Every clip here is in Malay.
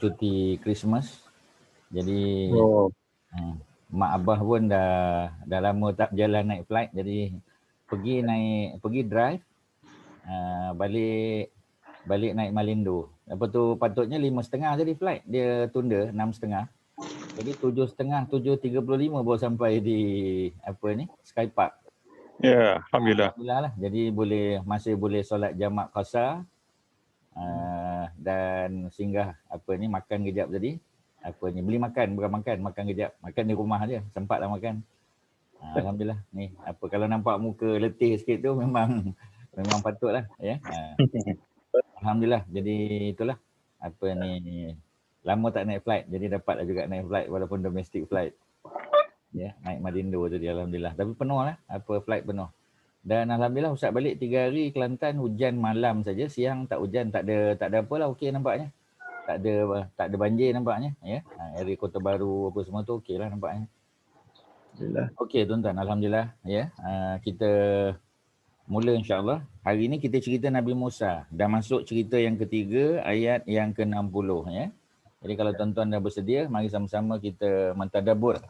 cuti Christmas. Jadi Oh, mak abah pun dah lama tak berjalan naik flight, jadi pergi drive, balik naik Malindo. Lepas tu patutnya 5.30 jadi flight, dia tunda 6.30. Jadi 7.30, 7.35 baru sampai di Sky Park. ya, alhamdulillah. Alhamdulillah lah. Jadi masih boleh solat jamak qasar, dan singgah makan kejap tadi. Beli makan, bukan makan kejap. Makan di rumah dia, sempatlah makan. Alhamdulillah. Ni kalau nampak muka letih sikit tu memang patutlah ya. Alhamdulillah. Jadi itulah lama tak naik flight, jadi dapatlah juga naik flight walaupun domestic flight. Ya, naik Malindo tadi alhamdulillah. Tapi penuh lah, flight penuh. Dan alhamdulillah Ustaz balik 3 hari Kelantan, hujan malam saja, siang tak hujan, tak ada apalah, okey nampaknya. Tak ada banjir nampaknya ya. Area Kota Baru apa semua tu okeylah nampaknya. Alhamdulillah. Okey tuan-tuan, alhamdulillah ya. Kita mula insya-Allah. Hari ini kita cerita Nabi Musa. Dah masuk cerita yang ketiga, ayat yang ke-60 ya. Jadi kalau tuan-tuan dah bersedia, mari sama-sama kita mentadabbur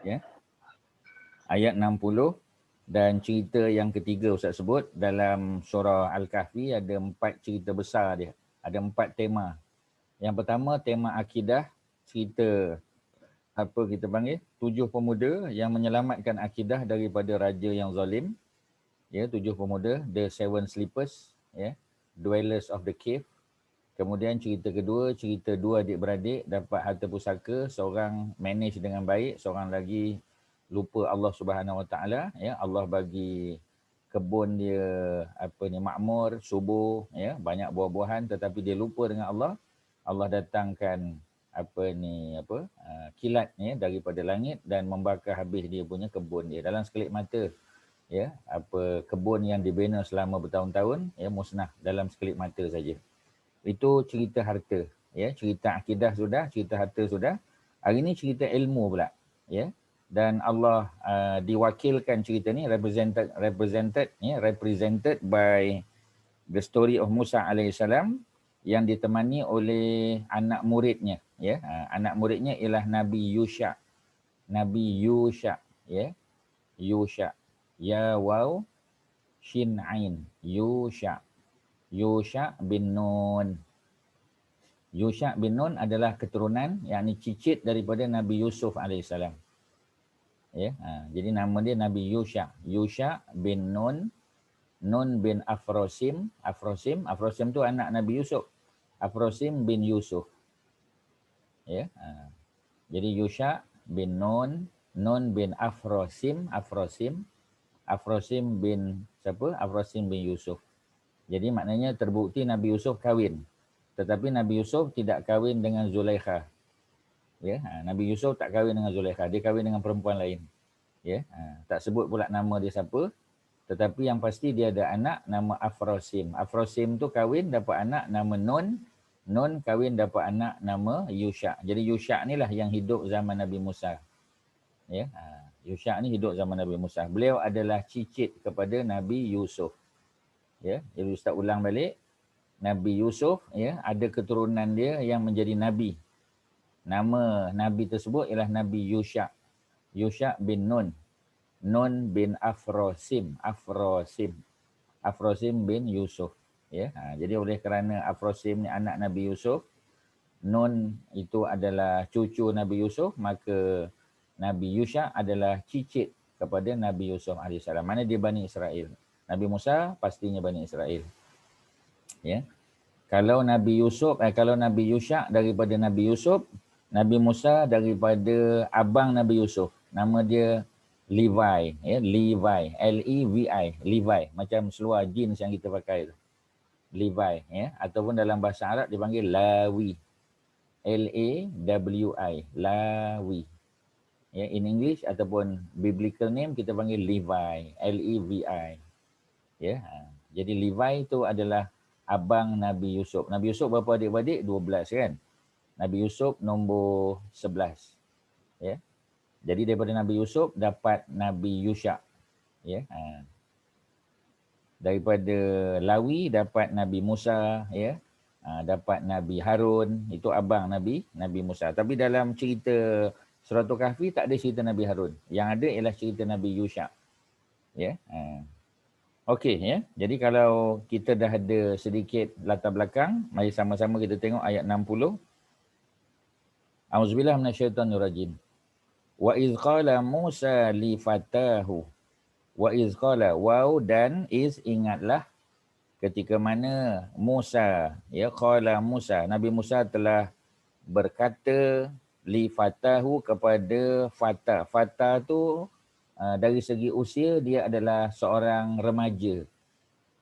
ya. Ayat 60 dan cerita yang ketiga Ustaz sebut dalam surah Al-Kahfi ada 4 cerita besar dia. Ada 4 tema. Yang pertama tema akidah, cerita kita panggil 7 pemuda yang menyelamatkan akidah daripada raja yang zalim. Ya, 7 pemuda, the 7 sleepers ya, dwellers of the cave. Kemudian cerita kedua, cerita 2 adik-beradik dapat harta pusaka, seorang manage dengan baik, seorang lagi lupa Allah Subhanahu Wa Taala ya. Allah bagi kebun dia makmur, subur ya, banyak buah-buahan, tetapi dia lupa dengan Allah. Allah datangkan kilat ya daripada langit dan membakar habis dia punya kebun dia dalam sekelip mata ya. Kebun yang dibina selama bertahun-tahun ya musnah dalam sekelip mata saja. Itu cerita harta ya, cerita akidah sudah, cerita harta sudah. Hari ini cerita ilmu pula ya. Dan Allah diwakilkan cerita ni represented by the story of Musa alaihissalam yang ditemani oleh anak muridnya ya. Anak muridnya ialah Nabi Yusha. Nabi Yusha ya. Yusha. Ya waw shin ain. Yusha. Yusha bin Nun. Yusha bin Nun adalah keturunan yakni cicit daripada Nabi Yusuf alaihissalam. Ya, jadi nama dia Nabi Yusha. Yusha bin Nun. Nun bin Afrosim. Afrosim tu anak Nabi Yusuf. Afrosim bin Yusuf. Ya, jadi Yusha bin Nun. Nun bin Afrosim. Afrosim bin siapa? Afrosim bin Yusuf. Jadi maknanya terbukti Nabi Yusuf kahwin. Tetapi Nabi Yusuf tidak kahwin dengan Zulaikha. Ya, Nabi Yusuf tak kahwin dengan Zulaikha, dia kahwin dengan perempuan lain. Ya, tak sebut pula nama dia siapa. Tetapi yang pasti dia ada anak nama Afrosim. Afrosim tu kahwin dapat anak nama Nun. Nun kahwin dapat anak nama Yusha. Jadi Yusha ni lah yang hidup zaman Nabi Musa. Ya, Yusha ni hidup zaman Nabi Musa. Beliau adalah cicit kepada Nabi Yusuf. Ya, jadi Ustaz ulang balik. Nabi Yusuf ya, ada keturunan dia yang menjadi nabi. Nama nabi tersebut ialah Nabi Yusha. Yusha bin Nun. Nun bin Afrosim. Afrosim bin Yusuf. Ya, jadi oleh kerana Afrosim ni anak Nabi Yusuf, Nun itu adalah cucu Nabi Yusuf, maka Nabi Yusha adalah cicit kepada Nabi Yusuf AS. Mana dia Bani Israel. Nabi Musa pastinya Bani Israel. Ya. Kalau Nabi Yusha daripada Nabi Yusuf, Nabi Musa daripada abang Nabi Yusuf. Nama dia Levi, ya, Levi, L-E-V-I, Levi, macam seluar jeans yang kita pakai tu. Levi, ya, ataupun dalam bahasa Arab dipanggil Lawi. L-A-W-I, Lawi. Ya, in English ataupun biblical name kita panggil Levi, L-E-V-I. Ya, jadi Levi itu adalah abang Nabi Yusuf. Nabi Yusuf berapa adik-beradik? 12 kan? Nabi Yusuf nombor 11. Ya. Jadi daripada Nabi Yusuf dapat Nabi Yusha. Ya. Daripada Lawi dapat Nabi Musa, ya. dapat Nabi Harun, itu abang Nabi Musa. Tapi dalam cerita Suratul Kahfi tak ada cerita Nabi Harun. Yang ada ialah cerita Nabi Yusha. Ya. Okey ya. Jadi kalau kita dah ada sedikit latar belakang, mari sama-sama kita tengok ayat 60. Auzubillahi minasyaitonirrajim. Wa iz qala Musa li fatahu. Wa iz qala, waw dan iz, ingatlah ketika mana Musa, ya, qala Musa, Nabi Musa telah berkata li fatahu kepada Fata. Fata tu dari segi usia dia adalah seorang remaja.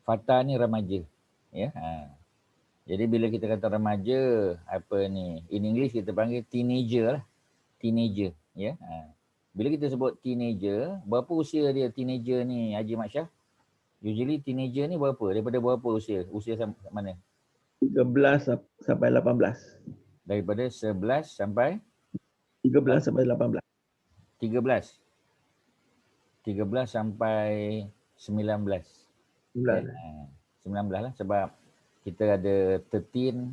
Fata ni remaja. Ya. Jadi bila kita kata remaja, apa ni? In English kita panggil teenager lah. Teenager. Ya. Bila kita sebut teenager, berapa usia dia teenager ni, Haji Mat Syah? Usually teenager ni berapa? Daripada berapa usia? Usia mana? 13 sampai 18. Daripada 11 sampai? 13 sampai 18. 13 sampai 19. 9. 19 lah, sebab kita ada 13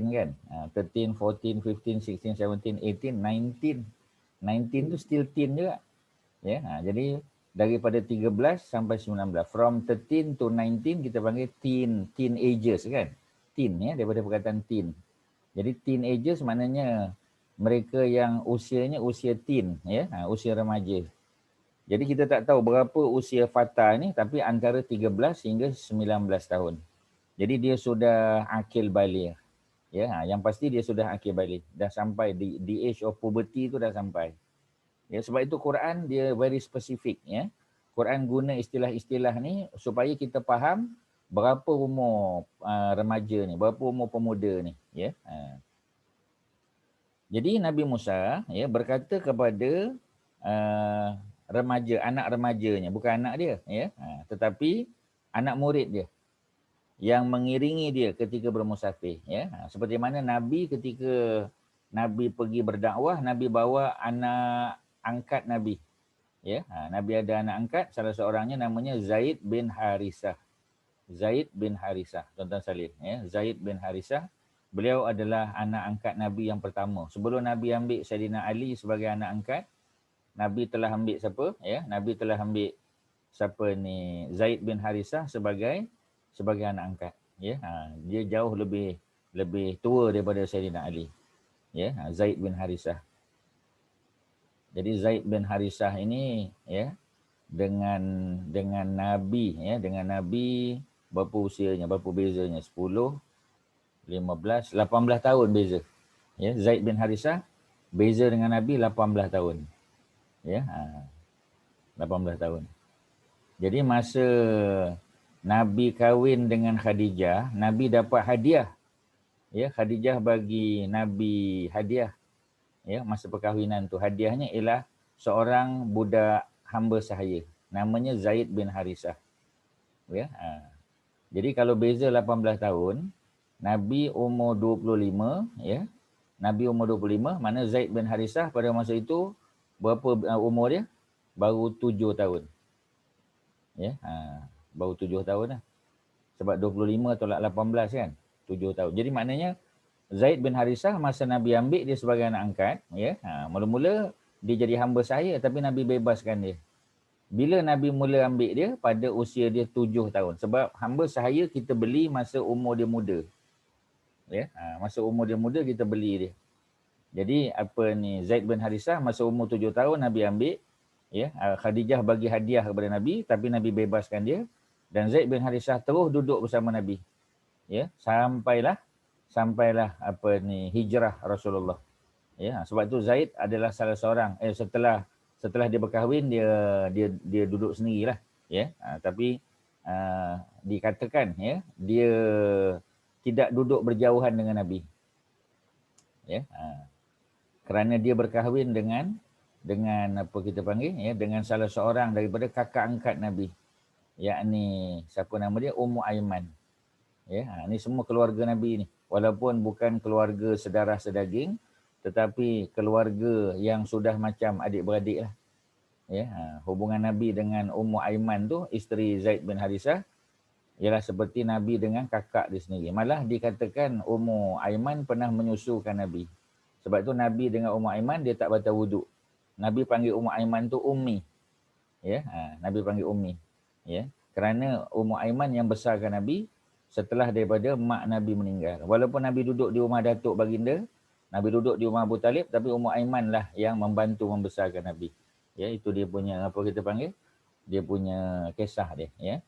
kan. 13, 14, 15, 16, 17, 18, 19. 19 tu still teen juga. Ya, jadi daripada 13 sampai 19. From 13 to 19 kita panggil teenagers kan. Teen ya, daripada perkataan teen. Jadi teenagers maknanya mereka yang usianya usia teen ya, usia remaja. Jadi kita tak tahu berapa usia Fata ni, tapi antara 13 hingga 19 tahun. Jadi dia sudah akil baligh. Ya, yang pasti dia sudah akil baligh. Dah sampai di age of puberty tu dah sampai. Ya, sebab itu Quran dia very specific ya. Quran guna istilah-istilah ni supaya kita faham berapa umur remaja ni, berapa umur pemuda ni ya. Jadi Nabi Musa ya berkata kepada remaja, anak remajanya, bukan anak dia ya, tetapi anak murid dia yang mengiringi dia ketika bermusafir ya. Seperti mana Nabi ketika Nabi pergi berdakwah, Nabi bawa anak angkat Nabi. Ya, Nabi ada anak angkat, salah seorangnya namanya Zaid bin Harisah. Zaid bin Harisah, tuan-tuan salih ya. Zaid bin Harisah, beliau adalah anak angkat Nabi yang pertama. Sebelum Nabi ambil Sayyidina Ali sebagai anak angkat, Nabi telah ambil siapa? Ya, Nabi telah ambil siapa ni? Zaid bin Harisah sebagai anak angkat. Ya, dia jauh lebih tua daripada Sayyidina Ali. Ya, Zaid bin Harisah. Jadi Zaid bin Harisah ini ya dengan Nabi ya, dengan Nabi berapa usianya, berapa bezanya? 10, 15, 18 tahun beza. Ya, Zaid bin Harisah beza dengan Nabi 18 tahun. Ya, 18 tahun. Jadi masa Nabi kahwin dengan Khadijah, Nabi dapat hadiah. Ya, Khadijah bagi Nabi hadiah. Ya, masa perkahwinan tu hadiahnya ialah seorang budak hamba sahaya, namanya Zaid bin Harisah. Ya. Jadi kalau beza 18 tahun, Nabi umur 25 ya. Nabi umur 25, mana Zaid bin Harisah pada masa itu berapa umur dia? Baru 7 tahun. Ya, baru 7 tahun lah. Sebab 25 tolak 18 kan? 7 tahun. Jadi maknanya Zaid bin Harisah masa Nabi ambil dia sebagai anak angkat, ya. Mula-mula dia jadi hamba sahaya tapi Nabi bebaskan dia. Bila Nabi mula ambil dia pada usia dia 7 tahun. Sebab hamba sahaya kita beli masa umur dia muda. Ya, masa umur dia muda kita beli dia. Jadi apa ni, Zaid bin Harisah masa umur 7 tahun Nabi ambil, ya. Khadijah bagi hadiah kepada Nabi tapi Nabi bebaskan dia, dan Zaid bin Harisah terus duduk bersama Nabi. Ya, sampailah apa ni, hijrah Rasulullah. Ya, sebab tu Zaid adalah salah seorang setelah dia berkahwin dia duduk sendirilah, ya. Tapi dikatakan ya dia tidak duduk berjauhan dengan Nabi. Ya. Kerana dia berkahwin dengan apa kita panggil ya, dengan salah seorang daripada kakak angkat Nabi. Yakni siapa nama dia? Ummu Aiman. Ya, ni semua keluarga Nabi ni. Walaupun bukan keluarga sedarah sedaging, tetapi keluarga yang sudah macam adik-beradik lah. Ya, hubungan Nabi dengan Ummu Aiman tu, isteri Zaid bin Harisah, ialah seperti Nabi dengan kakak dia sendiri. Malah dikatakan Ummu Aiman pernah menyusukan Nabi. Sebab tu Nabi dengan Ummu Aiman dia tak batal wuduk. Nabi panggil Ummu Aiman tu Ummi. Ya, Nabi panggil Ummi. Ya, kerana Ummu Aiman yang besarkan Nabi setelah daripada mak Nabi meninggal. Walaupun Nabi duduk di rumah datuk baginda, Nabi duduk di rumah Abu Talib, tapi Ummu Aiman lah yang membantu membesarkan Nabi. Ya, itu dia punya apa kita panggil? Dia punya kisah dia, ya.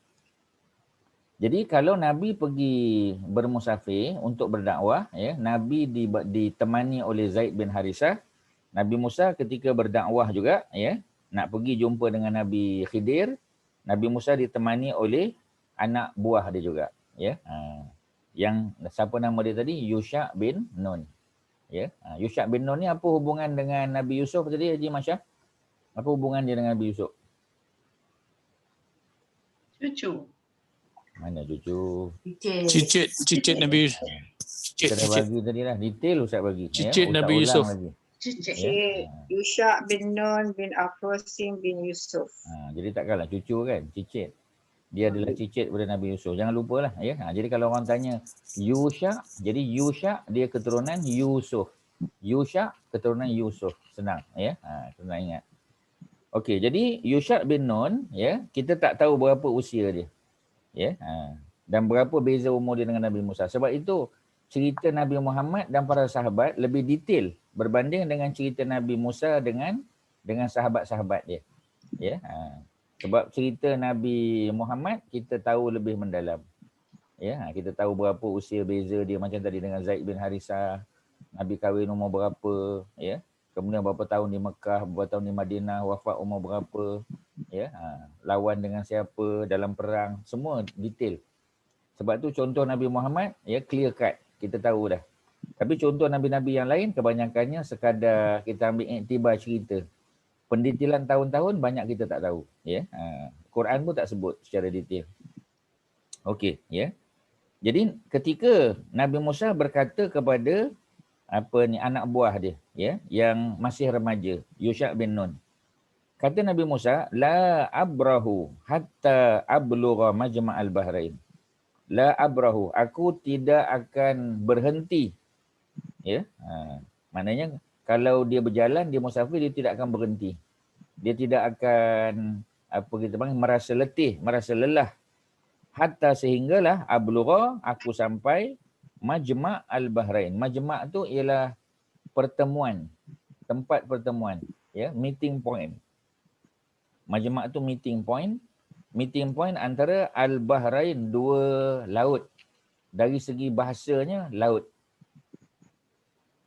Jadi kalau Nabi pergi bermusafir untuk berdakwah, ya, Nabi ditemani oleh Zaid bin Harisah. Nabi Musa ketika berdakwah juga, ya, nak pergi jumpa dengan Nabi Khidir, Nabi Musa ditemani oleh anak buah dia juga, ya. Yang siapa nama dia tadi? Yusha bin Nun. Ya, Yusha bin Nun ni apa hubungan dengan Nabi Yusuf tadi, Haji Masya? Apa hubungan dia dengan Nabi Yusuf? Cucu. Mana cucu? Cicit Nabi Kita dah bagi tadi lah, detail Ustaz bagi. Cicit Ustaz Nabi ulang Yusuf. lagi. Cicit. Yusha bin Nun bin Afrosim bin Yusuf. Jadi takkanlah cucu kan, cicit. Dia adalah cicit pada Nabi Yusuf. Jangan lupalah, ya. Jadi kalau orang tanya Yusha, jadi Yusha dia keturunan Yusuf. Yusha keturunan Yusuf. Senang, ya. Senang ingat. Okey, jadi Yusha bin Nun, ya, kita tak tahu berapa usia dia. Ya. Dan berapa beza umur dia dengan Nabi Musa. Sebab itu cerita Nabi Muhammad dan para sahabat lebih detail berbanding dengan cerita Nabi Musa dengan sahabat-sahabat dia. Ya. Sebab cerita Nabi Muhammad kita tahu lebih mendalam. Ya, kita tahu berapa usia beza dia, macam tadi dengan Zaid bin Harisah, Nabi kahwin umur berapa, ya. Kemudian berapa tahun di Mekah, berapa tahun di Madinah, wafat umur berapa, ya. Lawan dengan siapa dalam perang, semua detail. Sebab tu contoh Nabi Muhammad, ya, clear cut, kita tahu dah. Tapi contoh Nabi-Nabi yang lain kebanyakannya sekadar kita ambil iktibar cerita. Pendetailan tahun-tahun banyak kita tak tahu, ya. Quran pun tak sebut secara detail. Okey, ya. Jadi ketika Nabi Musa berkata kepada anak buah dia, ya, yang masih remaja, Yusha bin Nun. Kata Nabi Musa, la abrahu hatta ablugha majma'al bahrain. La abrahu, aku tidak akan berhenti. Ya. Maknanya kalau dia berjalan, dia musafir, dia tidak akan berhenti. Dia tidak akan merasa letih, merasa lelah. Hatta sehinggalah ablugha, aku sampai majma' al-bahrain. Majma' tu ialah pertemuan, tempat pertemuan, ya, meeting point. Majma' tu meeting point antara al-bahrain, dua laut. Dari segi bahasanya laut.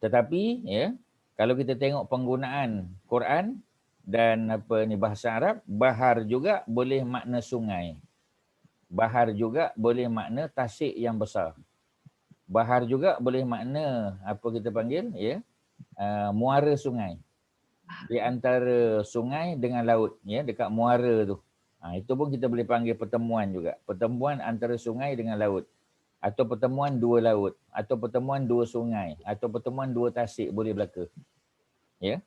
Tetapi, ya, kalau kita tengok penggunaan Quran dan bahasa Arab, bahar juga boleh makna sungai. Bahar juga boleh makna tasik yang besar. Bahar juga boleh makna ya, muara sungai. Di antara sungai dengan laut, ya, dekat muara tu. Itu pun kita boleh panggil pertemuan juga. Pertemuan antara sungai dengan laut. Atau pertemuan dua laut. Atau pertemuan dua sungai. Atau pertemuan dua tasik boleh berlaku. Ya.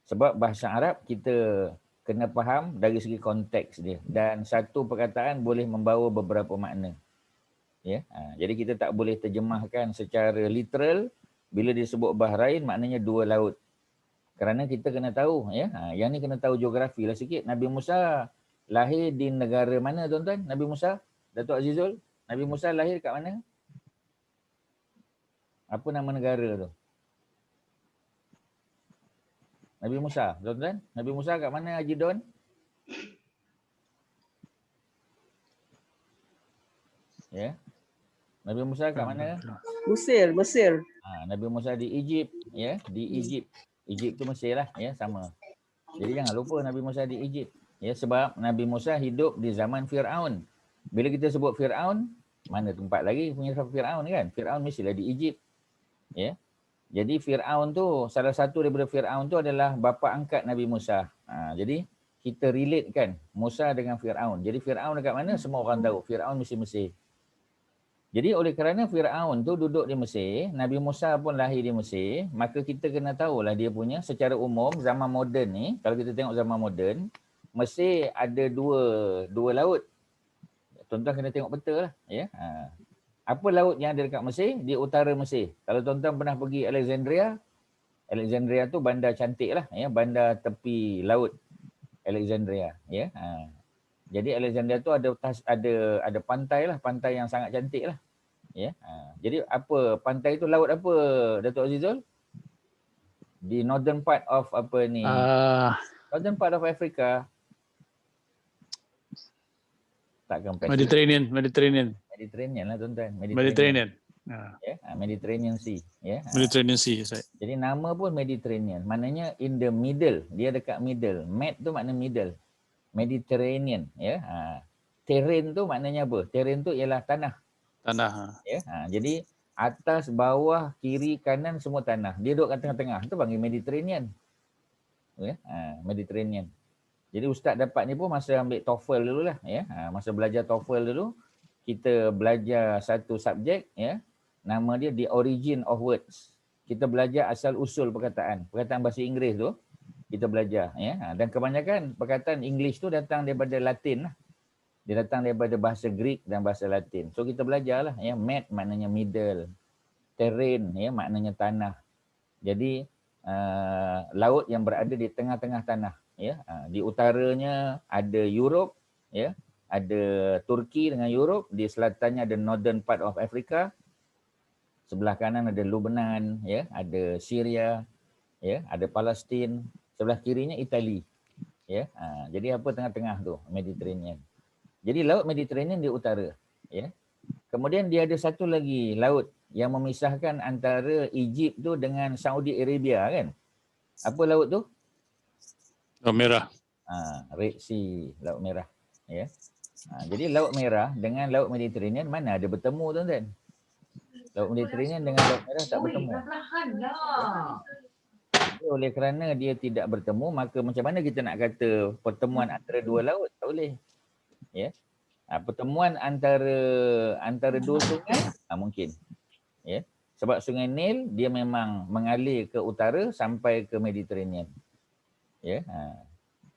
Sebab bahasa Arab kita kena faham dari segi konteks dia. Dan satu perkataan boleh membawa beberapa makna. Ya. Jadi kita tak boleh terjemahkan secara literal. Bila disebut Bahrain maknanya dua laut. Kerana kita kena tahu, ya. Yang ni kena tahu geografi lah sikit. Nabi Musa lahir di negara mana, tuan-tuan? Nabi Musa, Datuk Azizul, Nabi Musa lahir kat mana? Apa nama negara tu? Nabi Musa, tuan-tuan. Nabi Musa kat mana, Haji Don? Ya. Nabi Musa kat mana? Mesir. Nabi Musa di Egypt, ya, di Egypt. Egypt tu Mesir lah, ya, sama. Jadi jangan lupa Nabi Musa di Egypt. Ya, sebab Nabi Musa hidup di zaman Fir'aun. Bila kita sebut Fir'aun, mana tempat lagi punya Fir'aun kan? Fir'aun mestilah di Egypt. Ya. Jadi Fir'aun tu, salah satu daripada Fir'aun tu adalah bapa angkat Nabi Musa. Jadi kita relate kan Musa dengan Fir'aun. Jadi Fir'aun dekat mana? Semua orang tahu. Fir'aun mesti Mesir. Jadi oleh kerana Fir'aun tu duduk di Mesir, Nabi Musa pun lahir di Mesir, maka kita kena tahulah dia punya secara umum zaman moden ni, kalau kita tengok zaman moden, Mesir ada dua laut. tuan-tuan kena tengok peta lah. Ya. Apa laut yang ada dekat Mesir? Di utara Mesir. Kalau tuan-tuan pernah pergi Alexandria, Alexandria tu bandar cantik lah. Ya. Bandar tepi laut Alexandria. Ya. Jadi Alexandria tu ada pantai lah. Pantai yang sangat cantik lah. Ya. Jadi apa pantai tu, laut apa Datuk Azizul? Di northern part of apa ni? Northern part of Africa. Takkan Mediterranean Mediterranean lah tuan-tuan. Mediterranean. Ya, Mediterranean Sea. Ya. Mediterranean Sea. Jadi nama pun Mediterranean. Maknanya in the middle. Dia dekat middle. Med tu makna middle. Mediterranean. Ya. Terrain tu maknanya apa? Terrain tu ialah tanah. Ya. Jadi atas, bawah, kiri, kanan semua tanah. Dia duduk kat tengah-tengah. Itu panggil Mediterranean. Ya. Mediterranean. Jadi ustaz dapat ni pun masa ambil TOEFL dulu lah. Ya. Masa belajar TOEFL dulu, kita belajar satu subjek, ya. Nama dia The Origin of Words. Kita belajar asal usul perkataan. Perkataan bahasa Inggeris tu kita belajar, ya. Dan kebanyakan perkataan English tu datang daripada Latin lah. Dia datang daripada bahasa Greek dan bahasa Latin. So kita belajarlah, ya. Med maknanya middle. Terrain, ya, maknanya tanah. Jadi laut yang berada di tengah-tengah tanah, ya. Di utaranya ada Europe, ya. Ada Turki dengan Europe, di selatannya ada northern part of Africa. Sebelah kanan ada Lebanon, ya, ada Syria, ya, ada Palestin. Sebelah kirinya Itali, ya. Jadi apa tengah-tengah tu? Mediterranean. Jadi laut Mediterranean di utara, ya. Kemudian dia ada satu lagi laut yang memisahkan antara Egypt tu dengan Saudi Arabia, kan? Apa laut tu? Laut Merah. Red Sea, Laut Merah, ya. Jadi Laut Merah dengan Laut Mediterranean mana ada bertemu, tuan-tuan? Laut Mediterranean dengan Laut Merah tak bertemu. Jadi, oleh kerana dia tidak bertemu, maka macam mana kita nak kata pertemuan antara dua laut? Tak boleh. Ya. Pertemuan antara dua sungai mungkin. Ya. Sebab Sungai Nil dia memang mengalir ke utara sampai ke Mediterranean. Ya.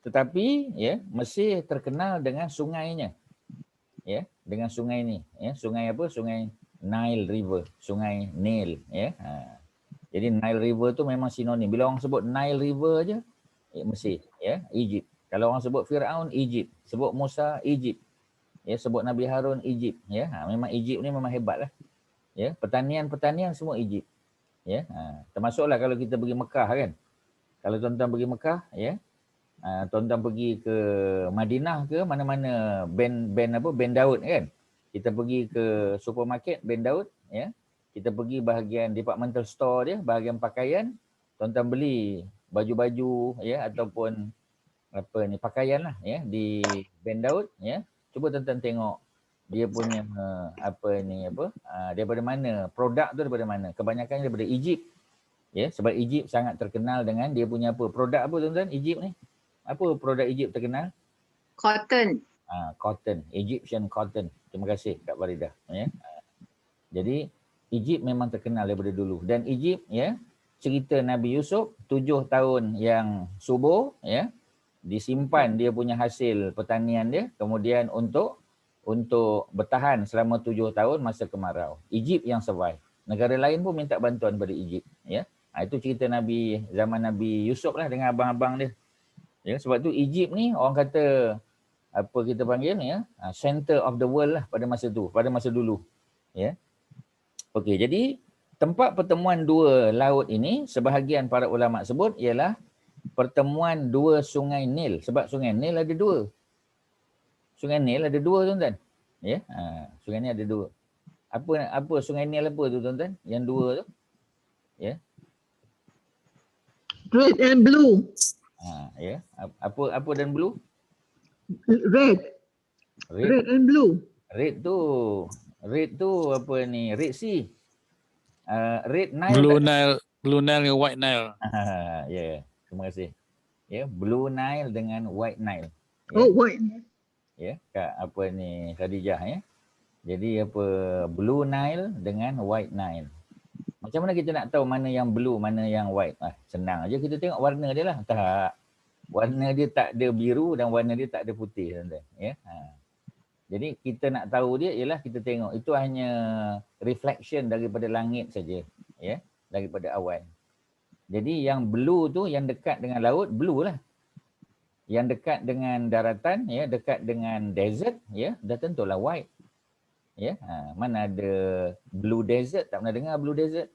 Tetapi ya, Mesir terkenal dengan sungainya. Ya, dengan sungai ni, ya. Sungai apa? Sungai Nile River, Sungai Nil, ya. Jadi Nile River tu memang sinonim. Bila orang sebut Nile River aja, Mesir, ya, Egypt. Kalau orang sebut Firaun, Egypt. Sebut Musa, Egypt. Ya, sebut Nabi Harun, Egypt, ya. Memang Egypt ni memang hebat lah. Ya, pertanian semua Egypt. Ya, termasuklah kalau kita pergi Mekah, kan. Kalau tuan-tuan pergi Mekah, ya, tuan-tuan pergi ke Madinah ke mana-mana band Daud, kan. Kita pergi ke supermarket band Daud, ya. Kita pergi bahagian departmental store dia, bahagian pakaian, tuan-tuan beli baju-baju, ya, ataupun apa ni, pakaian lah, ya, di band Daud, ya. Cuba tuan-tuan tengok dia punya daripada mana, produk tu daripada mana. Kebanyakan daripada Egypt. Ya, sebab Egypt sangat terkenal dengan dia punya produk apa, tuan-tuan, Egypt ni? Apa produk Egypt terkenal? Cotton. Cotton, Egyptian cotton. Terima kasih Kak Faridah, ya. Jadi Egypt memang terkenal daripada dulu, dan Egypt, ya, cerita Nabi Yusuf 7 tahun yang subur, ya, disimpan dia punya hasil pertanian dia, kemudian untuk bertahan selama 7 tahun masa kemarau. Egypt yang survive. Negara lain pun minta bantuan daripada Egypt, ya. Itu cerita Nabi zaman Nabi Yusuf lah dengan abang-abang dia. Ya, sebab tu Egypt ni orang kata apa kita panggil, ya, center of the world lah pada masa tu, pada masa dulu, ya. Okey, jadi tempat pertemuan dua laut ini sebahagian para ulama sebut ialah pertemuan dua sungai Nil, sebab sungai Nil ada dua. Sungai Nil ada dua, tuan-tuan. Ya, sungai Nil ada dua. Apa sungai Nil apa tu, tuan-tuan? Yang dua tu. Ya. Red and blue. Ya. Apa dan blue? Red and blue. Red tu apa ni? Red Sea. Red Nile. Blue Nile dengan White Nile. Ya, terima kasih. Ya, Blue Nile dengan White Nile. Ya. Oh, white. Ya, Kak apa ni Khadijah, ya. Jadi apa Blue Nile dengan White Nile. Macam mana kita nak tahu mana yang blue, mana yang white? Senang aja, kita tengok warna dia lah. Tak. Warna dia tak ada biru dan warna dia tak ada putih, tuan-tuan. Ya. Jadi kita nak tahu dia ialah kita tengok itu hanya reflection daripada langit saja, ya, daripada awan. Jadi yang blue tu yang dekat dengan laut blue lah. Yang dekat dengan daratan, ya, dekat dengan desert, ya, dah tentulah white. Ya, mana ada blue desert, tak pernah dengar blue desert.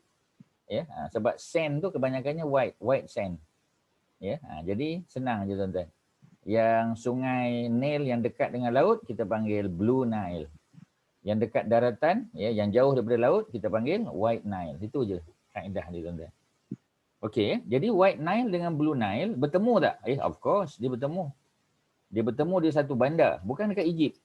Ya, sebab sand tu kebanyakannya white sand. Ya, jadi senang je tuan-tuan. Yang sungai Nile yang dekat dengan laut kita panggil Blue Nile. Yang dekat daratan, ya, yang jauh daripada laut kita panggil White Nile. Itu je kaedah dia tuan-tuan. Okey, jadi White Nile dengan Blue Nile bertemu tak? Of course dia bertemu. Dia bertemu di satu bandar, bukan dekat Egypt.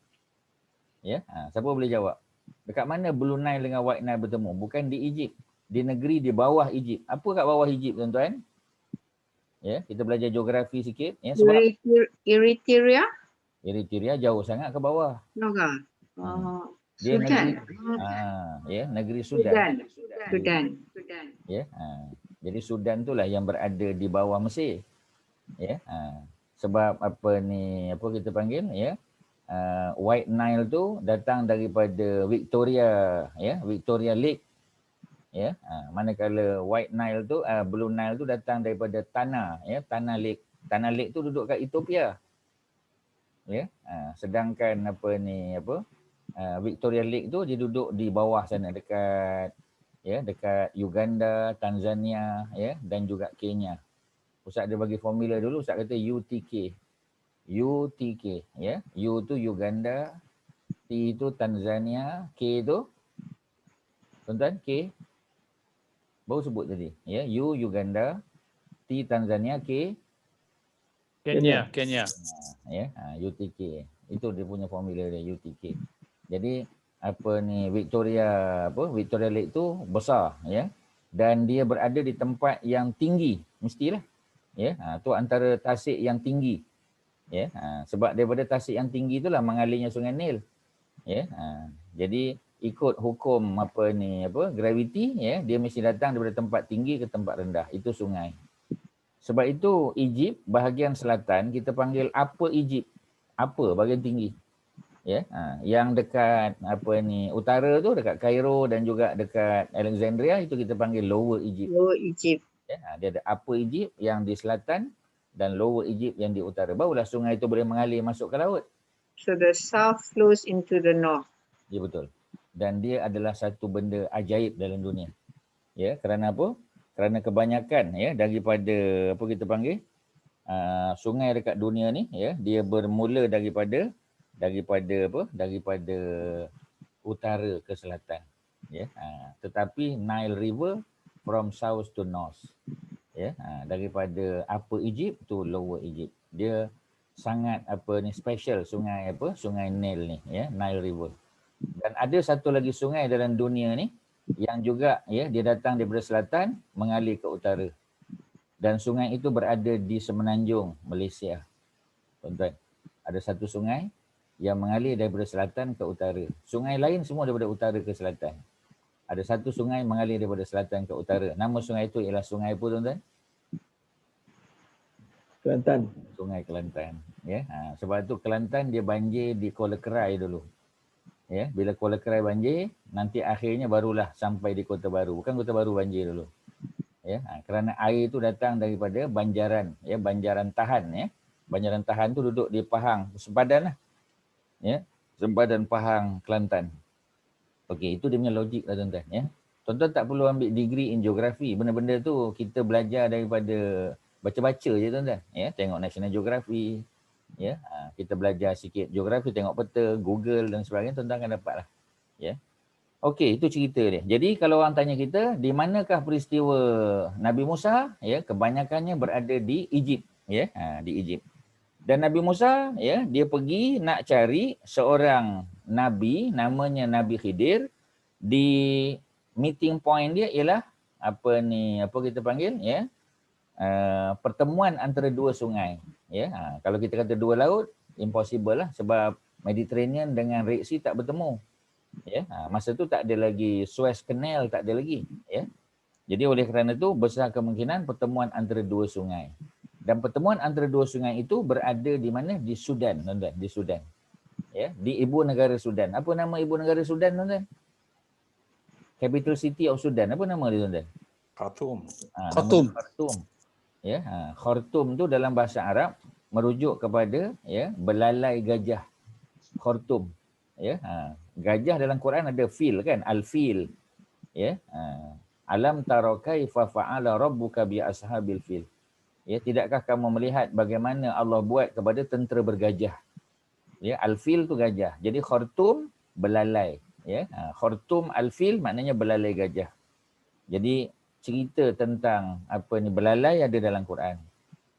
Ya, siapa boleh jawab? Dekat mana Blue Nile dengan White Nile bertemu? Bukan di Egypt. Di negeri di bawah Egypt. Apa kat bawah Egypt tuan-tuan? Ya, kita belajar geografi sikit. Ya, sebab Eritrea? Eritrea jauh sangat ke bawah. Noga. Dia Sudan. ya, negeri Sudan. Sudan. Ya, jadi Sudan itulah yang berada di bawah Mesir. Ya, sebab apa kita panggil, ya, White Nile tu datang daripada Victoria, ya, Victoria Lake. Ya, manakala White Nile tu, Blue Nile tu datang daripada Tana, ya, Tana Lake. Tana Lake tu duduk kat Ethiopia. Ya, sedangkan Victoria Lake tu dia duduk di bawah sana dekat, ya, dekat Uganda, Tanzania, ya, dan juga Kenya. Ustaz dia bagi formula dulu, Ustaz kata UTK. UTK, ya. U tu Uganda, T tu Tanzania, K tu tuan-tuan, K baru sebut tadi, ya, U Uganda, T Tanzania, K Kenya. ya, UTK. Itu dia punya formula dia, UTK. Jadi Victoria Lake tu besar, ya. Dan dia berada di tempat yang tinggi, mestilah. Ya, tu antara tasik yang tinggi. Ya, sebab daripada tasik yang tinggi itulah mengalirnya Sungai Nil. Ya, jadi ikut hukum graviti, ya, dia mesti datang daripada tempat tinggi ke tempat rendah. Itu sungai. Sebab itu Egypt bahagian selatan kita panggil Upper Egypt. Upper bahagian tinggi. Ya, yang dekat utara tu dekat Cairo dan juga dekat Alexandria itu kita panggil Lower Egypt. Lower Egypt. Ya, dia ada Upper Egypt yang di selatan dan Lower Egypt yang di utara. Barulah sungai itu boleh mengalir masuk ke laut. So the south flows into the north. Ya, betul. Dan dia adalah satu benda ajaib dalam dunia. Ya, kerana apa? Kerana kebanyakan, ya, daripada sungai dekat dunia ni, ya, dia bermula daripada utara ke selatan. Ya, tetapi Nile River from south to north. Ya, daripada Upper Egypt to Lower Egypt. Dia sangat special sungai Nile ni, ya, Nile River. Dan ada satu lagi sungai dalam dunia ni yang juga, ya, dia datang daripada selatan mengalir ke utara. Dan sungai itu berada di semenanjung Malaysia. Tuan-tuan, ada satu sungai yang mengalir daripada selatan ke utara. Sungai lain semua daripada utara ke selatan. Ada satu sungai mengalir daripada selatan ke utara. Nama sungai itu ialah sungai apa, tuan-tuan? Kelantan. Sungai Kelantan. Ya, sebab itu Kelantan dia banjir di Kuala Kerai dulu. Ya, bila Kuala Kerai banjir, nanti akhirnya barulah sampai di Kota Baru. Bukan Kota Baru banjir dulu. Ya, kerana air itu datang daripada banjaran, ya, banjaran Tahan, ya. Banjaran Tahan tu duduk di Pahang, sempadan lah. Ya, sempadan Pahang, Kelantan. Okey, itu dia punya logik lah, tuan-tuan, ya. Tuan-tuan tak perlu ambil degree in geografi. Benda-benda tu kita belajar daripada baca-baca je, tuan-tuan. Ya, tengok National Geography. Ya, kita belajar sikit geografi, tengok peta, Google dan sebagainya, tuan-tuan akan dapat lah. Ya. Okey, itu cerita dia. Jadi kalau orang tanya kita, di manakah peristiwa Nabi Musa? Ya, kebanyakannya berada di Egypt. Ya, di Egypt. Dan Nabi Musa, ya, dia pergi nak cari seorang Nabi, namanya Nabi Khidir. Di meeting point dia ialah pertemuan antara dua sungai. Ya, kalau kita kata dua laut, impossible lah sebab Mediterranean dengan Red Sea tak bertemu. Ya, masa tu tak ada lagi Suez Canal, tak ada lagi. Ya, jadi oleh kerana itu besar kemungkinan pertemuan antara dua sungai. Dan pertemuan antara dua sungai itu berada di mana? Di Sudan, tuan-tuan, di Sudan. ya, di ibu negara Sudan. Apa nama ibu negara Sudan, tuan-tuan? Capital City of Sudan. Apa nama dia, tuan-tuan? Khartoum. Nama Khartoum. dia Khartoum. Ya, Khartoum tu dalam bahasa Arab merujuk kepada ya belalai gajah. Khartoum. Ya, gajah dalam Quran ada fil kan, al-fil. Ya, alam tara kaifa fa'ala rabbuka bi ashabil fil. Ya, tidakkah kamu melihat bagaimana Allah buat kepada tentera bergajah? Ya, al-fil tu gajah. Jadi Khartoum belalai. Ya, Khartoum al-fil maknanya belalai gajah. Jadi cerita tentang apa ni belalai ada dalam Quran.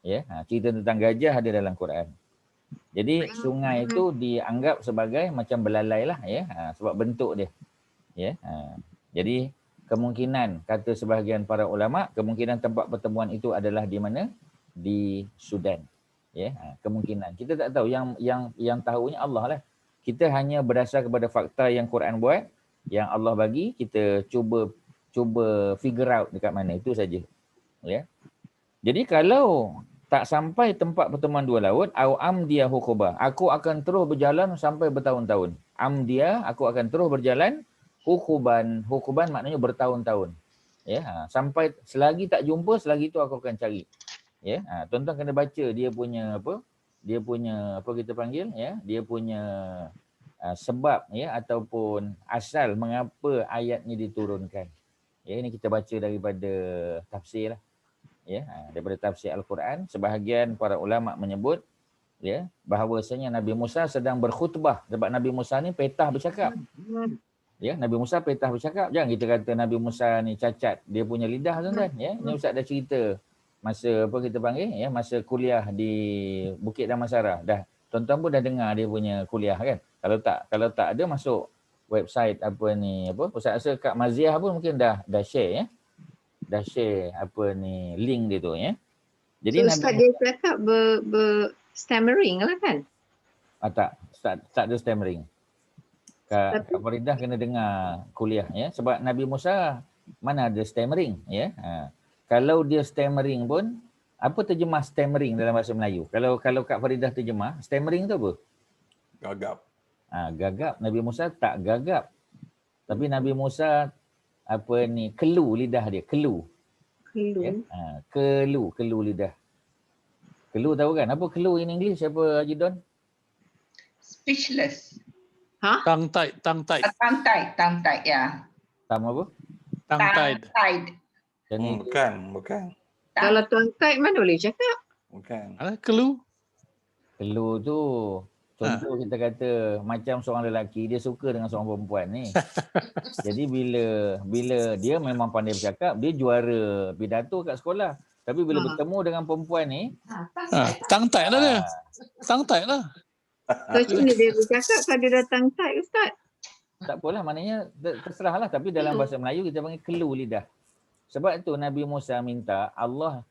Ya, cerita tentang gajah ada dalam Quran. Jadi sungai itu dianggap sebagai macam belalai lah ya, sebab bentuk dia. Ya, jadi kemungkinan kata sebahagian para ulama, kemungkinan tempat pertemuan itu adalah di mana? Di Sudan. Ya, kemungkinan. Kita tak tahu, yang tahunya Allah lah. Kita hanya berdasar kepada fakta yang Quran buat, yang Allah bagi, kita cuba figure out dekat mana, itu saja. Ya. Jadi kalau tak sampai tempat pertemuan dua laut, au amdiya hukuba, aku akan terus berjalan sampai bertahun-tahun. Amdiya, aku akan terus berjalan, hukuban maknanya bertahun-tahun. Ya, sampai selagi tak jumpa, selagi itu aku akan cari. Ya, tuan-tuan kena baca dia punya apa? Dia punya apa kita panggil ya? Dia punya sebab ya ataupun asal mengapa ayat ni diturunkan. Ya, ini kita baca daripada tafsir lah. Ya, daripada tafsir Al-Quran, sebahagian para ulama menyebut ya bahawasanya Nabi Musa sedang berkhutbah, sebab Nabi Musa ni petah bercakap. Ya, Nabi Musa petah bercakap. Jangan kita kata Nabi Musa ni cacat, dia punya lidah tuan-tuan ya. Ini Ustaz dah cerita masa apa kita panggil ya, masa kuliah di Bukit Damansara. Dah tuan-tuan pun dah dengar dia punya kuliah kan. Kalau tak ada masuk website apa ni apa, Ustaz rasa Kak Maziah pun mungkin dah share ya. Dah share apa ni link dia tu ya. Jadi So Ustaz dia cakap stammering lah kan? Tak ada stammering. Kak Faridah kena dengar kuliah ya, sebab Nabi Musa mana ada stammering ya. Kalau dia stammering pun, apa terjemah stammering dalam bahasa Melayu? Kalau Kak Faridah terjemah, stammering tu apa? Gagap. Gagap. Nabi Musa tak gagap. Tapi Nabi Musa apa ni, kelu lidah dia, kelu. Ya? Kelu lidah. Kelu tahu kan? Apa kelu in English? Apa Haji Don? Speechless. Tongue tied. Tongue tied, ya. Tam apa? Tongue tied. Dan Bukan. Kalau tongue tied mana boleh cakap? Bukan. Ada clue? kelu tu contoh kita kata macam seorang lelaki dia suka dengan seorang perempuan ni. Jadi bila dia memang pandai bercakap, dia juara pidato kat sekolah. Tapi bila bertemu dengan perempuan ni, Tongue tied lah dia. Tongue tied lah. So macam mana dia bercakap kalau dia dah tongue tied Ustaz? tak apalah, maknanya terserah lah. Tapi dalam bahasa Melayu kita panggil kelu lidah. Sebab tu Nabi Musa minta Allah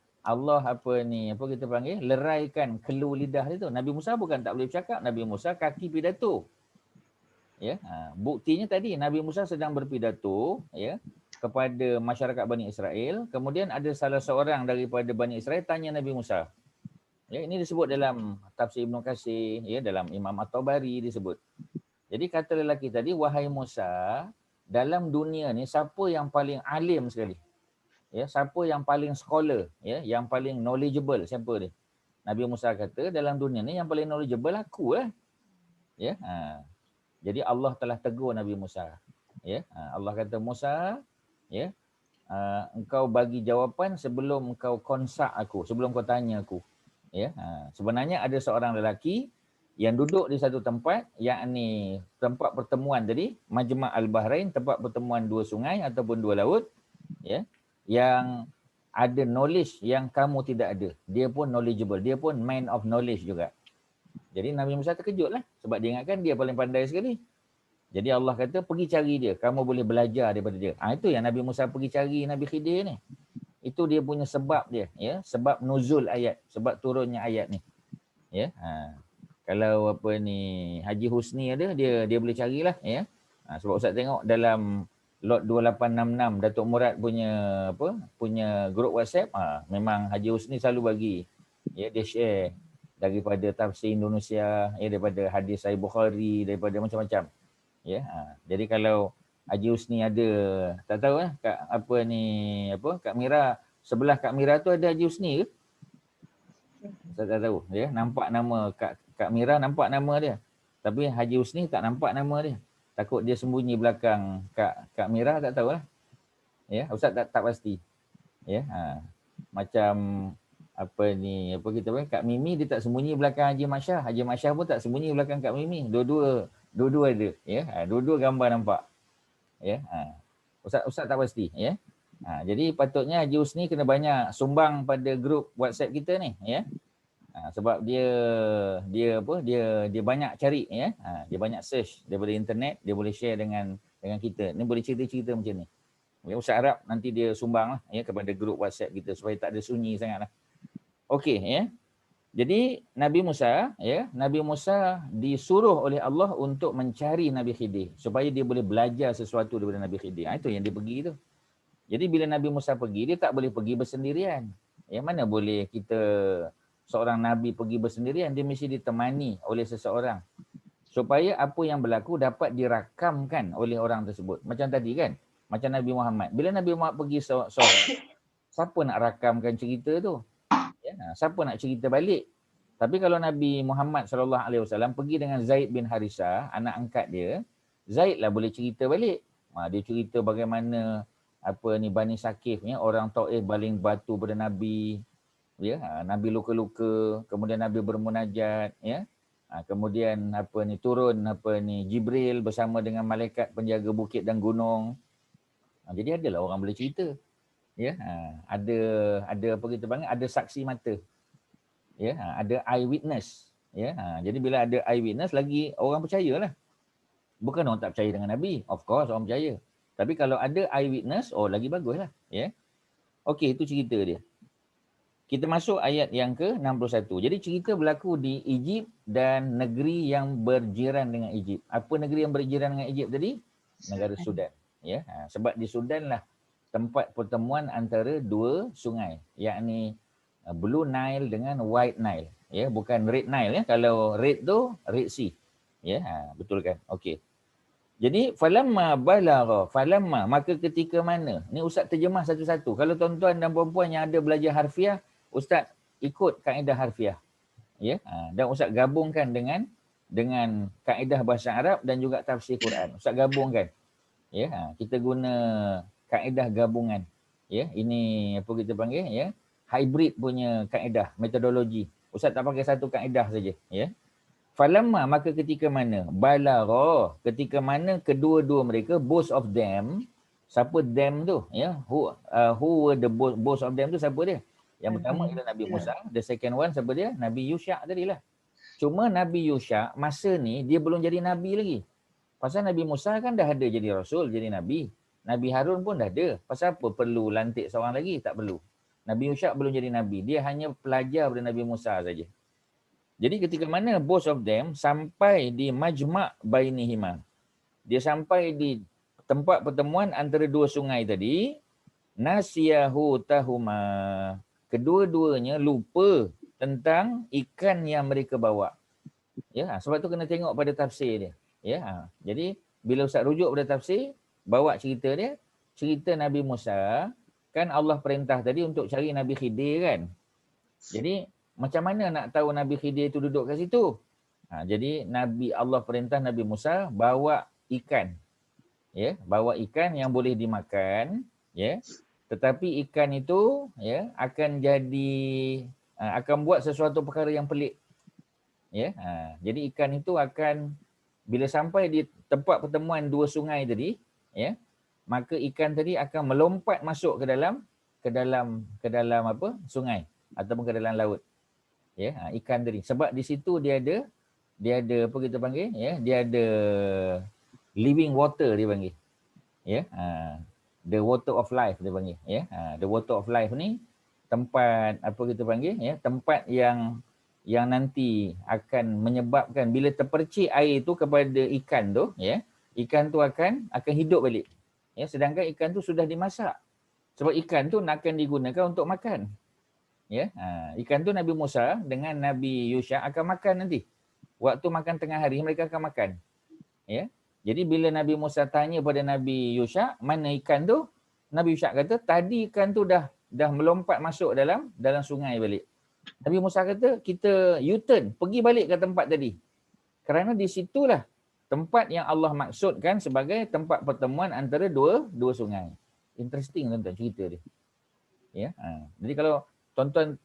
apa kita panggil, leraikan kelu lidah dia tu. Nabi Musa bukan tak boleh bercakap, Nabi Musa kaki pidato. Ya, buktinya tadi Nabi Musa sedang berpidato ya kepada masyarakat Bani Israel. Kemudian ada salah seorang daripada Bani Israel tanya Nabi Musa. Ya, ini disebut dalam tafsir Ibn Katsir, ya, dalam Imam At-Tabari disebut. Jadi kata lelaki tadi, wahai Musa, dalam dunia ni siapa yang paling alim sekali? Ya, siapa yang paling scholar, ya, yang paling knowledgeable, siapa dia? Nabi Musa kata, dalam dunia ni yang paling knowledgeable aku lah. Ya, jadi Allah telah tegur Nabi Musa. Ya, Allah kata, Musa, ya, engkau bagi jawapan sebelum engkau konsak aku, sebelum kau tanya aku. Ya, sebenarnya ada seorang lelaki yang duduk di satu tempat, yakni tempat pertemuan tadi, Majma' Al-Bahrain, tempat pertemuan dua sungai ataupun dua laut, ya, yang ada knowledge yang kamu tidak ada. Dia pun knowledgeable, dia pun man of knowledge juga. Jadi Nabi Musa terkejut lah, sebab dia ingatkan dia paling pandai sekali. Jadi Allah kata, pergi cari dia, kamu boleh belajar daripada dia. Itu yang Nabi Musa pergi cari Nabi Khidir ni. Itu dia punya sebab dia, ya, sebab nuzul ayat, sebab turunnya ayat ni. Ya, kalau apa ni Haji Husni ada, dia boleh carilah, ya. Sebab Ustaz tengok dalam lot 2866 Datuk Murad punya grup WhatsApp, memang Haji Husni selalu bagi, ya, dia share daripada tafsir Indonesia, ya, daripada hadis Sahih Bukhari, daripada macam-macam. Ya, jadi kalau Haji Husni ada, tak tahu Kak Mira, sebelah Kak Mira tu ada Haji Husni ke? Saya tak tahu, ya. Nampak nama Kak Mira, nampak nama dia. Tapi Haji Husni tak nampak nama dia. Takut dia sembunyi belakang Kak Mira, tak tahulah. Ya, Ustaz tak pasti. Ya, macam apa kita panggil, Kak Mimi dia tak sembunyi belakang Haji Masyah. Haji Masyah pun tak sembunyi belakang Kak Mimi. Dua-dua ada, ya. Dua-dua gambar nampak. Ya, Ustaz tak pasti, ya. Jadi patutnya Haji Husni kena banyak sumbang pada grup WhatsApp kita ni, ya. Sebab dia banyak cari, ya. Dia banyak search daripada internet, dia boleh share dengan kita. Ni boleh cerita-cerita macam ni. Ya, Ustaz harap nanti dia sumbang lah, ya, kepada grup WhatsApp kita supaya tak ada sunyi sangatlah. Okey, ya. Jadi Nabi Musa disuruh oleh Allah untuk mencari Nabi Khidir supaya dia boleh belajar sesuatu daripada Nabi Khidir. Itu yang dia pergi tu. Jadi bila Nabi Musa pergi, dia tak boleh pergi bersendirian. Ya, mana boleh kita seorang Nabi pergi bersendirian, dia mesti ditemani oleh seseorang. Supaya apa yang berlaku dapat dirakamkan oleh orang tersebut. Macam tadi kan, macam Nabi Muhammad. Bila Nabi Muhammad pergi seorang, siapa nak rakamkan cerita tu? Ya, siapa nak cerita balik? Tapi kalau Nabi Muhammad SAW pergi dengan Zaid bin Harisah, anak angkat dia, Zaid lah boleh cerita balik. Dia cerita bagaimana Bani Sakif, ya, orang Taif baling batu pada Nabi, ya, Nabi luka-luka, kemudian Nabi bermunajat, ya. Kemudian turun Jibril bersama dengan malaikat penjaga bukit dan gunung. Jadi adalah orang boleh cerita. Ya, ada ada saksi mata. Ya, ada eyewitness. Ya, jadi bila ada eyewitness lagi orang percayalah. Bukan orang tak percaya dengan Nabi. Of course orang percaya. Tapi kalau ada eyewitness, lagi baguslah, ya. Okey, itu cerita dia. Kita masuk ayat yang ke-61. Jadi cerita berlaku di Egypt dan negeri yang berjiran dengan Egypt. Apa negeri yang berjiran dengan Egypt tadi? Negara Sudan. Ya, sebab di Sudan lah tempat pertemuan antara dua sungai, yakni Blue Nile dengan White Nile, ya, bukan Red Nile, ya. Kalau Red tu Red Sea, ya, betul kan? Okey. Jadi falamma maka ketika mana, ni Ustaz terjemah satu-satu. Kalau tuan-tuan dan puan-puan yang ada belajar harfiah, Ustaz ikut kaedah harfiah, ya, dan Ustaz gabungkan dengan kaedah bahasa Arab dan juga tafsir Quran. Ustaz gabungkan, ya, kita guna kaedah gabungan, ya. Ini apa kita panggil, ya, hybrid punya kaedah metodologi. Ustaz tak pakai satu kaedah saja, ya. Falamma maka ketika mana, balagha ketika mana kedua-dua mereka, both of them. Siapa them tu, ya, who were the both of them tu, siapa dia? Yang pertama ialah Nabi Musa, the second one siapa dia? Nabi Yusha tadilah. Cuma Nabi Yusha masa ni dia belum jadi nabi lagi. Pasal Nabi Musa kan dah ada jadi rasul, jadi nabi. Nabi Harun pun dah ada. Pasal apa perlu lantik seorang lagi? Tak perlu. Nabi Yusha belum jadi nabi. Dia hanya pelajar daripada Nabi Musa saja. Jadi ketika mana both of them sampai di majma' bainihima. Dia sampai di tempat pertemuan antara dua sungai tadi. Nasiyahu tahuma. Kedua-duanya lupa tentang ikan yang mereka bawa. Ya, sebab tu kena tengok pada tafsir dia. Ya, jadi bila Ustaz rujuk pada tafsir, bawa cerita dia, cerita Nabi Musa, kan Allah perintah tadi untuk cari Nabi Khidir kan. Jadi macam mana nak tahu Nabi Khidir itu duduk kat situ? Jadi Allah perintah Nabi Musa bawa ikan. Ya, bawa ikan yang boleh dimakan, ya. Tetapi ikan itu, ya, akan buat sesuatu perkara yang pelik. Ya, jadi ikan itu akan bila sampai di tempat pertemuan dua sungai tadi, ya, maka ikan tadi akan melompat masuk ke dalam sungai ataupun ke dalam laut. Ya, ikan tadi. Sebab di situ dia ada apa kita panggil, ya, dia ada living water dia panggil. Ya, the water of life dia panggil, ya. The water of life ni tempat apa kita panggil, ya, tempat yang nanti akan menyebabkan bila terpercik air tu kepada ikan tu, ya, ikan tu akan hidup balik. Ya, sedangkan ikan tu sudah dimasak. Sebab ikan tu akan digunakan untuk makan. Ya, ikan tu Nabi Musa dengan Nabi Yusha akan makan nanti. Waktu makan tengah hari mereka akan makan. Ya. Jadi bila Nabi Musa tanya pada Nabi Yusha, mana ikan tu? Nabi Yusha kata, tadi ikan tu dah melompat masuk dalam sungai balik. Nabi Musa kata, kita U-turn, pergi balik ke tempat tadi. Kerana di situlah tempat yang Allah maksudkan sebagai tempat pertemuan antara dua sungai. Interesting tuan-tuan cerita dia. Ya. Jadi kalau tuan-tuan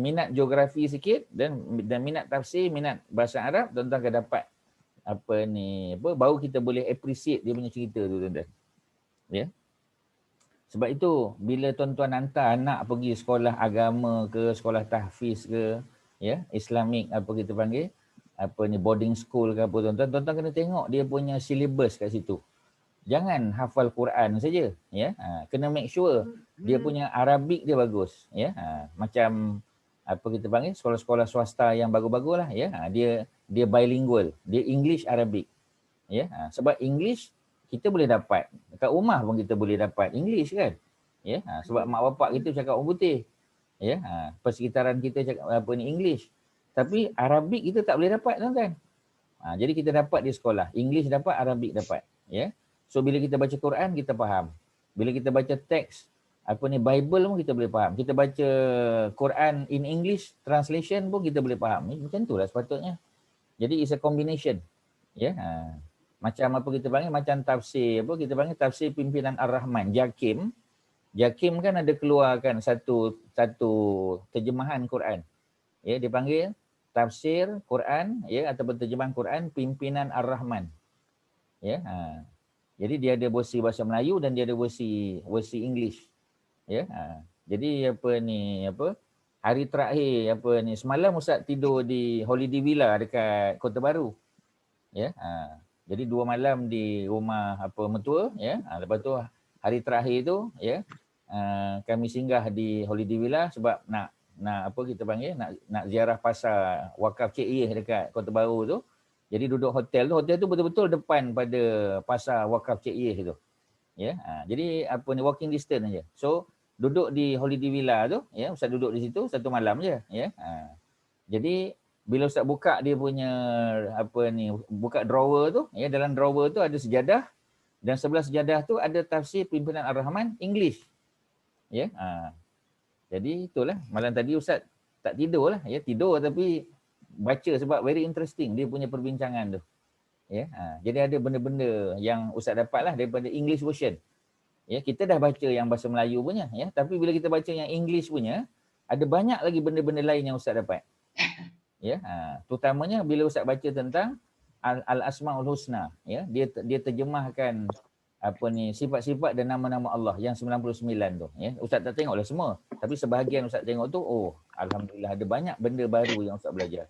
minat geografi sikit dan minat tafsir, minat bahasa Arab, tuan-tuan akan dapat baru kita boleh appreciate dia punya cerita tu tuan-tuan. Ya. Sebab itu bila tuan-tuan hantar anak pergi sekolah agama ke, sekolah tahfiz ke, ya, Islamic kita panggil, boarding school ke apa tuan-tuan kena tengok dia punya syllabus kat situ. Jangan hafal Quran saja, ya. Kena make sure dia punya Arabic dia bagus, ya. Macam kita panggil sekolah-sekolah swasta yang bagus-baguslah, ya. Dia bilingual, dia English Arabic. Ya, sebab English kita boleh dapat. Dekat rumah pun kita boleh dapat English kan. Ya, sebab mak bapak kita cakap orang putih. Ya, persekitaran kita cakap English. Tapi Arabic kita tak boleh dapat tuan-tuan. Jadi kita dapat di sekolah. English dapat, Arabic dapat. Ya. So bila kita baca Quran kita faham. Bila kita baca teks Bible pun kita boleh faham. Kita baca Quran in English translation pun kita boleh faham. Macam itulah sepatutnya. Jadi it's a combination. Ya. Macam kita panggil macam tafsir kita panggil tafsir pimpinan Ar-Rahman, Jakim. Jakim kan ada keluarkan satu terjemahan Quran. Ya, dia panggil tafsir Quran, ya, ataupun terjemahan Quran pimpinan Ar-Rahman. Ya. Jadi dia ada versi bahasa Melayu dan dia ada versi English. Ya. Jadi hari terakhir semalam Ustaz tidur di Holiday Villa dekat Kota Baru. Ya. Jadi 2 malam di rumah mertua, ya. Lepas tu hari terakhir tu, ya, kami singgah di Holiday Villa sebab nak kita panggil nak ziarah pasar wakaf Cik Iyeh dekat Kota Baru tu. Jadi duduk hotel tu betul-betul depan pada pasar wakaf Cik Iyeh tu. Ya. Jadi walking distance aja. So duduk di Holiday Villa tu, ya, Ustaz duduk di situ 1 malam je, ya. Jadi bila Ustaz buka dia punya buka drawer tu, ya, dalam drawer tu ada sejadah dan sebelah sejadah tu ada tafsir pimpinan Ar-Rahman English. Ya. Jadi itulah malam tadi Ustaz tak tidur lah, ya, tidur tapi baca sebab very interesting dia punya perbincangan tu. Ya. Jadi ada benda-benda yang Ustaz dapatlah daripada English version. Ya, kita dah baca yang bahasa Melayu punya, ya, tapi bila kita baca yang English punya ada banyak lagi benda-benda lain yang Ustaz dapat. Ya, terutamanya bila Ustaz baca tentang Al-Asmaul Husna, ya, dia terjemahkan sifat-sifat dan nama-nama Allah yang 99 tu, ya. Ustaz tak tengoklah semua, tapi sebahagian Ustaz tengok tu, alhamdulillah ada banyak benda baru yang Ustaz belajar.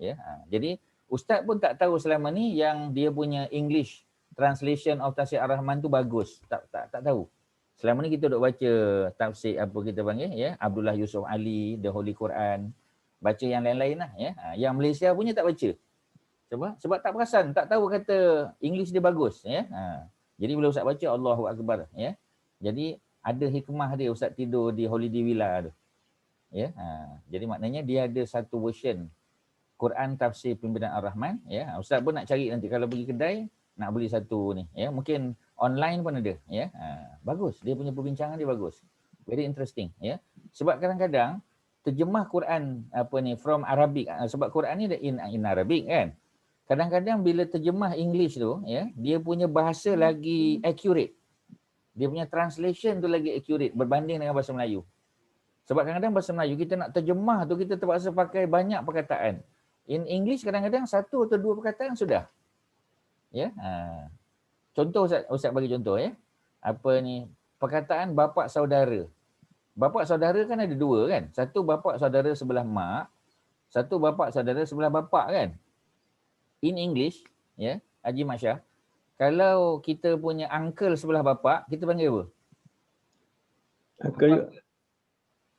Ya, jadi Ustaz pun tak tahu selama ni yang dia punya English translation of tafsir Ar-Rahman tu bagus, tak tahu. Selama ni kita duk baca tafsir kita panggil, ya, Abdullah Yusuf Ali, The Holy Quran, baca yang lain-lain lah, ya. Yang Malaysia punya tak baca. Sebab tak perasan, tak tahu kata English dia bagus, ya. Jadi bila Ustaz baca Allahu Akbar, ya. Jadi ada hikmah dia Ustaz tidur di Holiday Villa tu. Ya. Jadi maknanya dia ada satu version Quran tafsir pimpinan Ar-Rahman, ya. Ustaz pun nak cari nanti kalau pergi kedai nak beli satu ni, ya. Mungkin online pun ada, ya. Bagus, dia punya perbincangan dia bagus. Very interesting, ya. Sebab kadang-kadang terjemah Quran from Arabic, sebab Quran ni in Arabic kan. Kadang-kadang bila terjemah English tu, ya, dia punya bahasa lagi accurate. Dia punya translation tu lagi accurate berbanding dengan bahasa Melayu. Sebab kadang-kadang bahasa Melayu kita nak terjemah tu kita terpaksa pakai banyak perkataan. In English kadang-kadang 1 atau 2 perkataan sudah. Ya. Contoh Ustaz bagi contoh, ya. Perkataan bapa saudara. Bapa saudara kan ada 2 kan. Satu bapa saudara sebelah mak, satu bapa saudara sebelah bapa kan. In English, ya, Haji Masya, kalau kita punya uncle sebelah bapa, kita panggil apa? Uncle,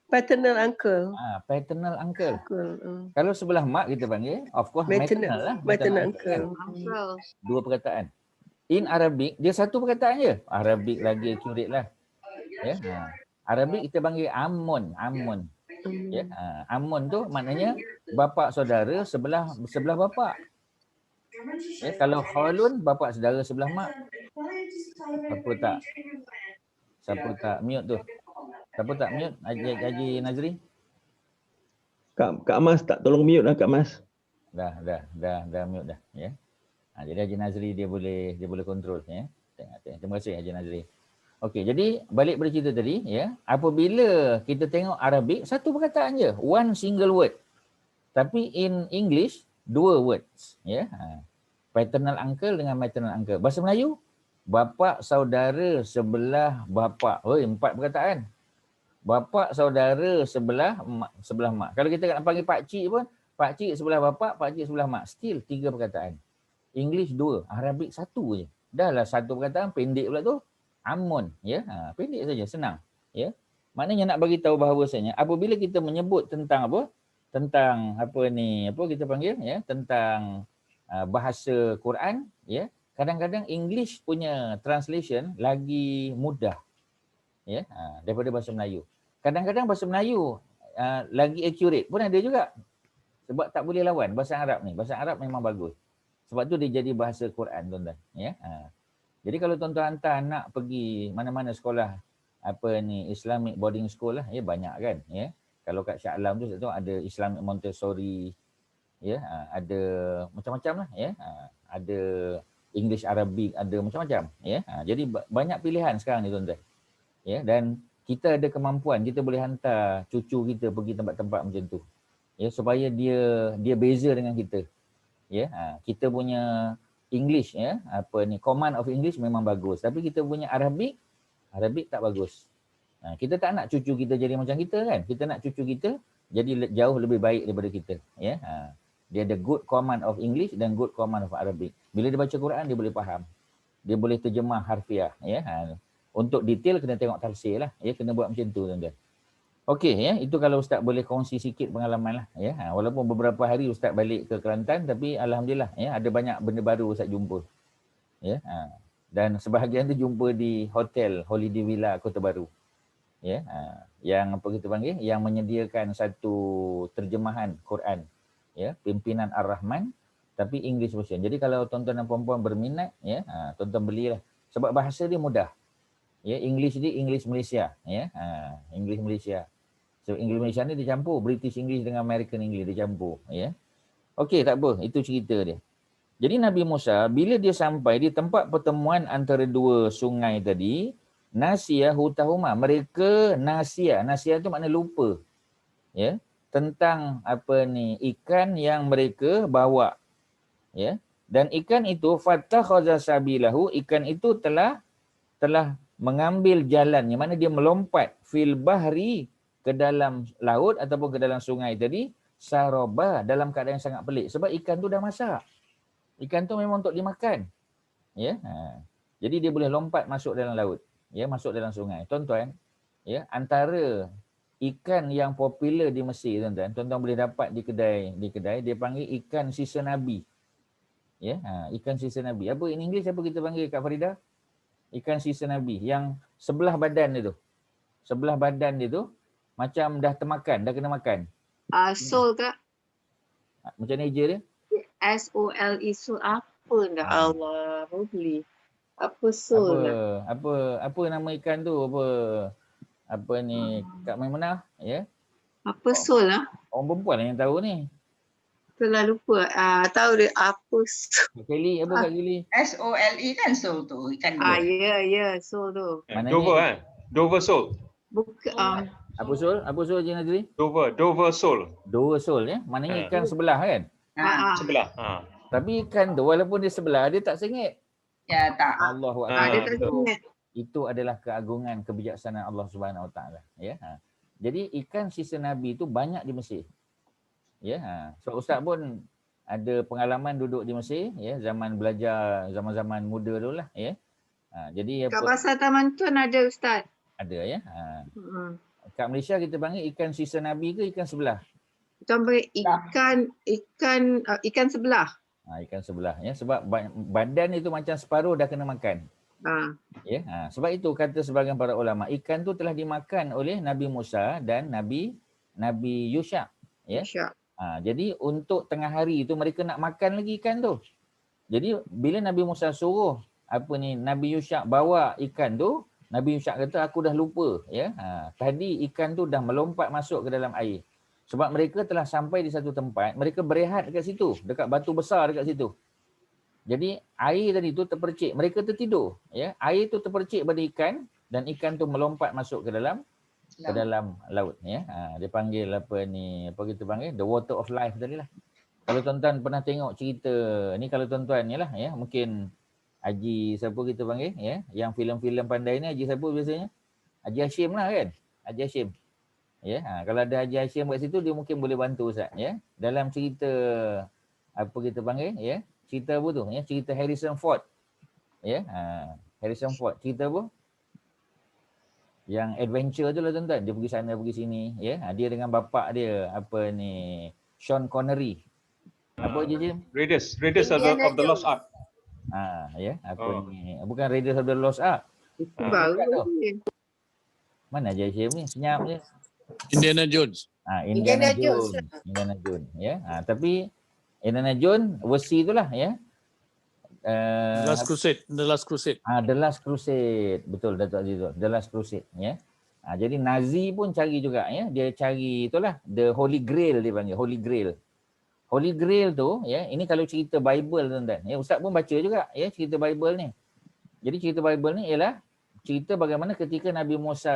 Paternal uncle. Paternal uncle. Uncle. Kalau sebelah mak kita panggil, of course, maternal lah. Maternal uncle. Uncle. 2 perkataan. In Arabic, dia 1 perkataan je. Arabic lagi accurate lah. Ya. Arabic kita panggil amun. Ya, amun tu maknanya bapa saudara sebelah bapa. Ya, kalau khalun bapa saudara sebelah mak. Siapa tak mute tu? Siapa tak mute? Haji Nazri? Kak Mas tak tolong mute lah Kak Mas. Dah mute dah, ya. Jadi Haji Nazri dia boleh kontrol, ya. Terima kasih Haji Nazri. Okey, jadi balik pada cerita tadi, ya. Apabila kita tengok Arabic, satu perkataan je, one single word. Tapi in English, dua words, ya. Paternal uncle dengan maternal uncle. Bahasa Melayu, bapa saudara sebelah bapa. Oi, 4 perkataan. Bapa saudara sebelah mak. Kalau kita nak panggil pak cik pun, pak cik sebelah bapa, pak cik sebelah mak. Still 3 perkataan. English 2, Arabic 1 je. Dah lah 1 perkataan, pendek pula tu. Amun, ya. Pendek saja, senang, ya. Maknanya nak bagi tahu bahawasanya apabila kita menyebut tentang apa? Tentang kita panggil, ya, tentang bahasa Quran, ya. Kadang-kadang English punya translation lagi mudah, ya, daripada bahasa Melayu. Kadang-kadang bahasa Melayu lagi accurate pun ada juga. Sebab tak boleh lawan bahasa Arab ni. Bahasa Arab memang bagus. Sebab tu dia jadi bahasa Quran, tuan-tuan, ya. Jadi kalau tuan-tuan hantar nak pergi mana-mana sekolah Islamic boarding school lah, ya, banyak kan, ya. Kalau kat Shah Alam tu ada Islamic Montessori, ya, ada macam-macam lah, ya. Ada English Arabic, ada macam-macam, ya. Jadi banyak pilihan sekarang ni, tuan-tuan. Ya, dan kita ada kemampuan, kita boleh hantar cucu kita pergi tempat-tempat macam tu. Ya, supaya dia beza dengan kita. Ya, kita punya English, ya, command of English memang bagus, tapi kita punya Arabic tak bagus. Kita tak nak cucu kita jadi macam kita kan. Kita nak cucu kita jadi jauh lebih baik daripada kita, ya. Dia ada good command of English dan good command of Arabic. Bila dia baca Quran dia boleh faham. Dia boleh terjemah harfiah, ya. Untuk detail kena tengok tafsir lah, ya, kena buat macam tu, tuan-tuan. Okey, ya, itu kalau Ustaz boleh kongsi sikit pengalaman lah, ya. Walaupun beberapa hari Ustaz balik ke Kelantan, tapi alhamdulillah, ya, ada banyak benda baru Ustaz jumpa. Ya, dan sebahagian tu jumpa di hotel Holiday Villa Kota Baru. Ya, yang kita panggil, yang menyediakan satu terjemahan Quran, ya, Pimpinan Ar-Rahman, tapi English version. Jadi kalau tuan-tuan dan puan-puan berminat, ya, tuan-tuan belilah. Sebab bahasa dia mudah. Ya, English dia English Malaysia, ya. English Malaysia. So English Malaysia ni dicampur British English dengan American English dicampur, ya. Okey, tak apa, itu cerita dia. Jadi Nabi Musa bila dia sampai di tempat pertemuan antara dua sungai tadi, nasiya hutahuma, mereka nasiya tu makna lupa, ya, tentang ikan yang mereka bawa, ya. Dan ikan itu fattakhadha sabilahu, ikan itu telah mengambil jalannya, mana dia melompat fil bahri, ke dalam laut ataupun ke dalam sungai tadi, saraba, dalam keadaan yang sangat pelik. Sebab ikan tu dah masak. Ikan tu memang untuk dimakan. Ya. Jadi dia boleh lompat masuk dalam laut. Ya, masuk dalam sungai. Tuan-tuan, ya, antara ikan yang popular di Mesir, tuan-tuan, tuan-tuan boleh dapat di kedai, dia panggil ikan sisa Nabi. Ya, ikan sisa Nabi. Apa in English apa kita panggil, Kak Farida? Ikan sisa Nabi yang sebelah badan dia tu. Sebelah badan dia tu macam dah termakan, dah kena makan. Sol Kak. Macam ni je dia. SOLE, sol apa dah Allah, baru beli. Apa sol dah? Apa nama ikan tu? Apa ni Kak Maimunah, ya? Apa sol lah? Orang perempuan yang tahu ni. Itulah lupa. Tahu dia apa sol. Kak Kelly, apa Kak Kelly? SOLE kan sol tu ikan dia. Ya, sol tu. Mana Dover ni? kan? Dover Soul. Bukan. Apa sol? Apa sol je Nazri? Dover Soul. Dua sol, ya. Maknanya ikan sebelah kan? Sebelah. Tapi ikan tu walaupun dia sebelah, dia tak sengit. Ya tak. Allahu Dia Akbar. tak ingat. Itu adalah keagungan kebijaksanaan Allah Subhanahu Wa Taala, ya. Jadi ikan sisa Nabi itu banyak di Mesir. Ya, so Ustaz pun ada pengalaman duduk di Mesir, ya, zaman belajar zaman-zaman muda dulu lah, ya. Jadi Kat Pasar Taman Tun ada Ustaz. ada, ya. Kat Malaysia kita panggil ikan sisa Nabi ke ikan sebelah? Kita panggil ikan sebelah. Ikan sebelah, ya, sebab badan itu macam separuh dah kena makan. Ya, sebab itu kata sebahagian para ulama, ikan tu telah dimakan oleh Nabi Musa dan Nabi Nabi Yusha. Ya. Masya. Jadi untuk tengah hari tu mereka nak makan lagi ikan tu. Jadi bila Nabi Musa suruh Nabi Yusha bawa ikan tu, Nabi Yusha kata aku dah lupa ya. Tadi ikan tu dah melompat masuk ke dalam air. Sebab mereka telah sampai di satu tempat, mereka berehat dekat situ, dekat batu besar dekat situ. Jadi air tadi tu terpercik, mereka tertidur ya. Air tu terpercik pada ikan dan ikan tu melompat masuk ke dalam laut ya. Dia panggil apa kita panggil the water of life tadi lah. Kalau tuan-tuan pernah tengok cerita ni, kalau tuan-tuan ni lah ya, mungkin Haji siapa kita panggil ya, yang filem-filem pandai ni Haji siapa biasanya? Haji Hashim lah kan? Haji Hashim. Ya, kalau ada Haji Hashim kat situ dia mungkin boleh bantu Ustaz ya. Dalam cerita apa kita panggil ya? Cerita apa tu? Ya, cerita Harrison Ford. Ya, Harrison Ford cerita apa? Yang adventure tu lah tuan-tuan. Dia pergi sana pergi sini ya. Dia dengan bapak dia Sean Connery. Apa je? Raiders of the Lost Ark. Ya, bukan Raiders of the Lost Ark. Itu baru. Mana Haji Hashim ni? Senyap je. Indiana Jones. Indiana Jones ya. Tapi Indiana Jones versi itulah ya. The Last Crusade. The Last Crusade. Betul Datuk Aziz. The Last Crusade ya. Jadi Nazi pun cari juga ya. Dia cari itulah the Holy Grail dia panggil, Holy Grail. Holy Grail tu ya, ini kalau cerita Bible tuan-tuan. Ya, Ustaz pun baca juga ya cerita Bible ni. Jadi cerita Bible ni ialah cerita bagaimana ketika Nabi Musa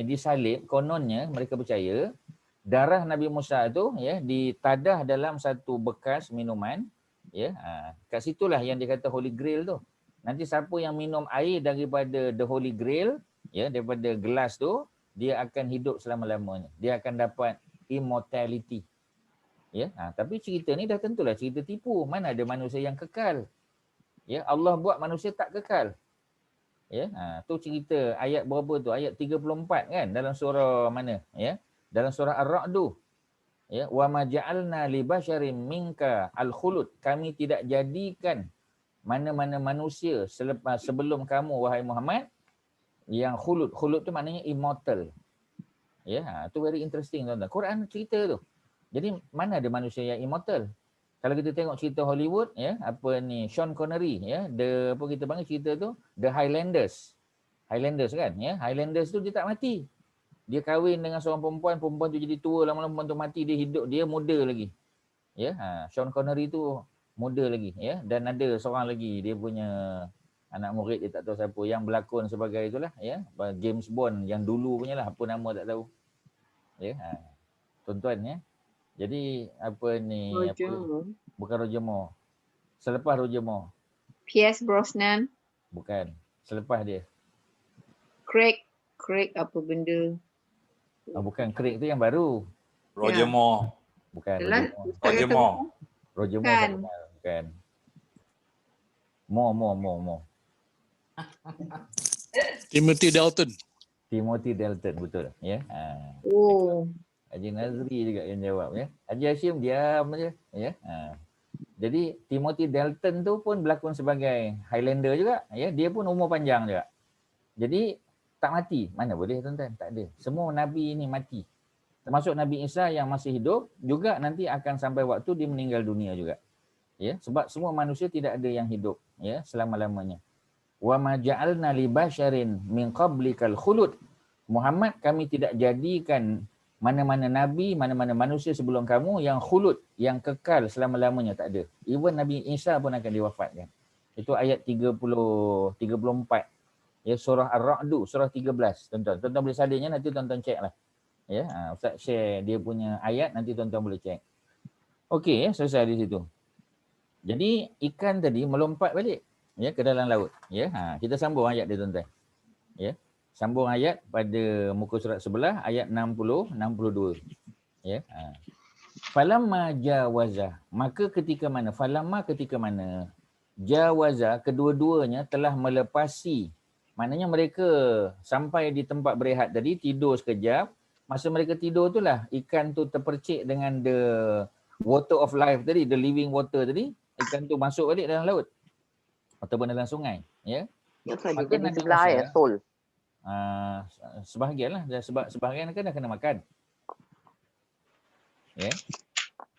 disalib, kononnya mereka percaya darah Nabi Musa tu ya ditadah dalam satu bekas minuman ya. Kat situlah yang dia kata Holy Grail tu. Nanti siapa yang minum air daripada the Holy Grail ya, daripada gelas tu, dia akan hidup selama-lamanya. Dia akan dapat immortality. Ya, tapi cerita ni dah tentulah cerita tipu. Mana ada manusia yang kekal? Ya, Allah buat manusia tak kekal. Ya, tu cerita ayat berapa tu? Ayat 34 kan dalam surah mana? Ya, dalam surah Ar-Ra'd. Ya, wa ma ja'alna li basyarin minka al-khulud. Kami tidak jadikan mana-mana manusia sebelum kamu wahai Muhammad yang khulud. Khulud tu maknanya immortal. Ya, tu very interesting tuan-tuan. Quran cerita tu. Jadi mana ada manusia yang immortal? Kalau kita tengok cerita Hollywood ya, Sean Connery ya, kita panggil cerita tu The Highlanders. Highlanders kan ya. Highlanders tu dia tak mati. Dia kahwin dengan seorang perempuan tu jadi tua, lama-lama perempuan tu mati, dia hidup, dia muda lagi. Ya, Sean Connery tu muda lagi ya, dan ada seorang lagi dia punya anak murid dia tak tahu siapa yang berlakon sebagai itulah ya, James Bond yang dulu punya lah, apa nama tak tahu. Ya, tuan-tuan ya. Jadi Roger Moore. Bukan Roger Moore. Selepas Roger Moore. Pierce Brosnan. Bukan. Selepas dia. Craig apa benda? Bukan, Craig tu yang baru. Roger Moore. Bukan. Roger Moore. Roger Moore. Bukan. Moore. Timothy Dalton. Betul ya. Oh. Haji Nazri juga yang jawab ya. Haji Hashim diam aja ya. Jadi Timothy Dalton tu pun berlakon sebagai Highlander juga ya. Dia pun umur panjang juga. Jadi tak mati. Mana boleh tuan-tuan? Tak ada. Semua nabi ini mati. Termasuk Nabi Isa yang masih hidup juga nanti akan sampai waktu dia meninggal dunia juga. Ya, sebab semua manusia tidak ada yang hidup ya selama-lamanya. Wa ma ja'alna li basyarin min qablikal khulud. Muhammad, kami tidak jadikan mana-mana nabi, mana-mana manusia sebelum kamu yang khulud, yang kekal selama-lamanya, tak ada. Even Nabi Isa pun akan diwafatkan. Itu ayat 34. Ya, surah Ar-Ra'd, surah 13. Tuan-tuan boleh salinnya, nanti tuan-tuan check lah. Ya, Ustaz share dia punya ayat, nanti tuan-tuan boleh check. Okey, ya, selesai di situ. Jadi ikan tadi melompat balik ya ke dalam laut. Ya, kita sambung ayat dia tuan-tuan. Ya. Sambung ayat pada muka surat sebelah ayat 60 62. Ya. Falamma jawaza, maka ketika mana jawaza, kedua-duanya telah melepasi. Maknanya mereka sampai di tempat berehat tadi, tidur sekejap. Masa mereka tidur itulah ikan tu terpercik dengan the water of life tadi, the living water tadi, ikan tu masuk balik dalam laut ataupun dalam sungai, ya. Maka Nabi Musa, sebahagianlah, sebab sebahagian kan dah kena makan. Ya.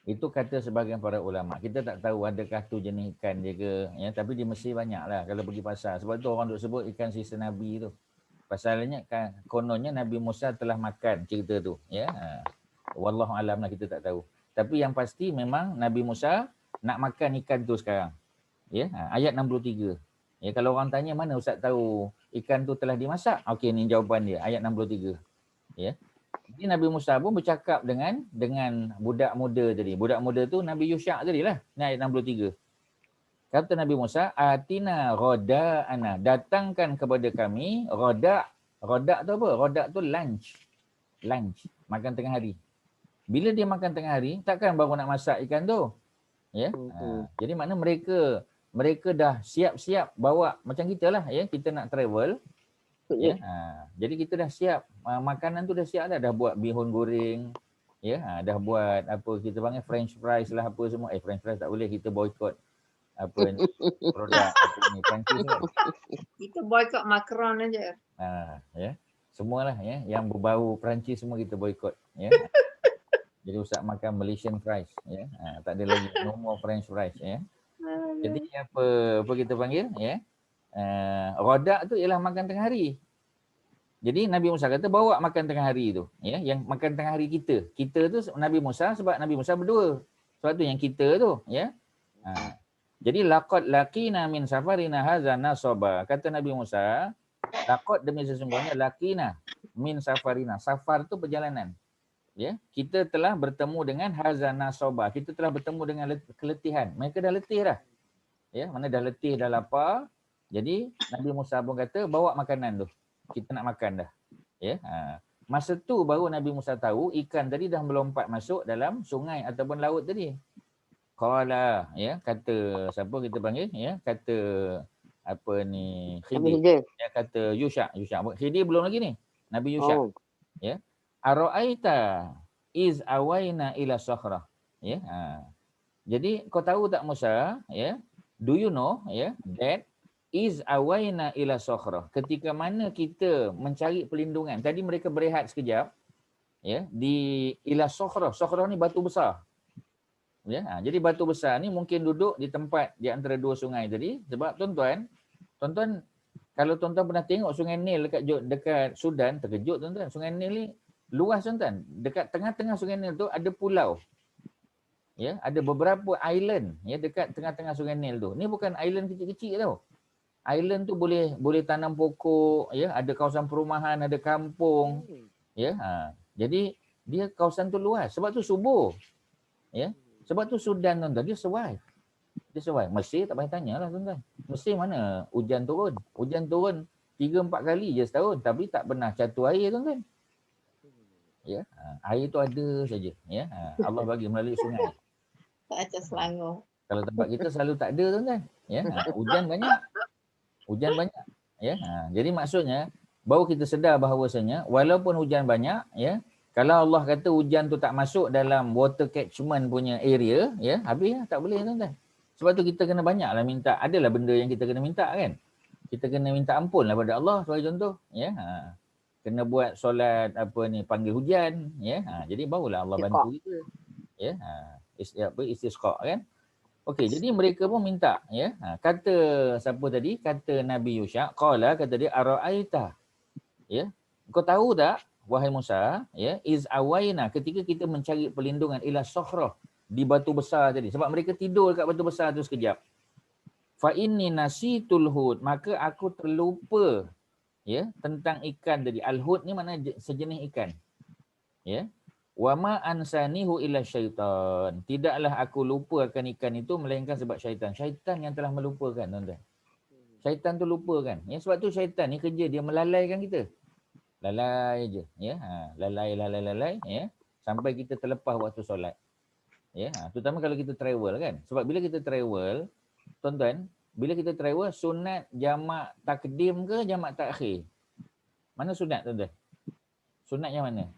Itu kata sebahagian para ulama. Kita tak tahu adakah tu jenis ikan dia ke, ya, tapi di Mesir banyaklah kalau pergi pasar. Sebab tu orang duk sebut ikan sisa Nabi tu. Pasalnya kan kononnya Nabi Musa telah makan cerita tu, ya. Wallahu alam lah, kita tak tahu. Tapi yang pasti memang Nabi Musa nak makan ikan tu sekarang. Ya, ayat 63. Ya, kalau orang tanya mana ustaz tahu ikan tu telah dimasak? Okey, ni jawapan dia, ayat 63. Ya. Jadi Nabi Musa pun bercakap dengan budak muda tadi. Budak muda tu Nabi Yusha' tadilah. Ni ayat 63. Kata Nabi Musa, atina roda'ana, datangkan kepada kami roda'. Roda' tu apa? Roda' tu lunch. Lunch, makan tengah hari. Bila dia makan tengah hari, takkan baru nak masak ikan tu. Ya. Jadi makna mereka dah siap-siap bawa macam kita lah, ya, kita nak travel. Ya. Jadi kita dah siap, makanan tu dah siap dah buat bihun goreng, ya, dah buat apa kita panggil french fries lah apa semua. French fries tak boleh, kita boycott apa ni, produk apa ni Perancis kan. Kita boycott macaron aja. Ya. Semualah, ya, yang berbau Perancis semua kita boycott, ya. Jadi ustaz makan Malaysian fries, ya. Tak ada lagi, no more french fries, ya. Jadi apa kita panggil, ya. Rodak tu ialah makan tengah hari. Jadi Nabi Musa kata bawa makan tengah hari tu, ya, yang makan tengah hari kita. Kita tu Nabi Musa sebab Nabi Musa berdua. Sebab tu yang kita tu, ya. Jadi laqad laqina min safarina hadza nasaba. Kata Nabi Musa, laqad demi sesungguhnya laqina min safarina. Safar tu perjalanan. Ya, kita telah bertemu dengan hadza nasaba. Kita telah bertemu dengan keletihan. Mereka dah letih dah. Ya, mana dah letih, dah lapar. Jadi Nabi Musa pun kata bawa makanan tu. Kita nak makan dah. Ya. Masa tu baru Nabi Musa tahu ikan tadi dah melompat masuk dalam sungai ataupun laut tadi. Qala, ya, kata siapa kita panggil, ya, kata apa ni, Khidir. Ya, kata Yusha. Khidir belum lagi ni. Nabi Yusha. Ya. Ara'aita iz awaina ila sakhrah. Ya. Jadi kau tahu tak Musa, ya? Do you know, ya, that is awaina ila sakhrah. Ketika mana kita mencari perlindungan. Tadi mereka berehat sekejap, ya, di ila sakhrah. Sakhrah ni batu besar. Ya, jadi batu besar ni mungkin duduk di tempat di antara dua sungai tadi. Sebab tuan-tuan kalau tuan-tuan pernah tengok Sungai Nil dekat Sudan, terkejut tuan-tuan. Sungai Nil ni luas tuan-tuan. Dekat tengah-tengah Sungai Nil tu ada pulau. Ya, ada beberapa island, ya, dekat tengah-tengah Sungai Nil tu. Ni bukan island kecil-kecil tau. Island tu boleh tanam pokok, ya, ada kawasan perumahan, ada kampung. Ya, jadi dia kawasan tu luas. Sebab tu subur. Ya. Sebab tu Sudan tuan-tuan, dia survive. Mesir tak payah tanyalah tuan-tuan. Mesir mana hujan turun? Hujan turun 3-4 kali je setahun, tapi tak pernah catur air tuan-tuan. Ya, air tu ada saja, ya. Allah bagi melalui sungai. Tak ada Selangor. Kalau tempat kita selalu tak ada tuan-tuan. Ya, hujan banyak. Ya, jadi maksudnya baru kita sedar bahawasanya walaupun hujan banyak, ya, kalau Allah kata hujan tu tak masuk dalam water catchment punya area, ya, habis lah, tak boleh tuan-tuan. Sebab tu kita kena banyaklah minta. Adalah benda yang kita kena minta kan. Kita kena minta ampun lah pada Allah sebagai contoh, ya. Kena buat solat apa ni, panggil hujan, ya. Jadi barulah Allah bantu kita. Ya. Istisqa kan. Okey, jadi mereka pun minta, ya. Kata siapa tadi? Kata Nabi Yusha, qala, kata dia, ara'aita. Ya. Kau tahu tak wahai Musa, ya, iz awaina, ketika kita mencari perlindungan ila sakhrah, di batu besar tadi. Sebab mereka tidur dekat batu besar tu sekejap. Fa inni nasitul hud, maka aku terlupa, ya, tentang ikan tadi. Al-hud ni makna sejenis ikan. Ya. Wa ma ansanihu illa syaitan. Tidaklah aku lupa akan ikan itu melainkan sebab syaitan. Syaitan yang telah melupakan tuan-tuan. Syaitan tu lupakan. Ya, sebab tu syaitan ni kerja dia melalaikan kita. Lalai je, ya. Lalai, ya, sampai kita terlepas waktu solat. Ya, terutama kalau kita travel kan. Sebab bila kita travel, tuan-tuan, bila kita travel sunat jamak takdim ke jamak takhir? Mana sunat tuan-tuan? Sunat yang mana?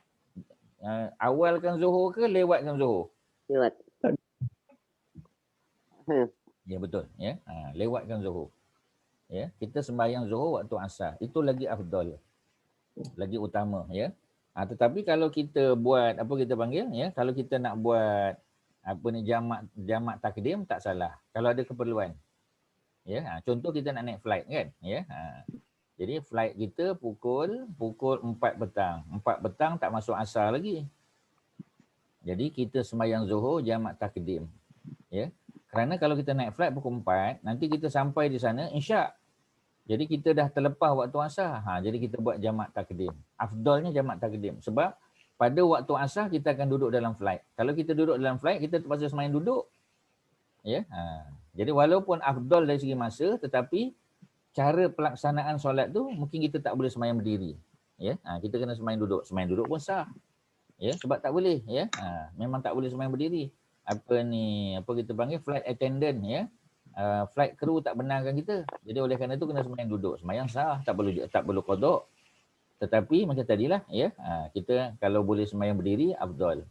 Awalkan zuhur ke lewatkan zuhur? Lewat. Ya, betul, ya. Lewatkan zuhur. Ya, kita sembahyang zuhur waktu asar. Itu lagi afdal. Lagi utama, ya. Tetapi kalau kita buat apa kita panggil ya, kalau kita nak buat apa ni jamak takdim tak salah. Kalau ada keperluan. Ya, contoh kita nak naik flight kan, ya. Jadi flight kita pukul 4 petang. 4 petang tak masuk asar lagi. Jadi kita sembahyang Zuhur jamak takdim. Ya. Kerana kalau kita naik flight pukul 4, nanti kita sampai di sana Isyak. Jadi kita dah terlepas waktu asar. Jadi kita buat jamak takdim. Afdalnya jamak takdim. Sebab pada waktu asar kita akan duduk dalam flight. Kalau kita duduk dalam flight, kita terpaksa sembahyang duduk. Ya. Jadi walaupun afdal dari segi masa, tetapi cara pelaksanaan solat tu mungkin kita tak boleh sembahyang berdiri. Ya. Kita kena sembahyang duduk. Sembahyang duduk pun sah. Ya, sebab tak boleh, ya. Memang tak boleh sembahyang berdiri. Apa kita panggil flight attendant, ya. Flight crew tak benarkan kita. Jadi oleh kerana itu kena sembahyang duduk. Sembahyang sah, tak perlu qada. Tetapi macam tadilah, ya. Kita kalau boleh sembahyang berdiri afdal.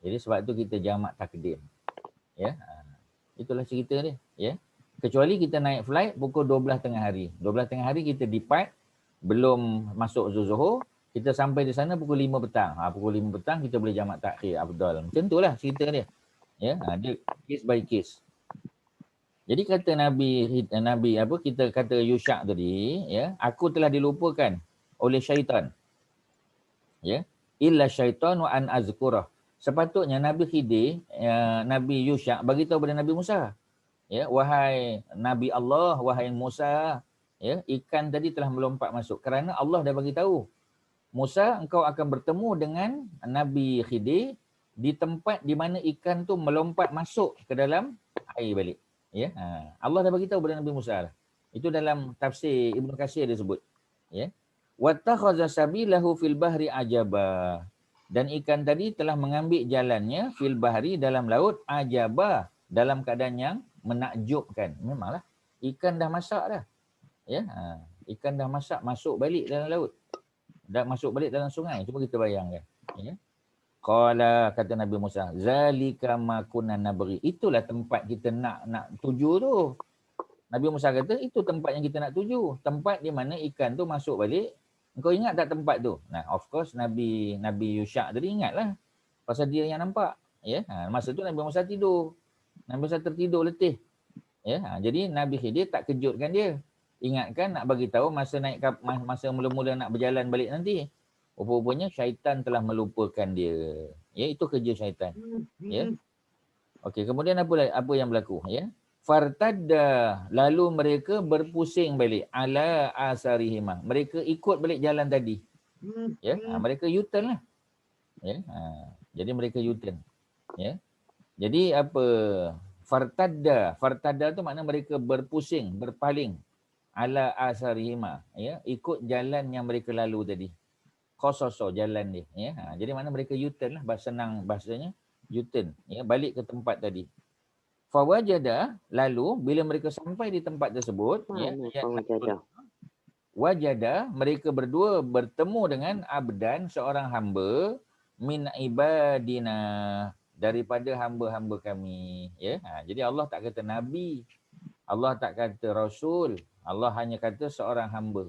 Jadi sebab tu kita jamak takdim. Ya. Itulah cerita dia, ya. Kecuali kita naik flight pukul 12 tengah hari. 12 tengah hari kita depart, belum masuk Zuhur, kita sampai di sana pukul 5 petang. Pukul 5 petang kita boleh jamak takhir afdal. Macam itulah cerita dia. Ya, dia case by case. Jadi kata Nabi kita kata Yusha' tadi, ya, aku telah dilupakan oleh syaitan. Ya, illa syaitan wa an azkurah. Sepatutnya Nabi Khidir, Nabi Yusha' bagi tahu kepada Nabi Musa. Ya, wahai Nabi Allah, wahai Musa, ya, ikan tadi telah melompat masuk kerana Allah dah bagi tahu. Musa, engkau akan bertemu dengan Nabi Khidir di tempat di mana ikan tu melompat masuk ke dalam air balik. Ya, Allah dah bagi tahu kepada Nabi Musa. Itu dalam tafsir Ibnu Katsir dia sebut. Ya. Wattakhadha sabilahu fil bahri ajaba. Dan ikan tadi telah mengambil jalannya fil bahri dalam laut ajaba, dalam keadaan yang menakjubkan. Memanglah ikan dah masak dah. Ya, ikan dah masak masuk balik dalam laut. Dah masuk balik dalam sungai. Cuba kita bayangkan. Ya. Qala, kata Nabi Musa, zalika ma kunna nabghi. Itulah tempat kita nak tuju tu. Nabi Musa kata itu tempat yang kita nak tuju. Tempat di mana ikan tu masuk balik. Engkau ingat tak tempat tu? Nah, of course Nabi Yusha' tadi ingatlah. Pasal dia yang nampak. Ya. Masa tu Nabi Musa tidur. Nabi Musa tertidur letih. Ya. Jadi Nabi Khidir tak kejutkan dia. Ingatkan nak bagi tahu masa mula-mula nak berjalan balik nanti. Rupanya syaitan telah melupakan dia. Ya, itu kerja syaitan. Ya. Okey, kemudian apa yang berlaku, ya? Fartadda, lalu mereka berpusing balik ala asarihima. Mereka ikut balik jalan tadi. Ya, mereka U-turn lah. Ya. Jadi mereka U-turn. Ya. Jadi fartadda tu makna mereka berpusing, berpaling ala asarihima, ya, ikut jalan yang mereka lalu tadi. Khososo jalan dia, ya. Jadi mana mereka U-turn lah, senang bahasanya U-turn, ya, balik ke tempat tadi. Fawajada, lalu bila mereka sampai di tempat tersebut, ya, wajada, mereka berdua bertemu dengan abdan, seorang hamba, min ibadina, daripada hamba-hamba kami, ya. Jadi Allah tak kata nabi, Allah tak kata rasul, Allah hanya kata seorang hamba.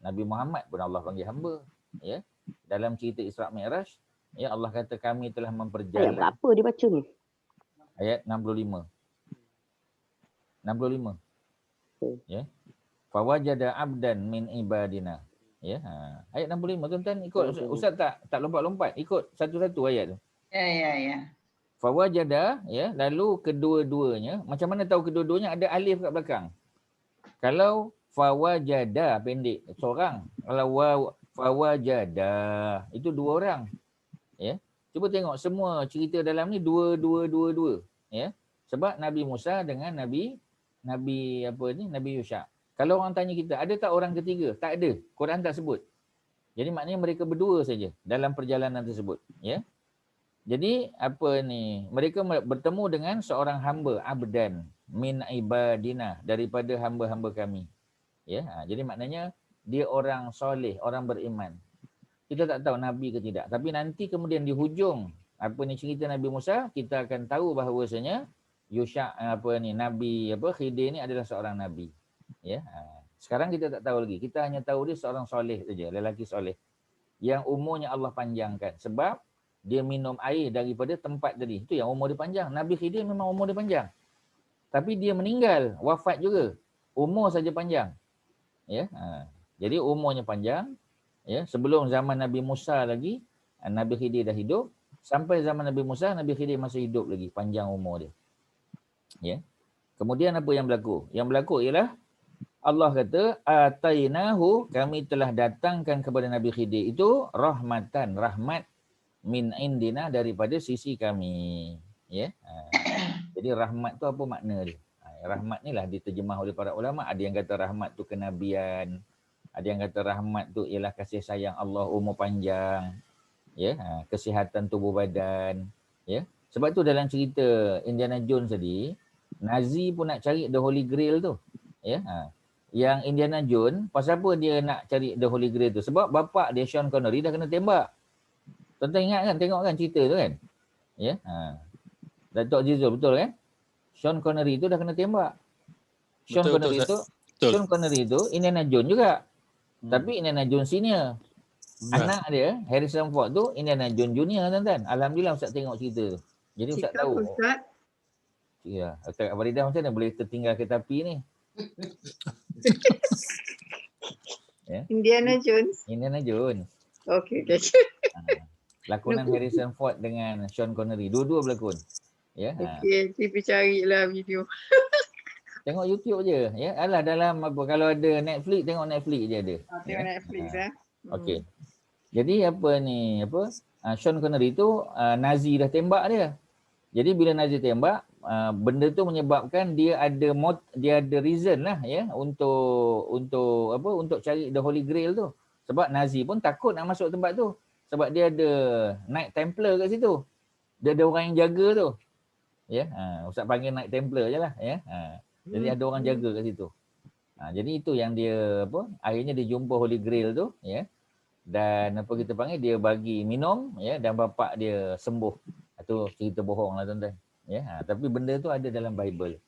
Nabi Muhammad pun Allah panggil hamba. Ya, dalam cerita Isra' Mi'raj, ya, Allah kata kami telah memperjalan. Ayat berapa dia baca ni? Ayat 65. 65. Ya. Fawajada abdan min ibadina. Ya. Ayat 65 tuan-tuan ikut Ustaz tak lompat-lompat, ikut satu-satu ayat tu. Ya. Fawajada, ya, lalu kedua-duanya, macam mana tahu kedua-duanya ada alif kat belakang? Kalau fawajada pendek seorang, kalau fawajada itu dua orang. Ya. Cuba tengok semua cerita dalam ni dua. Ya. Sebab Nabi Musa dengan Nabi Yusha'. Kalau orang tanya kita, ada tak orang ketiga? Tak ada. Quran tak sebut. Jadi maknanya mereka berdua saja dalam perjalanan tersebut, ya. Jadi mereka bertemu dengan seorang hamba, abdan min ibadina, daripada hamba-hamba kami. Ya. Jadi maknanya dia orang soleh, orang beriman. Kita tak tahu nabi ke tidak. Tapi nanti kemudian di hujung cerita Nabi Musa, kita akan tahu bahawasanya Yusha' Nabi Khidir ni adalah seorang nabi. Ya. Sekarang kita tak tahu lagi. Kita hanya tahu dia seorang soleh saja, lelaki soleh. yang umurnya Allah panjangkan. Sebab dia minum air daripada tempat tadi. Itu yang umur dia panjang. Nabi Khidir memang umur dia panjang. Tapi dia meninggal, wafat juga. Umur saja panjang. Ya. Jadi umurnya panjang. Ya, sebelum zaman Nabi Musa lagi, Nabi Khidir dah hidup. Sampai zaman Nabi Musa, Nabi Khidir masih hidup lagi, panjang umur dia. Ya. Kemudian apa yang berlaku? Yang berlaku ialah Allah kata, atainahu, kami telah datangkan kepada Nabi Khidir itu rahmatan, rahmat min indina, daripada sisi kami. Ya. Jadi rahmat tu apa makna dia? Rahmat ni lah diterjemah oleh para ulama. Ada yang kata rahmat tu kenabian. Ada yang kata rahmat tu ialah kasih sayang Allah, umur panjang. Ya, kesihatan tubuh badan. Ya. Sebab tu dalam cerita Indiana Jones tadi, Nazi pun nak cari the Holy Grail tu. Ya. Yang Indiana Jones, pasal apa dia nak cari the Holy Grail tu? Sebab bapak dia Sean Connery dah kena tembak. Tuan-tuan ingat kan, tengok kan cerita tu kan? Ya. Datuk Jizul, betul kan? Sean Connery tu dah kena tembak. Sean Connery tu Indiana Jones juga. Tapi Indiana Jones senior. Anak dia, Harrison Ford tu Indiana Jones junior, tuan-tuan. Alhamdulillah Ustaz tengok cerita tu. Jadi Ustaz Cakap tahu. Ustaz. Ya, Ustaz Faridah macam mana boleh tertinggal kereta api ni? Ya. Indiana Jones. Indiana Jones. Okey. Lakonan Harrison Ford dengan Sean Connery. Dua-dua berlakon. Ya. Okey, pergi carilah video. Tengok YouTube je. Ya. Alah dalam apa, kalau ada Netflix, tengok Netflix je ada. Tengok Netflix Okey. Jadi apa ni, Sean Connery tu Nazi dah tembak dia. Jadi bila Nazi tembak, benda tu menyebabkan dia ada reason lah ya untuk cari the Holy Grail tu. Sebab Nazi pun takut nak masuk tempat tu. Sebab dia ada Knight Templar kat situ. Dia ada orang yang jaga tu. Ya, Ustaz panggil Knight Templar je lah ya. Jadi ada orang jaga kat situ. Jadi itu yang dia akhirnya dia jumpa Holy Grail tu ya. Dan kita panggil, dia bagi minum ya, dan bapak dia sembuh. Itu cerita bohong lah tuan-tuan. Ya, tapi benda tu ada dalam Bible.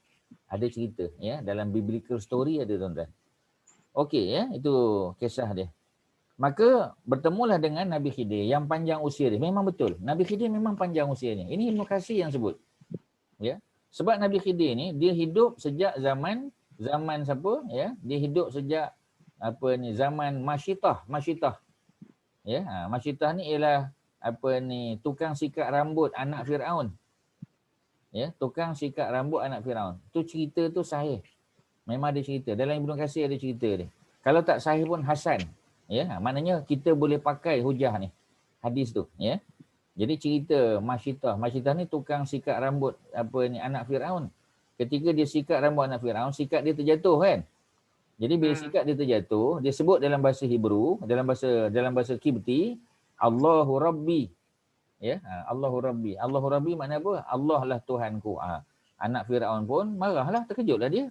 Ada cerita ya, dalam biblical story ada tuan-tuan. Okey ya, itu kisah dia. Maka bertemulah dengan Nabi Khidir yang panjang usia dia. Memang betul. Nabi Khidir memang panjang usianya. Ini Ibnu Katsir yang sebut. Ya. Sebab Nabi Khidir ni dia hidup sejak zaman siapa ya? Dia hidup sejak zaman Masyitah. Ya, Masyitah ni ialah tukang sikat rambut anak Firaun. Ya, tukang sikat rambut anak Firaun. Tu cerita tu sahih. Memang ada cerita. Dalam Ibnu Katsir ada cerita dia. Kalau tak sahih pun hasan. Ya, maknanya kita boleh pakai hujah ni. Hadis tu, ya. Jadi cerita Masyitah ni tukang sikat rambut anak Firaun. Ketika dia sikat rambut anak Firaun, sikat dia terjatuh kan? Jadi bila sikat dia terjatuh, dia sebut dalam bahasa Hebrew, dalam bahasa Kibti, Allahu Rabbi. Ya, Allahu Rabbi. Allahu Rabbi makna apa? Allah lah Tuhanku. Anak Firaun pun marahlah, terkejutlah dia.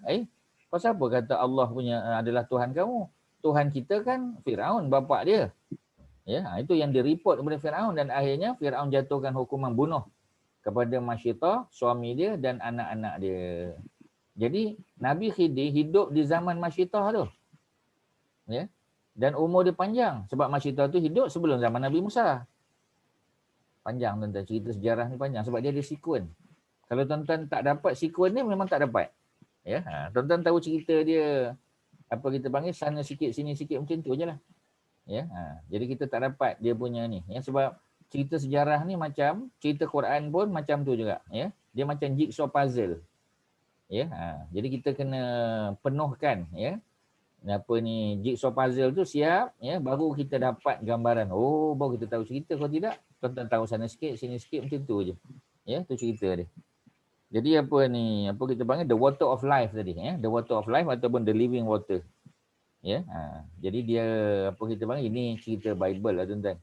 Pasal apa kata Allah punya adalah Tuhan kamu? Tuhan kita kan Firaun, bapak dia. Ya, itu yang direport kepada Firaun, dan akhirnya Firaun jatuhkan hukuman bunuh kepada Masyitah, suami dia dan anak-anak dia. Jadi Nabi Khidir hidup di zaman Masyitah tu. Ya. Dan umur dia panjang sebab Masyitah tu hidup sebelum zaman Nabi Musa. Panjang tuan-tuan, cerita sejarah ni panjang sebab dia ada sekuen. Kalau tuan-tuan tak dapat sekuen ni memang tak dapat. Ya, tuan-tuan tahu cerita dia kita panggil sana sikit sini sikit macam tu je lah. Ya, jadi kita tak dapat dia punya ni. Ya, sebab cerita sejarah ni macam cerita Quran pun macam tu juga. Ya, dia macam jigsaw puzzle. Ya, jadi kita kena penuhkan ya. Jigsaw puzzle tu siap ya, baru kita dapat gambaran. Oh, baru kita tahu cerita. Kalau tidak, tuan-tuan tahu sana sikit sini sikit macam tu je. Ya, tu cerita dia. Jadi kita panggil the water of life tadi ya, the water of life ataupun the living water. Ya, jadi dia kita panggil, ini cerita Bible lah tuan-tuan.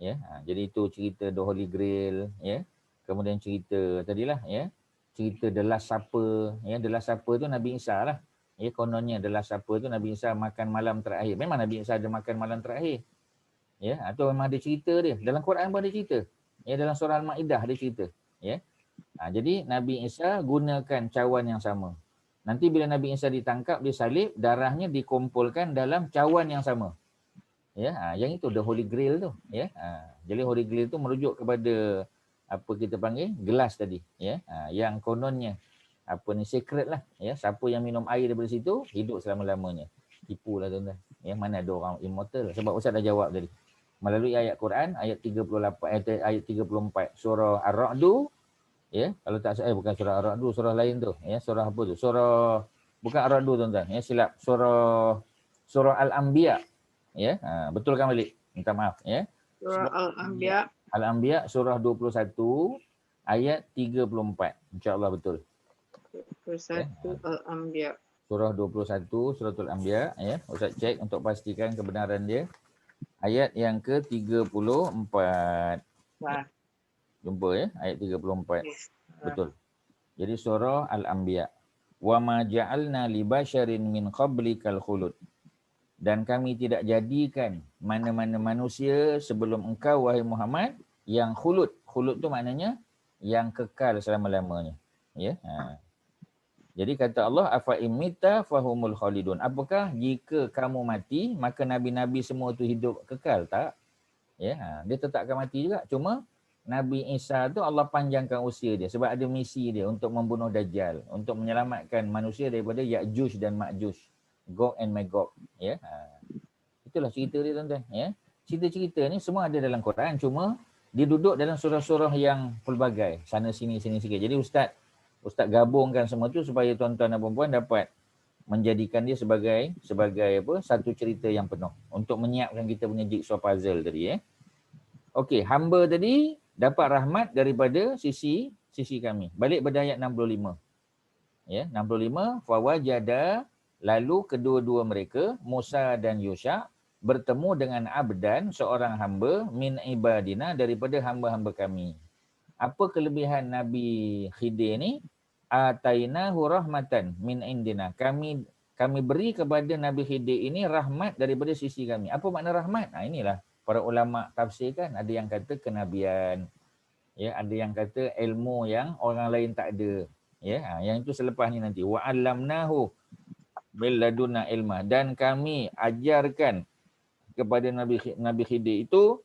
Ya, jadi itu cerita the Holy Grail ya. Kemudian cerita tadilah ya, cerita the Last Supper ya, the Last Supper tu Nabi Isa lah. Ya, kononnya the Last Supper tu Nabi Isa makan malam terakhir. Memang Nabi Isa ada makan malam terakhir. Ya, atau memang ada cerita dia. Dalam Quran pun ada cerita. Ya, dalam surah Al-Maidah ada cerita. Ya. Jadi Nabi Isa gunakan cawan yang sama. Nanti bila Nabi Isa ditangkap, disalib, darahnya dikumpulkan dalam cawan yang sama. Ya, yang itu the Holy Grail tu. Ya, jadi Holy Grail tu merujuk kepada apa kita panggil gelas tadi. Ya, yang kononnya apa ni secret lah. Ya, siapa yang minum air daripada situ hidup selama-lamanya. Tipulah tuan-tuan. Ya, mana ada orang immortal. Sebab Ustaz dah jawab tadi. Melalui ayat Quran ayat 38 ayat 34 surah Ar-Ra'du. Ya, kalau tak bukan surah Ar-Ra'du, surah lain tu. Ya, surah apa tu? Surah bukan Ar-Ra'du tuan-tuan. Ya, silap. Surah Al-Anbiya. Ya, betulkan balik. Minta maaf ya. Surah Al-Anbiya. Al-Anbiya surah 21 ayat 34. Insya-Allah betul. 21 Al-Anbiya. Surah 21 suratul Anbiya ya. Ustaz cek untuk pastikan kebenaran dia. Ayat yang ke-34. Wah. Jumpa ya, ayat 34. Yes. Betul. Jadi surah Al-Anbiya. Wa ma ja'alna li basyarin min qablikal khulud. Dan kami tidak jadikan mana-mana manusia sebelum engkau wahai Muhammad yang khulud. Khulud tu maknanya yang kekal selama-lamanya. Ya. Jadi kata Allah afa imita fahumul khalidun. Apakah jika kamu mati maka nabi-nabi semua tu hidup kekal? Tak. Ya, dia tetap akan mati juga. Cuma Nabi Isa tu Allah panjangkan usia dia sebab ada misi dia untuk membunuh Dajjal, untuk menyelamatkan manusia daripada Ya'juj dan Ma'juj, Gog and Magog. Ya. Itulah cerita dia tuan-tuan. Ya. Cerita-cerita ni semua ada dalam Quran, cuma dia duduk dalam surah-surah yang pelbagai, sana sini sikit. Jadi Ustaz gabungkan semua tu supaya tuan-tuan dan puan-puan dapat menjadikan dia sebagai apa satu cerita yang penuh untuk menyiapkan kita punya jigsaw puzzle tadi ya. Okey, hamba tadi dapat rahmat daripada sisi kami. Balik pada ayat 65. Ya, 65 fawajada, lalu kedua-dua mereka Musa dan Yusha bertemu dengan abdan, seorang hamba min ibadina, daripada hamba-hamba kami. Apa kelebihan Nabi Khidir ni? Atainahu rahmatan min indina. Kami beri kepada Nabi Khidir ini rahmat daripada sisi kami. Apa makna rahmat? Inilah para ulama tafsirkan. Ada yang kata kenabian. Ya, ada yang kata ilmu yang orang lain tak ada. Ya, yang itu selepas ni nanti. Wa 'allamnahu bil ladunna ilma, dan kami ajarkan kepada Nabi Khidir itu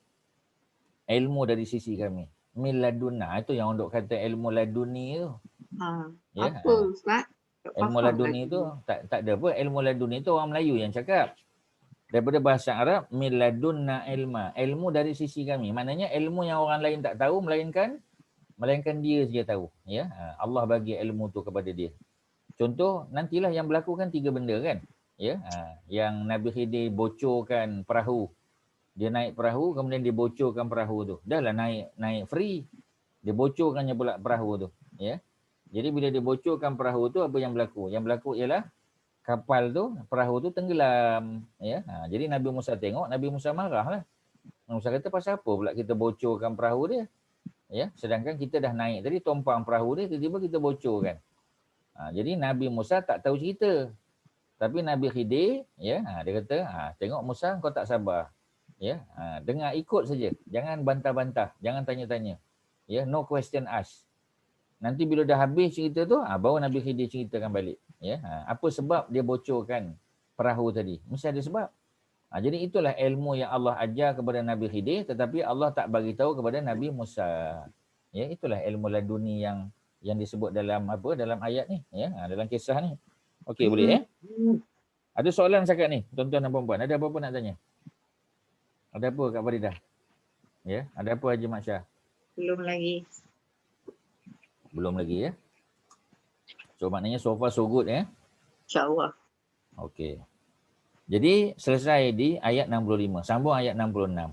ilmu dari sisi kami. Min ladunna, itu yang untuk kata ilmu laduni tu. Ya, Apa Ustaz? ilmu laduni tu tak ada apa. Ilmu laduni tu orang Melayu yang cakap. Daripada bahasa Arab, min ladunna ilma, ilmu dari sisi kami. Maknanya ilmu yang orang lain tak tahu melainkan dia saja tahu. Ya, Allah bagi ilmu tu kepada dia. Contoh, nantilah yang berlaku kan 3 benda kan. Ya, yang Nabi Khidir bocorkan perahu. Dia naik perahu, kemudian dia bocorkan perahu tu. Dah lah naik free. Dia bocorkannya pula perahu tu. Ya. Jadi bila dia bocorkan perahu tu, apa yang berlaku? Yang berlaku ialah kapal tu, perahu tu tenggelam. Ya. Jadi Nabi Musa tengok, Nabi Musa marah lah. Nabi Musa kata, pasal apa pula kita bocorkan perahu dia? Ya. Sedangkan kita dah naik tadi, tumpang perahu dia, tiba-tiba kita bocorkan. Jadi Nabi Musa tak tahu cerita. Tapi Nabi Khidir, ya, dia kata, tengok Musa kau tak sabar. Ya, dengar ikut saja. Jangan bantah-bantah, jangan tanya-tanya. Ya, no question ask. Nanti bila dah habis cerita tu, baru Nabi Khidir ceritakan balik. Ya, apa sebab dia bocorkan perahu tadi? Mesti ada sebab. Jadi itulah ilmu yang Allah ajar kepada Nabi Khidir, tetapi Allah tak bagi tahu kepada Nabi Musa. Ya, itulah ilmu laduni yang disebut dalam ayat ni, ya, dalam kisah ni. Okey, boleh ya? Ada soalan cakap ni, tuan-tuan dan puan-puan. Ada apa-apa nak tanya? Ada apa Kak Faridah? Ya, ada apa Haji Mak Syah? Belum lagi. Belum lagi ya. So maknanya so far so good ya. InsyaAllah. Okey. Jadi selesai di ayat 65. Sambung ayat 66.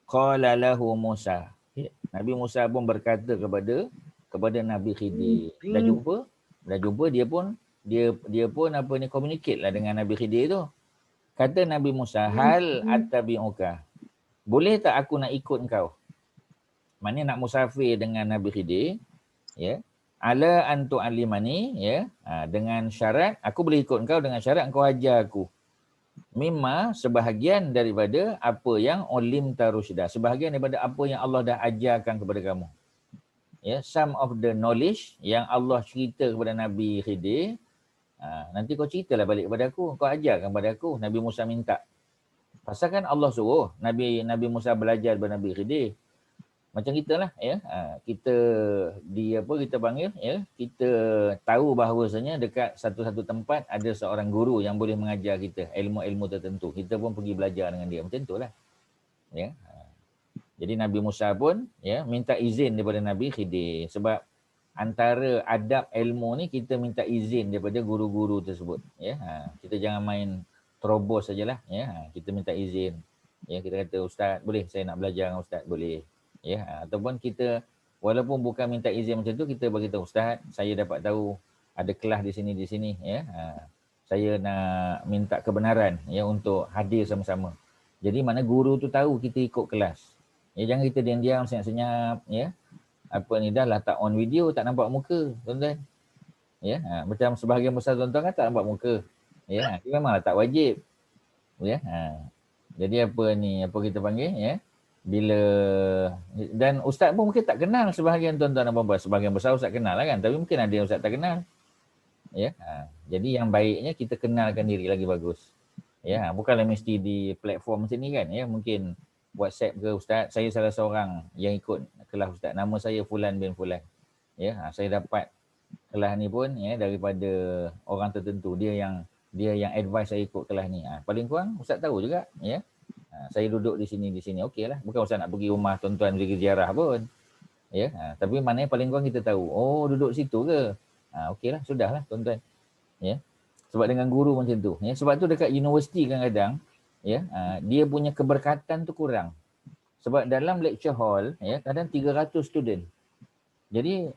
Qala lahu Musa. Nabi Musa pun berkata kepada Nabi Khidir. Dah jumpa dia pun communicate lah dengan Nabi Khidir tu. Kata Nabi Musa, hal attabi'uka. Boleh tak aku nak ikut engkau? Maknanya nak musafir dengan Nabi Khidir, ya. Ala antu alimani, ya. Dengan syarat aku boleh ikut engkau dengan syarat engkau ajar aku. Mimma, sebahagian daripada apa yang ulim tarusyida. Sebahagian daripada apa yang Allah dah ajarkan kepada kamu. Ya, some of the knowledge yang Allah cerita kepada Nabi Khidir. Nanti kau ceritalah balik kepada aku. Kau ajarkan kepada aku. Nabi Musa minta. Pasal kan Allah suruh Nabi Musa belajar daripada Nabi Khidir. Macam kita lah ya. Kita kita panggil ya, kita tahu bahawasanya dekat satu-satu tempat ada seorang guru yang boleh mengajar kita ilmu-ilmu tertentu. Kita pun pergi belajar dengan dia. Macam itulah. Ya. Jadi Nabi Musa pun ya minta izin daripada Nabi Khidir, sebab antara adab ilmu ni kita minta izin daripada guru-guru tersebut ya. Kita jangan main terobos sajalah ya. Kita minta izin. Ya, kita kata ustaz boleh saya nak belajar dengan ustaz, boleh. Ya, ataupun kita walaupun bukan minta izin macam tu, kita bagi tahu ustaz, saya dapat tahu ada kelas di sini ya. Saya nak minta kebenaran ya untuk hadir sama-sama. Jadi mana guru tu tahu kita ikut kelas. Ya, jangan kita diam-diam senyap-senyap ya. Apa ni dah lah tak on video, tak nampak muka tuan-tuan. Ya, macam sebahagian besar tuan-tuan kan tak nampak muka. Ya, memanglah tak wajib. Ya. Jadi apa kita panggil ya? Bila dan ustaz pun mungkin tak kenal sebahagian tuan-tuan dan puan-puan. Sebahagian besar ustaz kenal lah kan, tapi mungkin ada yang ustaz tak kenal. Ya. Jadi yang baiknya kita kenalkan diri lagi bagus. Ya, bukanlah mesti di platform macam ni kan ya, mungkin WhatsApp ke ustaz, saya salah seorang yang ikut kelas ustaz, nama saya Fulan bin Fulan. Ya, saya dapat kelas ni pun ya daripada orang tertentu, dia yang advise saya ikut kelas ni. Paling kurang ustaz tahu juga ya. Saya duduk di sini. Okeylah. Bukan ustaz nak pergi rumah tuan-tuan pergi ziarah pun. Ya, tapi maknanya paling kurang kita tahu. Oh, duduk situ ke? Okeylah, sudahlah tuan-tuan. Ya. Sebab dengan guru macam tu. Ya, sebab tu dekat universiti kadang-kadang ya, dia punya keberkatan tu kurang. Sebab dalam lecture hall ya, kadang 300 student. Jadi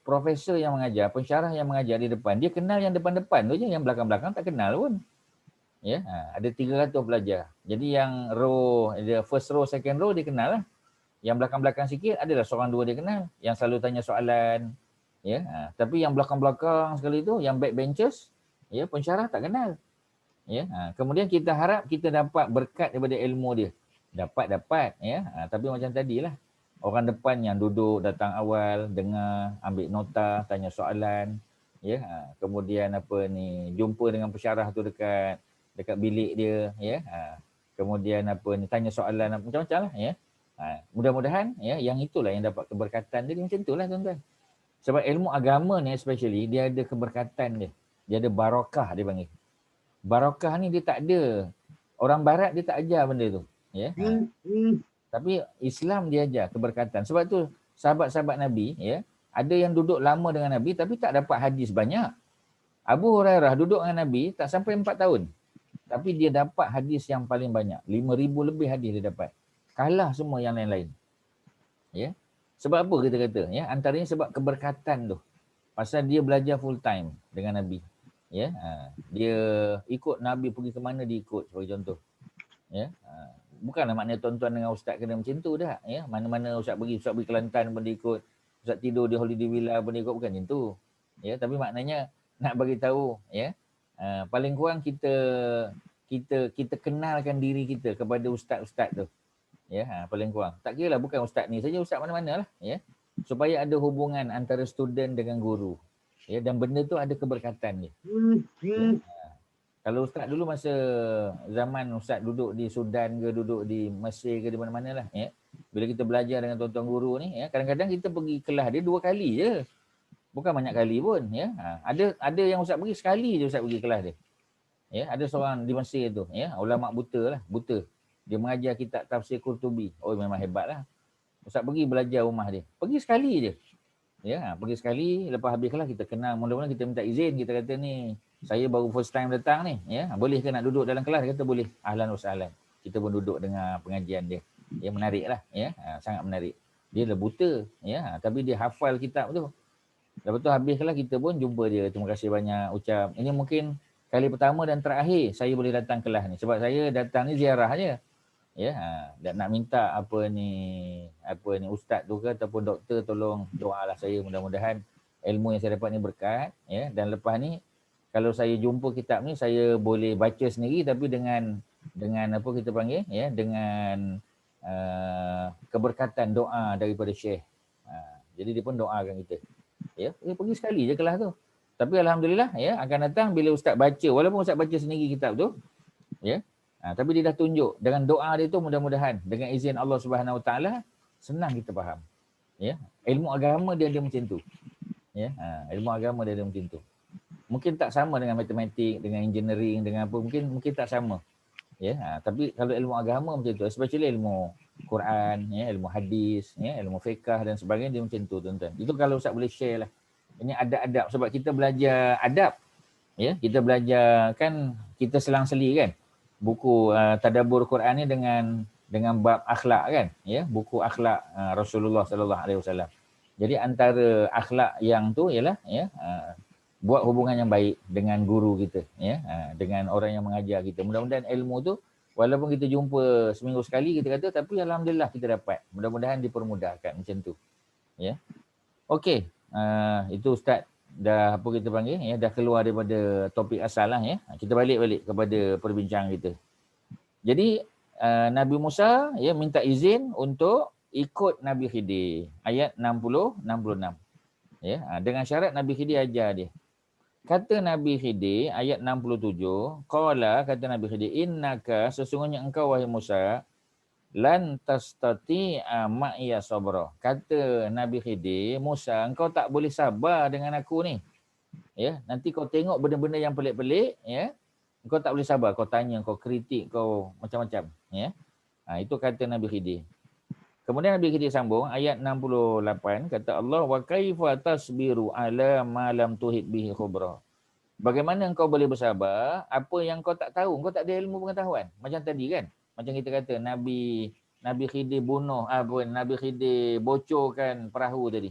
profesor yang mengajar, pensyarah yang mengajar di depan, dia kenal yang depan-depan tu je, yang belakang-belakang tak kenal pun. Ya, ada 300 pelajar. Jadi yang row, first row, second row dia kenal lah. Yang belakang-belakang sikit adalah seorang dua dia kenal, yang selalu tanya soalan. Ya, tapi yang belakang-belakang sekali tu, yang backbenchers, ya, pensyarah tak kenal. Ya, kemudian kita harap kita dapat berkat daripada ilmu dia. Dapat ya, tapi macam tadilah. Orang depan yang duduk datang awal, dengar, ambil nota, tanya soalan, ya. Kemudian jumpa dengan pensyarah tu dekat bilik dia ya. Kemudian tanya soalan macam-macam lah ya. Mudah-mudahan ya yang itulah yang dapat keberkatan dia. Macam itulah tuan-tuan. Sebab ilmu agama ni especially dia ada keberkatan dia. Dia ada barakah dia panggil. Barakah ni dia tak ada. Orang barat dia tak ajar benda tu ya. Tapi Islam dia ajar keberkatan. Sebab tu sahabat-sahabat Nabi ya, ada yang duduk lama dengan Nabi tapi tak dapat hadis banyak. Abu Hurairah duduk dengan Nabi tak sampai 4 tahun. Tapi dia dapat hadis yang paling banyak. 5,000 lebih hadis dia dapat. Kalah semua yang lain-lain. Ya. Sebab apa kita kata? Ya, antaranya sebab keberkatan tu. Pasal dia belajar full time dengan Nabi. Ya. Dia ikut Nabi pergi ke mana dia ikut sebagai contoh. Ya. Bukanlah maknanya tuan-tuan dengan ustaz kena macam tu dah. Ya. Mana-mana ustaz pergi Kelantan pun dia ikut. Ustaz tidur di holiday villa pun dia ikut. Bukan macam tu. Ya. Tapi maknanya nak bagi tahu ya. Paling kurang kita kenalkan diri kita kepada ustaz-ustaz tu. Ya, paling kurang. Tak kira lah bukan ustaz ni saja, ustaz mana-mana lah ya. Supaya ada hubungan antara student dengan guru. Ya, dan benda tu ada keberkatan dia. Ya. Kalau ustaz dulu masa zaman ustaz duduk di Sudan ke, duduk di Mesir ke, di mana-mana lah ya. Bila kita belajar dengan tuan-tuan guru ni ya, kadang-kadang kita pergi kelas dia 2 kali je. Bukan banyak kali pun ya. Ada yang ustaz pergi sekali je, ustaz pergi kelas dia. Ya, ada seorang di Mesir tu ya, ulama buta. Dia mengajar kitab tafsir Qurtubi. Oh, memang hebatlah. Ustaz pergi belajar rumah dia. Pergi sekali je. Ya, pergi sekali, lepas habis kelas kita kenal, mula-mula kita minta izin, kita kata ni saya baru first time datang ni ya, boleh ke nak duduk dalam kelas? Dia kata boleh. Ahlan wa sahlan. Kita pun duduk dengar pengajian dia. Ya, menariklah ya, sangat menarik. Dia dah buta ya, tapi dia hafal kitab tu. Lepas tu habis kelas kita pun jumpa dia. Terima kasih banyak, ucap. Ini mungkin kali pertama dan terakhir saya boleh datang kelas ni. Sebab saya datang ni ziarah je. Ya, dan nak minta ustaz tu ke ataupun doktor tolong doalah saya, mudah-mudahan ilmu yang saya dapat ni berkat ya. Dan lepas ni kalau saya jumpa kitab ni saya boleh baca sendiri tapi dengan apa kita panggil ya, dengan keberkatan doa daripada syekh. Jadi dia pun doakan kita. Ya, pergi sekali je kelas tu. Tapi alhamdulillah ya, akan datang bila ustaz baca, walaupun ustaz baca sendiri kitab tu ya, Tapi dia dah tunjuk dengan doa dia tu, mudah-mudahan dengan izin Allah Subhanahu Wa Taala senang kita faham. Ya, ilmu agama dia macam tu. Ya, ilmu agama dia macam tu. Mungkin tak sama dengan matematik, dengan engineering, dengan apa, mungkin tak sama. Ya, tapi kalau ilmu agama macam tu, especially ilmu Quran, ya, ilmu hadis, ya, ilmu fiqh dan sebagainya, dia macam tu tuan-tuan. Itu kalau Ustaz boleh share lah. Ini adab-adab, sebab kita belajar adab. Ya, kita belajar kan, kita selang-seli kan buku tadabbur Quran ni dengan bab akhlak kan, ya, buku akhlak Rasulullah sallallahu alaihi wasallam. Jadi antara akhlak yang tu ialah ya, buat hubungan yang baik dengan guru kita, ya, dengan orang yang mengajar kita. Mudah-mudahan ilmu tu walaupun kita jumpa seminggu sekali kita kata, tapi alhamdulillah kita dapat. Mudah-mudahan dipermudahkan macam tu. Ya. Okey, itu Ustaz dah apa kita panggil, ya, dah keluar daripada topik asal lah, ya. Kita balik kepada perbincangan kita. Jadi Nabi Musa, ya, minta izin untuk ikut Nabi Khidir. Ayat 60-66. Ya, dengan syarat Nabi Khidir ajar dia. Kata Nabi Khidir ayat 67, qala, kata Nabi Khidir, innaka, sesungguhnya engkau wahai Musa, lan tastati'a ma'iya sabra. Kata Nabi Khidir, Musa, engkau tak boleh sabar dengan aku ni. Ya, nanti kau tengok benda-benda yang pelik-pelik, ya. Engkau tak boleh sabar, kau tanya, kau kritik, kau macam-macam, ya. Itu kata Nabi Khidir. Kemudian Nabi Khidir sambung ayat 68, kata Allah, wa kaifa tasbiru ala ma lam tuhit bihi khubra. Bagaimana engkau boleh bersabar apa yang kau tak tahu, kau tak ada ilmu pengetahuan. Macam tadi kan? Macam kita kata Nabi Khidir bunuh, Nabi Khidir bocorkan perahu tadi.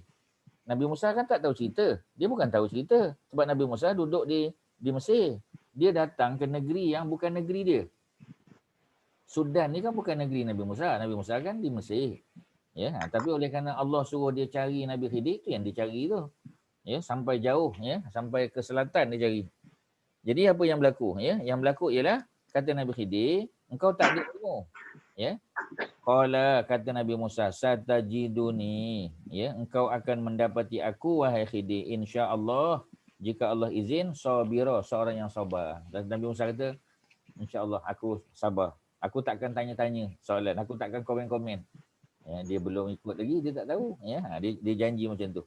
Nabi Musa kan tak tahu cerita. Dia bukan tahu cerita. Sebab Nabi Musa duduk di Mesir. Dia datang ke negeri yang bukan negeri dia. Sudan ni kan bukan negeri Nabi Musa. Nabi Musa kan di Mesir. Ya, tapi oleh kerana Allah suruh dia cari Nabi Khidir, tu yang dia cari tu. Ya, sampai jauh, ya, sampai ke selatan dia cari. Jadi apa yang berlaku, ya? Yang berlaku ialah kata Nabi Khidir, engkau tak ada ilmu. Ya. Qala, kata Nabi Musa, satajiduni, ya, engkau akan mendapati aku wahai Khidir, insya-Allah, jika Allah izin, sabira, seorang yang sabar. Dan Nabi Musa kata, insya-Allah aku sabar. Aku takkan tanya-tanya soalan, aku takkan komen-komen. Ya, dia belum ikut lagi, dia tak tahu, ya. Dia janji macam tu.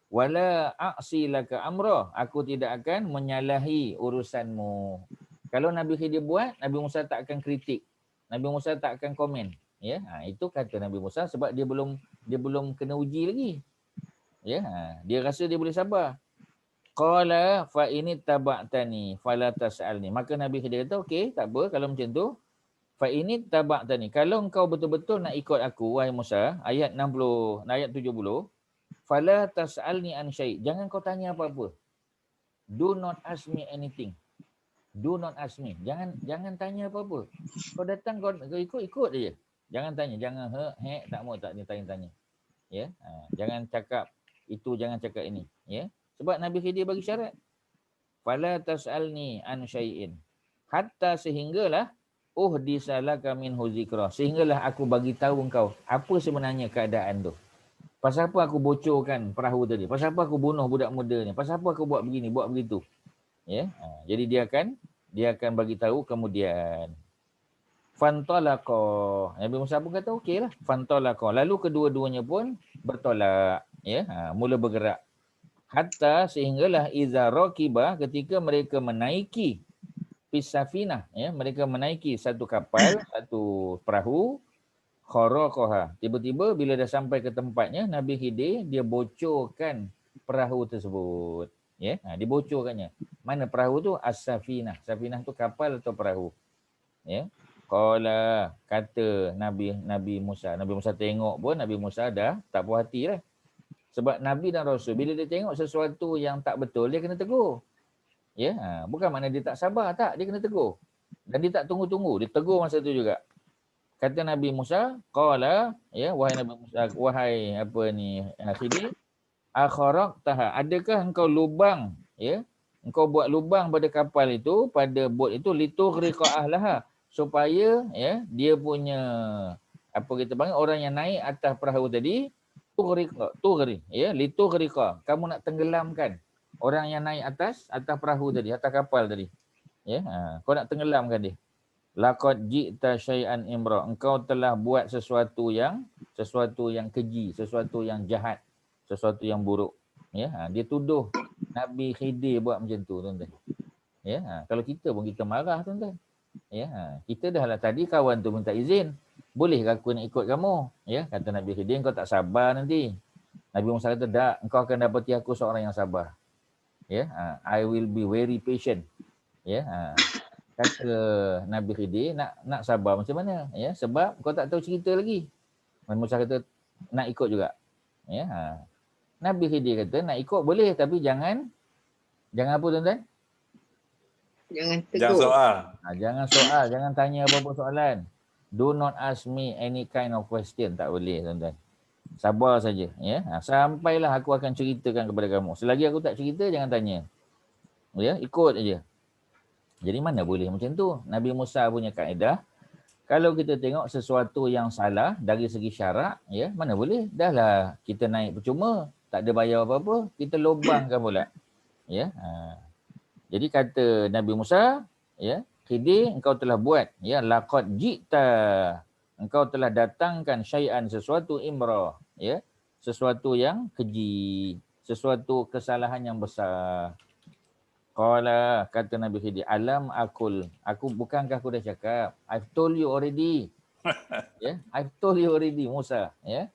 Wala a'si laka amra, aku tidak akan menyalahi urusanmu. Kalau Nabi Khidir buat, Nabi Musa tak akan kritik. Nabi Musa tak akan komen. Ya, itu kata Nabi Musa sebab dia belum kena uji lagi. Ya, dia rasa dia boleh sabar. Qala fa ini taba'tani fala tas'alni. Maka Nabi Khidir kata, okey, tak apa kalau macam tu. Fa ini taba'tani. Kalau engkau betul-betul nak ikut aku wahai Musa, ayat 70, ayat 70, fala tas'alni an syai'. Jangan kau tanya apa-apa. Do not ask me anything. Do not ask me. Jangan tanya apa-apa. Kau datang, kau ikut je. Jangan tanya, jangan tak mau tak tanya-tanya. Ya, jangan cakap itu, jangan cakap ini, ya. Sebab Nabi Khidir bagi syarat. Fala tas'alni an syai'in. Hatta sehinggalah uhdisalaka minhu zikra. Sehinggalah aku bagi tahu engkau apa sebenarnya keadaan tu. Pasal apa aku bocorkan perahu tadi? Pasal apa aku bunuh budak muda ni? Pasal apa aku buat begini, buat begitu? Ya, jadi dia akan bagi tahu kemudian. Fantalaqa. Nabi Musa pun kata okeylah. Fantalaqa. Lalu kedua-duanya pun bertolak, ya, mula bergerak. Hatta sehinggalah iza raqiba, ketika mereka menaiki fisafinah, ya, mereka menaiki satu kapal, satu perahu, kharaqaha. Tiba-tiba bila dah sampai ke tempatnya, Nabi Khidir dia bocorkan perahu tersebut. Ya, dibocorkannya. Mana perahu tu? As-safinah. Safinah tu kapal atau perahu. Ya. Qala, kata Nabi Musa. Nabi Musa tengok pun Nabi Musa dah tak puas hati lah. Sebab Nabi dan Rasul bila dia tengok sesuatu yang tak betul, dia kena tegur. Ya, bukan makna dia tak sabar, tak, dia kena tegur. Dan dia tak tunggu-tunggu, dia tegur masa tu juga. Kata Nabi Musa, qala, ya, wahai Nabi Musa, wahai Khidir, akharaqtaha, adakah engkau lubang, ya, engkau buat lubang pada kapal itu, pada bot itu, litughriqa ahlaha, supaya, ya, dia punya apa kita panggil, orang yang naik atas perahu tadi, tughri, ya, litughriqa, kamu nak tenggelamkan orang yang naik atas perahu tadi, atas kapal tadi, ya, kau nak tenggelamkan dia. Laqad ji'ta syai'an imra. Engkau telah buat sesuatu yang keji, sesuatu yang jahat, sesuatu yang buruk. Ya, dia tuduh Nabi Khidir buat macam tu, tuan-tuan. Ya, kalau kita pun kita marah, tuan-tuan. Ya, kita dah lah tadi kawan tu minta izin. Boleh ke aku nak ikut kamu? Ya, kata Nabi Khidir, kau tak sabar nanti. Nabi Musa kata, tak, engkau akan dapati aku seorang yang sabar. Ya, I will be very patient. Ya, kata Nabi Khidir, nak sabar macam mana? Ya, sebab kau tak tahu cerita lagi. Nabi Musa kata, nak ikut juga. Ya, Nabi Khidir kata, nak ikut boleh, tapi jangan apa, tuan-tuan? Jangan Jangan tegur. soal. Jangan soal, jangan tanya apa-apa soalan. Do not ask me any kind of question. Tak boleh, tuan-tuan. Sabar saja. Ya, sampailah aku akan ceritakan kepada kamu. Selagi aku tak cerita, jangan tanya. Ya, ikut aja. Jadi mana boleh macam tu? Nabi Musa punya kaedah, kalau kita tengok sesuatu yang salah dari segi syarak, ya, mana boleh? Dahlah kita naik percuma, tak ada bayar apa-apa, kita lubangkan pula. Ya. Jadi kata Nabi Musa, ya, Khidir, engkau telah buat, ya, laqad ji'ta, engkau telah datangkan syai'an, sesuatu imrah, ya, sesuatu yang keji, sesuatu kesalahan yang besar. Qala, kata Nabi Khidir, alam aku bukankah aku dah cakap, I've told you already. Ya, I've told you already, Musa, ya.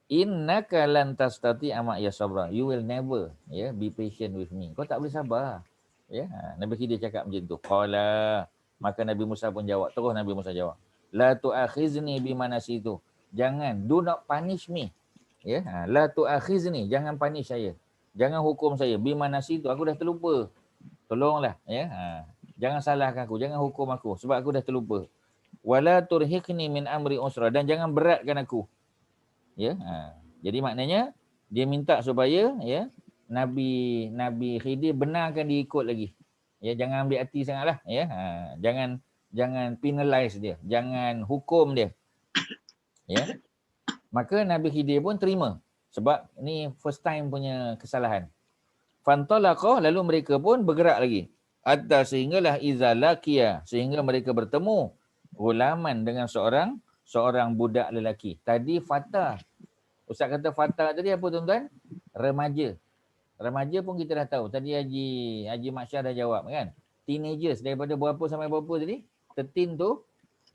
Innaka lan tastati'a ma'iya sabra. You will never, ya, be patient with me. Kau tak boleh sabar. Ya, Nabi Khidir cakap macam tu. Qala, maka Nabi Musa pun jawab. Terus Nabi Musa jawab, la tu'akhizni bima nasitu. Jangan, do not punish me. Ya, la tu'akhizni, jangan punish saya. Jangan hukum saya bima nasitu. Aku dah terlupa. Tolonglah, ya. Jangan salahkan aku, jangan hukum aku sebab aku dah terlupa. Wala turhiqni min amri usra, dan jangan beratkan aku. Ya, jadi maknanya dia minta supaya, ya, Nabi Khidir benarkan dia ikut lagi. Ya, jangan ambil hati sangatlah, ya. Jangan penalize dia, jangan hukum dia. Ya. Maka Nabi Khidir pun terima sebab ni first time punya kesalahan. Fantalaqa, lalu mereka pun bergerak lagi. Hatta sehinggalah izalakia, sehingga mereka bertemu gulaman dengan seorang budak lelaki. Tadi fata. Ustaz kata fata tadi apa, tuan-tuan? Remaja. Remaja pun kita dah tahu. Tadi Haji Maksyar dah jawab kan. Teenagers daripada berapa sampai berapa tadi? 13 to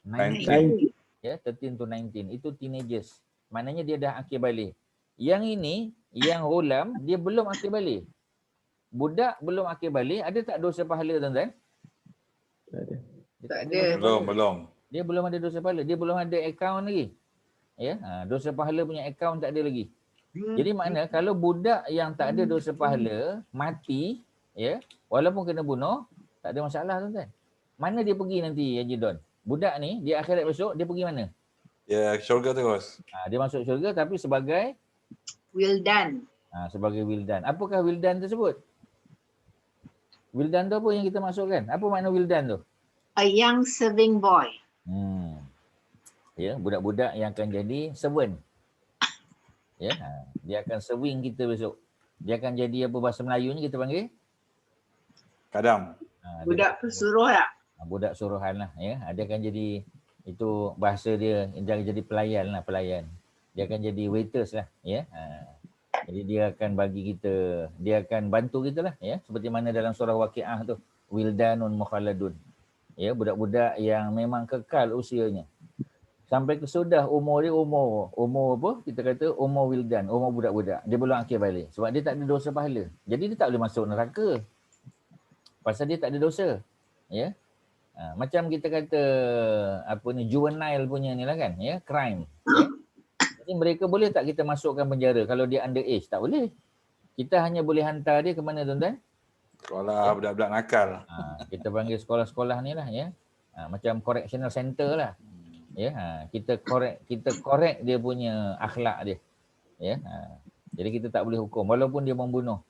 19. Ya, 13 to 19. Itu teenagers. Maknanya dia dah akil balik. Yang ini, yang ghulam, dia belum akil balik. Budak belum akil balik, ada tak dosa pahala, tuan-tuan? Tak ada. Belum. Dia belum ada dosa pahala. Dia belum ada akaun lagi. Ya, dosa pahala punya akaun tak ada lagi. Jadi makna kalau budak yang tak ada dosa pahala mati, ya, walaupun kena bunuh, tak ada masalah, tuan-tuan. Mana dia pergi nanti, Haji Don? Budak ni, dia akhirat besok, dia pergi mana? Ya, syurga terus. Dia masuk syurga tapi sebagai Wildan. sebagai wildan. Apakah wildan tersebut? Wildan tu apa yang kita masukkan? Apa makna wildan tu? A young serving boy. Ya, budak-budak yang akan jadi servant. Ya, dia akan serving kita besok. Dia akan jadi apa bahasa Melayunya kita panggil? Kadam. Budak pesuruh tak? Budak suruhan lah, ya. Dia akan jadi, itu bahasa dia, dia akan jadi pelayan lah, pelayan. Dia akan jadi waiters lah, ya. Jadi dia akan bagi kita, dia akan bantu kita lah, ya. Seperti mana dalam surah Waqi'ah tu, wildanun mukhalladun. Ya, budak-budak yang memang kekal usianya. Sampai kesudah umur dia, umur apa? Kita kata umur wildan, umur budak-budak. Dia belum akil balik. Sebab dia tak ada dosa pahala. Jadi dia tak boleh masuk neraka. Pasal dia tak ada dosa. Ya. Macam kita kata apa ni, juvenile punya ni lah kan, ya, crime. Ya. Jadi mereka boleh tak kita masukkan penjara kalau dia under age? Tak boleh. Kita hanya boleh hantar dia ke mana, tuan-tuan? Sekolah budak-budak nakal. Kita panggil sekolah-sekolah ni lah, ya. Macam correctional center lah. Ya, kita correct dia punya akhlak dia. Ya. Jadi kita tak boleh hukum walaupun dia membunuh.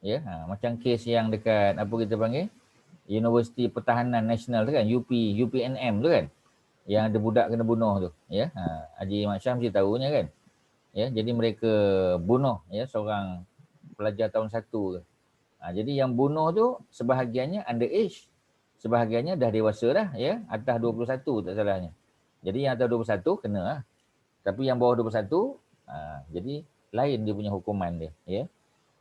Ya, macam kes yang dekat apa kita panggil? Universiti Pertahanan Nasional tu kan, UPNM tu kan. Yang ada budak kena bunuh tu, ya. Haji Mak Syam mesti tahunya kan. Ya, jadi mereka bunuh, ya, seorang pelajar tahun 1 tu. Jadi yang bunuh tu sebahagiannya under age. sebahagiannya dah dewasa dah, ya, atas 21 tak salahnya. Jadi yang atas 21 kena lah. Tapi yang bawah 21, jadi lain dia punya hukuman dia, ya.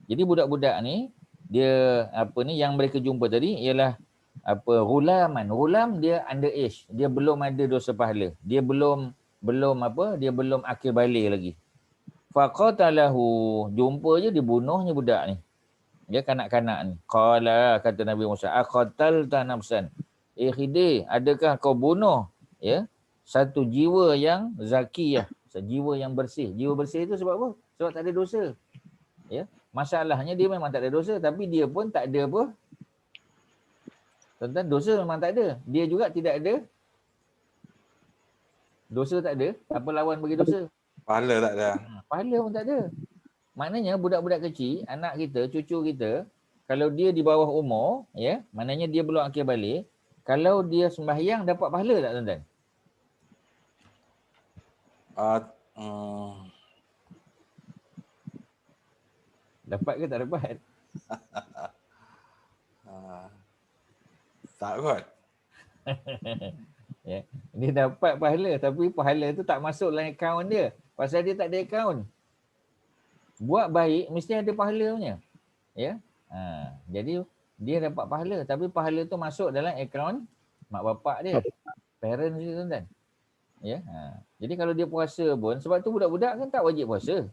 Jadi budak-budak ni dia apa ni yang mereka jumpa tadi ialah apa, gulaman. Gulam dia underage, dia belum ada dosa pahala. Dia belum akil balik lagi. Faqatalahu, jumpa je dibunuhnya budak ni. Dia kanak-kanak ni. Qala, kata Nabi Musa, aqatalta nafsan. Khidir, adakah kau bunuh, ya, satu jiwa yang zakiyah, jiwa yang bersih. Jiwa bersih itu sebab apa? Sebab tak ada dosa. Ya. Masalahnya dia memang tak ada dosa, tapi dia pun tak ada apa? Tuan-tuan, dosa memang tak ada. Dia juga tidak ada dosa, tak ada. Apa lawan bagi dosa? Pahala tak ada. Pahala pun tak ada. Maknanya budak-budak kecil, anak kita, cucu kita, kalau dia di bawah umur, ya, maknanya dia belum akil balik, kalau dia sembahyang dapat pahala tak, tuan-tuan? Dapat ke tak dapat? Tak kot. Ya. Dia dapat pahala, tapi pahala tu tak masuk dalam akaun dia. Pasal dia tak ada akaun. Buat baik mesti ada pahala punya. Ya. Jadi dia dapat pahala, tapi pahala tu masuk dalam akaun mak bapak dia. Parents dia, tuan-tuan. Ya. Jadi kalau dia puasa pun, sebab tu budak-budak kan tak wajib puasa.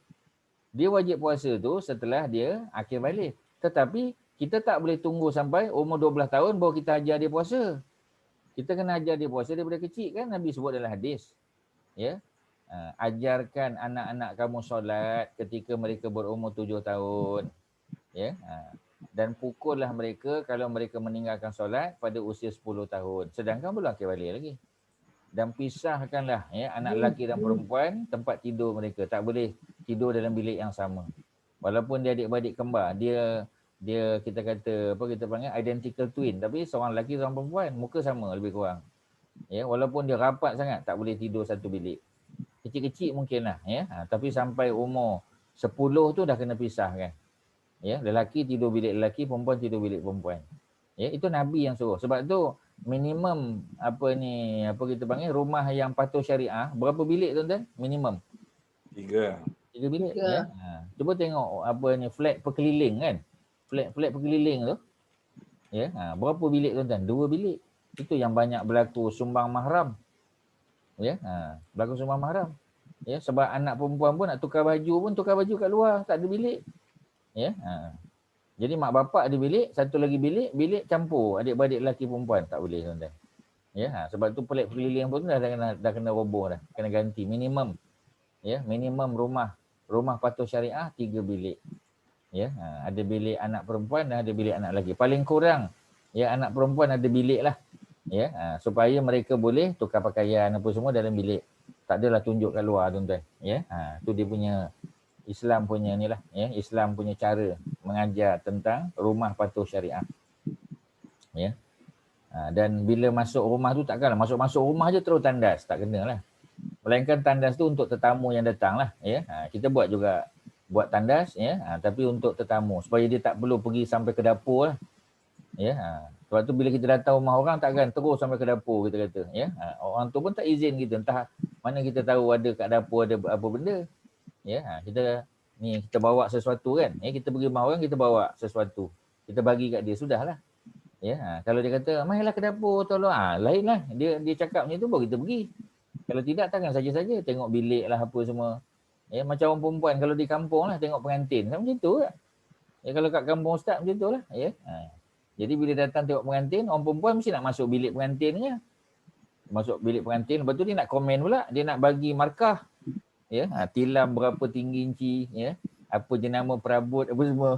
Dia wajib puasa tu setelah dia akil balik. Tetapi kita tak boleh tunggu sampai umur 12 tahun baru kita ajar dia puasa. Kita kena ajar dia puasa daripada kecil, kan Nabi sebut dalam hadis. Ya. Ajarkan anak-anak kamu solat ketika mereka berumur 7 tahun. Ya. Dan pukullah mereka kalau mereka meninggalkan solat pada usia 10 tahun. Sedangkan belum akil balik lagi. Dan pisahkanlah, ya, anak lelaki dan perempuan tempat tidur mereka. Tak boleh tidur dalam bilik yang sama. Walaupun dia adik-beradik kembar, dia kita kata apa, kita panggil identical twin, tapi seorang lelaki seorang perempuan, muka sama lebih kurang. Ya, walaupun dia rapat sangat tak boleh tidur satu bilik. Kecil-kecil mungkinlah, ya. Tapi sampai umur 10 tu dah kena pisahkan. Ya, lelaki tidur bilik lelaki, perempuan tidur bilik perempuan. Ya, itu Nabi yang suruh. Sebab tu minimum apa kita panggil rumah yang patuh syariah, berapa bilik, tuan-tuan? Minimum 3 bilik. Ya. Cuba tengok apa ni, flat perkeliling kan. Flat perkeliling tu. Ya, berapa bilik, tuan-tuan? 2 bilik. Itu yang banyak berlaku sumbang mahram. Ya, berlaku sumbang mahram. Ya, sebab anak perempuan pun nak tukar baju kat luar, tak ada bilik. Ya. Jadi mak bapak ada bilik, satu lagi bilik campur adik-beradik lelaki perempuan, tak boleh, tuan-tuan. Ya, sebab tu pelik perkeliling pun dah kena roboh dah, kena ganti minimum. Ya, minimum rumah patuh syariah 3 bilik. Ya, ada bilik anak perempuan dan ada bilik anak lelaki. Paling kurang ya anak perempuan ada bilik lah. Ya, supaya mereka boleh tukar pakaian apa semua dalam bilik. Tak adalah tunjuk kat luar, tuan-tuan. Ya, tu dia punya Islam punya ni lah, ya, Islam punya cara mengajar tentang rumah patuh syariah. Ya. Dan bila masuk rumah tu takkanlah masuk rumah je terus tandas, tak kena lah. Melainkan tandas tu untuk tetamu yang datang lah, ya. Kita buat tandas, ya, tapi untuk tetamu supaya dia tak perlu pergi sampai ke dapur lah. Ya. Sebab tu bila kita datang rumah orang takkan terus sampai ke dapur, kita kata, ya. Orang tu pun tak izin kita, entah mana kita tahu ada kat dapur ada apa benda. Ya, kita bawa sesuatu kan. Ya, kita pergi rumah orang, kita bawa sesuatu. Kita bagi kat dia, sudahlah. Ya, kalau dia kata, "Mailah ke dapur tolong." Lainlah. Dia cakap macam tu baru kita pergi. Kalau tidak takkan saja-saja tengok bilik lah apa semua. Ya, macam orang perempuan kalau di kampung lah tengok pengantin. Kan macam tu kan. Ya, kalau kat kampung ustaz macam tu lah, ya. Jadi bila datang tengok pengantin, orang perempuan mesti nak masuk bilik pengantinnya. Masuk bilik pengantin, lepas tu dia nak komen pula, dia nak bagi markah. Ya, tilam berapa tinggi inci, ya, apa jenama perabot apa semua.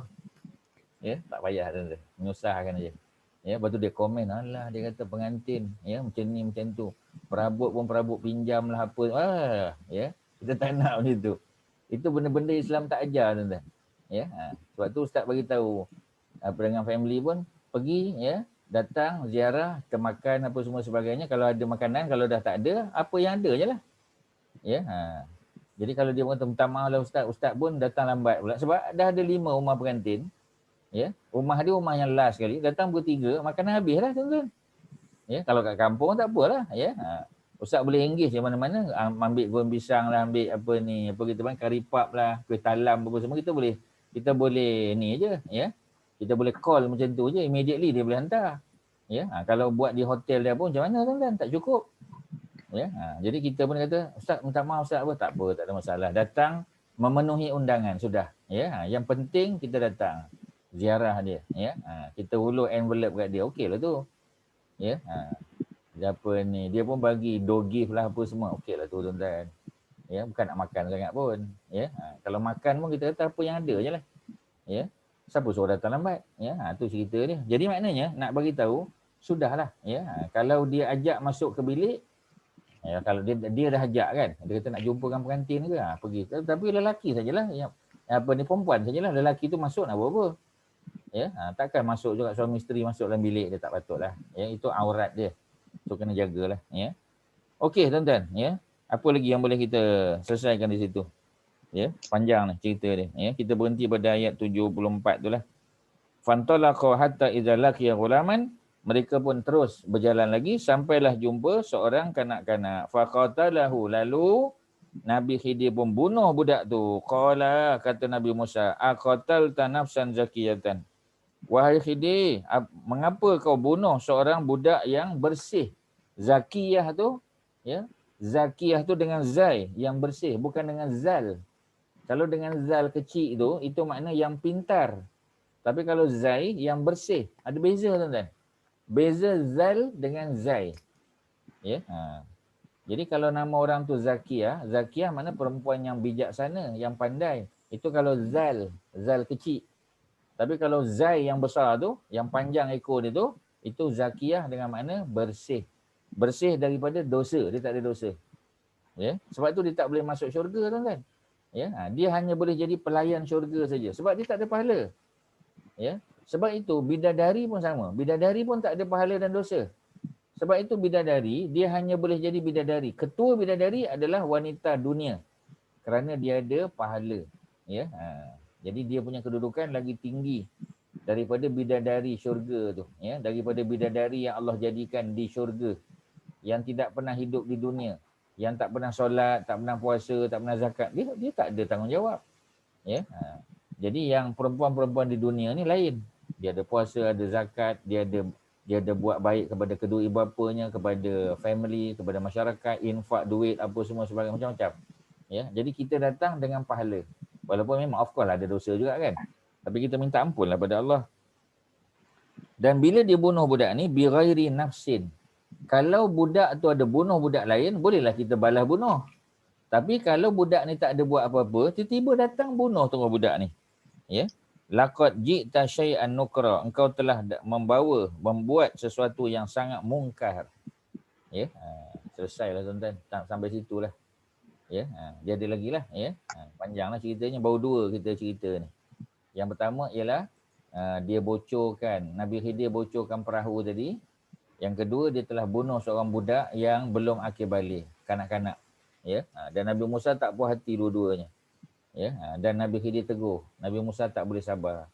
Ya, tak payah, tuan-tuan, menyusahkan aja. Ya, lepas tu dia komen, alah dia kata pengantin, ya, macam ni macam tu. Perabot pun perabot pinjam lah apa. Ya, kita tak nak macam tu. Itu benda-benda Islam tak ajar, tuan-tuan. Ya, sebab tu ustaz bagi tahu apa dengan family pun pergi, ya, datang ziarah, kita makan apa semua sebagainya. Kalau ada makanan, kalau dah tak ada, apa yang ada je lah. Ya, jadi kalau dia kata minta maaf lah ustaz pun datang lambat pula sebab dah ada 5 rumah pengantin. Ya, rumah dia rumah yang last sekali, datang pukul 3, makanan habis lah, tuan-tuan. Ya, kalau kat kampung tak apalah, ya. Ustaz boleh engage di mana-mana, ambil goreng pisang lah, ambil apa ni, apa kita panggil karipap lah, kuih talam apa semua kita boleh ni je, ya. Kita boleh call macam tu je, immediately dia boleh hantar. Ya, kalau buat di hotel dia pun macam mana tuan-tuan, tak cukup. Ya, jadi kita pun kata, Ustaz minta maaf Ustaz, tak apa, tak ada masalah. Datang memenuhi undangan sudah. Ya, yang penting kita datang ziarah dia, ya. Kita hulur envelope kat dia, okeylah tu. Ya, dia apa ni, dia pun bagi door gift lah apa semua, okeylah tu tuan-tuan. Ya, bukan nak makan sangat pun. Ya, kalau makan pun kita kata apa yang ada je lah. Ya, siapa suruh datang lambat? Ya, tu cerita dia. Jadi maknanya nak bagi tahu sudahlah. Ya, kalau dia ajak masuk ke bilik, ya, kalau dia dah ajak kan, dia kata nak jumpakan pengantin ke, pergi. Tapi lelaki sajalah, yang apa ni, perempuan sajalah, lelaki tu masuk nak buat apa? Ya, takkan masuk juga suami isteri masuk dalam bilik dia, tak patutlah. Ya, itu aurat dia. So kena jagalah, ya. Okey tuan-tuan, ya. Apa lagi yang boleh kita selesaikan di situ? Ya, panjang ni cerita dia. Ya, kita berhenti pada ayat 74 tu lah. Fantalaqa hatta idza laqiya ghulaman, mereka pun terus berjalan lagi sampailah jumpa seorang kanak-kanak. Faqatalahu, lalu Nabi Khidir pun bunuh budak tu. Qala, kata Nabi Musa, aqatalta nafsan zakiyatan. Wahai Khidir, mengapa kau bunuh seorang budak yang bersih? Zakiyah tu, ya, zakiyah tu dengan zai, yang bersih, bukan dengan zal. Kalau dengan zal kecil tu, itu makna yang pintar. Tapi kalau zai, yang bersih. Ada beza tuan-tuan. Beza zal dengan zai. Ya. Jadi kalau nama orang tu Zakiyah, Zakiyah mana perempuan yang bijaksana, yang pandai. Itu kalau zal kecil. Tapi kalau zai yang besar tu, yang panjang ekor dia tu, itu Zakiyah dengan makna bersih. Bersih daripada dosa, dia tak ada dosa. Ya. Sebab tu dia tak boleh masuk syurga tuan-tuan. Ya, dia hanya boleh jadi pelayan syurga saja sebab dia tak ada pahala. Ya. Sebab itu bidadari pun sama. Bidadari pun tak ada pahala dan dosa. Sebab itu bidadari, dia hanya boleh jadi bidadari. Ketua bidadari adalah wanita dunia kerana dia ada pahala. Ya. Jadi dia punya kedudukan lagi tinggi daripada bidadari syurga tu. Ya. Daripada bidadari yang Allah jadikan di syurga, yang tidak pernah hidup di dunia, yang tak pernah solat, tak pernah puasa, tak pernah zakat, dia tak ada tanggungjawab. Ya. Jadi yang perempuan-perempuan di dunia ni lain. Dia ada puasa, ada zakat, dia ada buat baik kepada kedua ibu bapanya, kepada family, kepada masyarakat, infak duit apa semua sebagainya, macam-macam. Ya. Jadi kita datang dengan pahala. Walaupun memang of course lah ada dosa juga kan. Tapi kita minta ampun lah pada Allah. Dan bila dia bunuh budak ni, bi ghairi nafsin. Kalau budak tu ada bunuh budak lain, bolehlah kita balas bunuh. Tapi kalau budak ni tak ada buat apa-apa, tiba-tiba datang bunuh tu budak ni. Ya. Laqad ji'ta syai'an nukra. Engkau telah membuat sesuatu yang sangat mungkar. Ya. Selesailah tuan-tuan. Sampai situlah. Ya. Dia ada lagi lah. Ya. Panjanglah ceritanya. Baru dua kita cerita ni. Yang pertama ialah dia bocorkan, Nabi Khidir bocorkan perahu tadi. Yang kedua, dia telah bunuh seorang budak yang belum akil balik, kanak-kanak. Ya. Dan Nabi Musa tak puas hati dua-duanya. Ya. Dan Nabi Khidir tegur. Nabi Musa tak boleh sabar.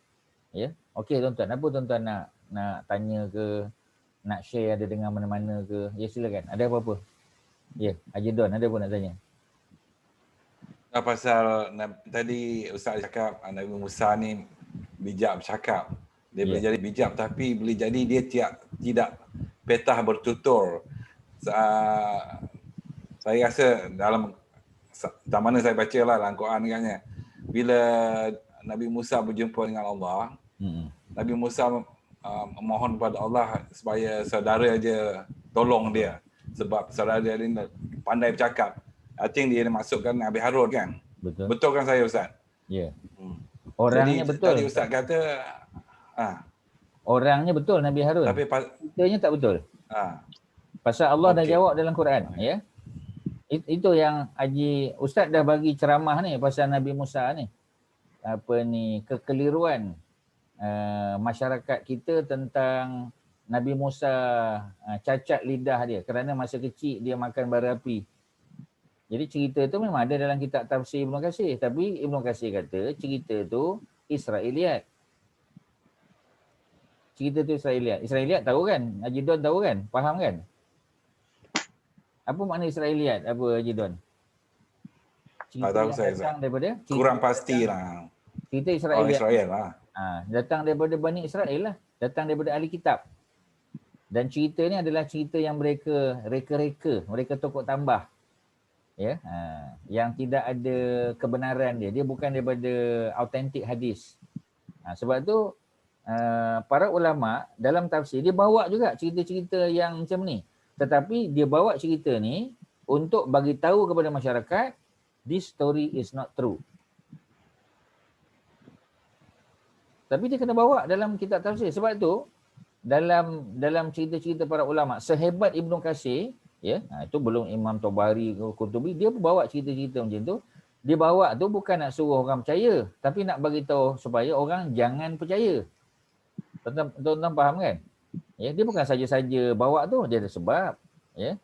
Ya. Okey tuan-tuan, apa tuan-tuan nak tanya ke, nak share, ada dengar mana-mana ke? Ya silakan. Ada apa-apa? Ya, Haji Don ada apa nak tanya? Pasal tadi Ustaz cakap Nabi Musa ni bijak bercakap. Dia boleh jadi bijak tapi boleh jadi dia tidak petah bertutur. Saya rasa dalam mana saya baca lah dalam Quran kan, bila Nabi Musa berjumpa dengan Allah, Nabi Musa memohon kepada Allah supaya saudara dia tolong dia sebab saudara dia ni pandai bercakap. I think dia maksudkan Nabi Harun kan? Betul. Betul kan saya Ustaz? Ya. Orangnya jadi, betul. Tadi Ustaz kata orangnya betul Nabi Harun. Tapi ceritanya tak betul. Pasal Allah dah jawab dalam Quran, ya. Itu yang Haji Ustaz dah bagi ceramah ni pasal Nabi Musa ni. Apa ni, kekeliruan masyarakat kita tentang Nabi Musa cacat lidah dia kerana masa kecil dia makan bara api. Jadi cerita tu memang ada dalam kitab tafsir Ibnu Katsir, tapi Ibnu Katsir kata cerita tu Israiliyat. cerita tu Israeliat. Israeliat tahu kan? Haji Don tahu kan? Faham kan? Apa makna Israeliat? Apa Haji Don? Cerita tahu yang saya, datang daripada kurang pastilah. cerita Orang Israeliat. Israel lah. Datang daripada Bani Israel lah. Datang daripada ahli kitab. Dan cerita ni adalah cerita yang mereka reka-reka, mereka tokok tambah. Ya, yang tidak ada kebenaran dia. Dia bukan daripada autentik hadis. Sebab tu para ulama dalam tafsir dia bawa juga cerita-cerita yang macam ni. Tetapi dia bawa cerita ni untuk bagi tahu kepada masyarakat this story is not true. Tapi dia kena bawa dalam kitab tafsir. Sebab tu dalam cerita-cerita para ulama sehebat Ibnu Katsir, ya, itu belum Imam Tabari ke Qurtubi, dia bawa cerita-cerita macam tu. Dia bawa tu bukan nak suruh orang percaya, tapi nak bagi tahu supaya orang jangan percaya. Tuan-tuan faham kan? Ya, dia bukan saja-saja bawa tu, dia ada sebab, ya.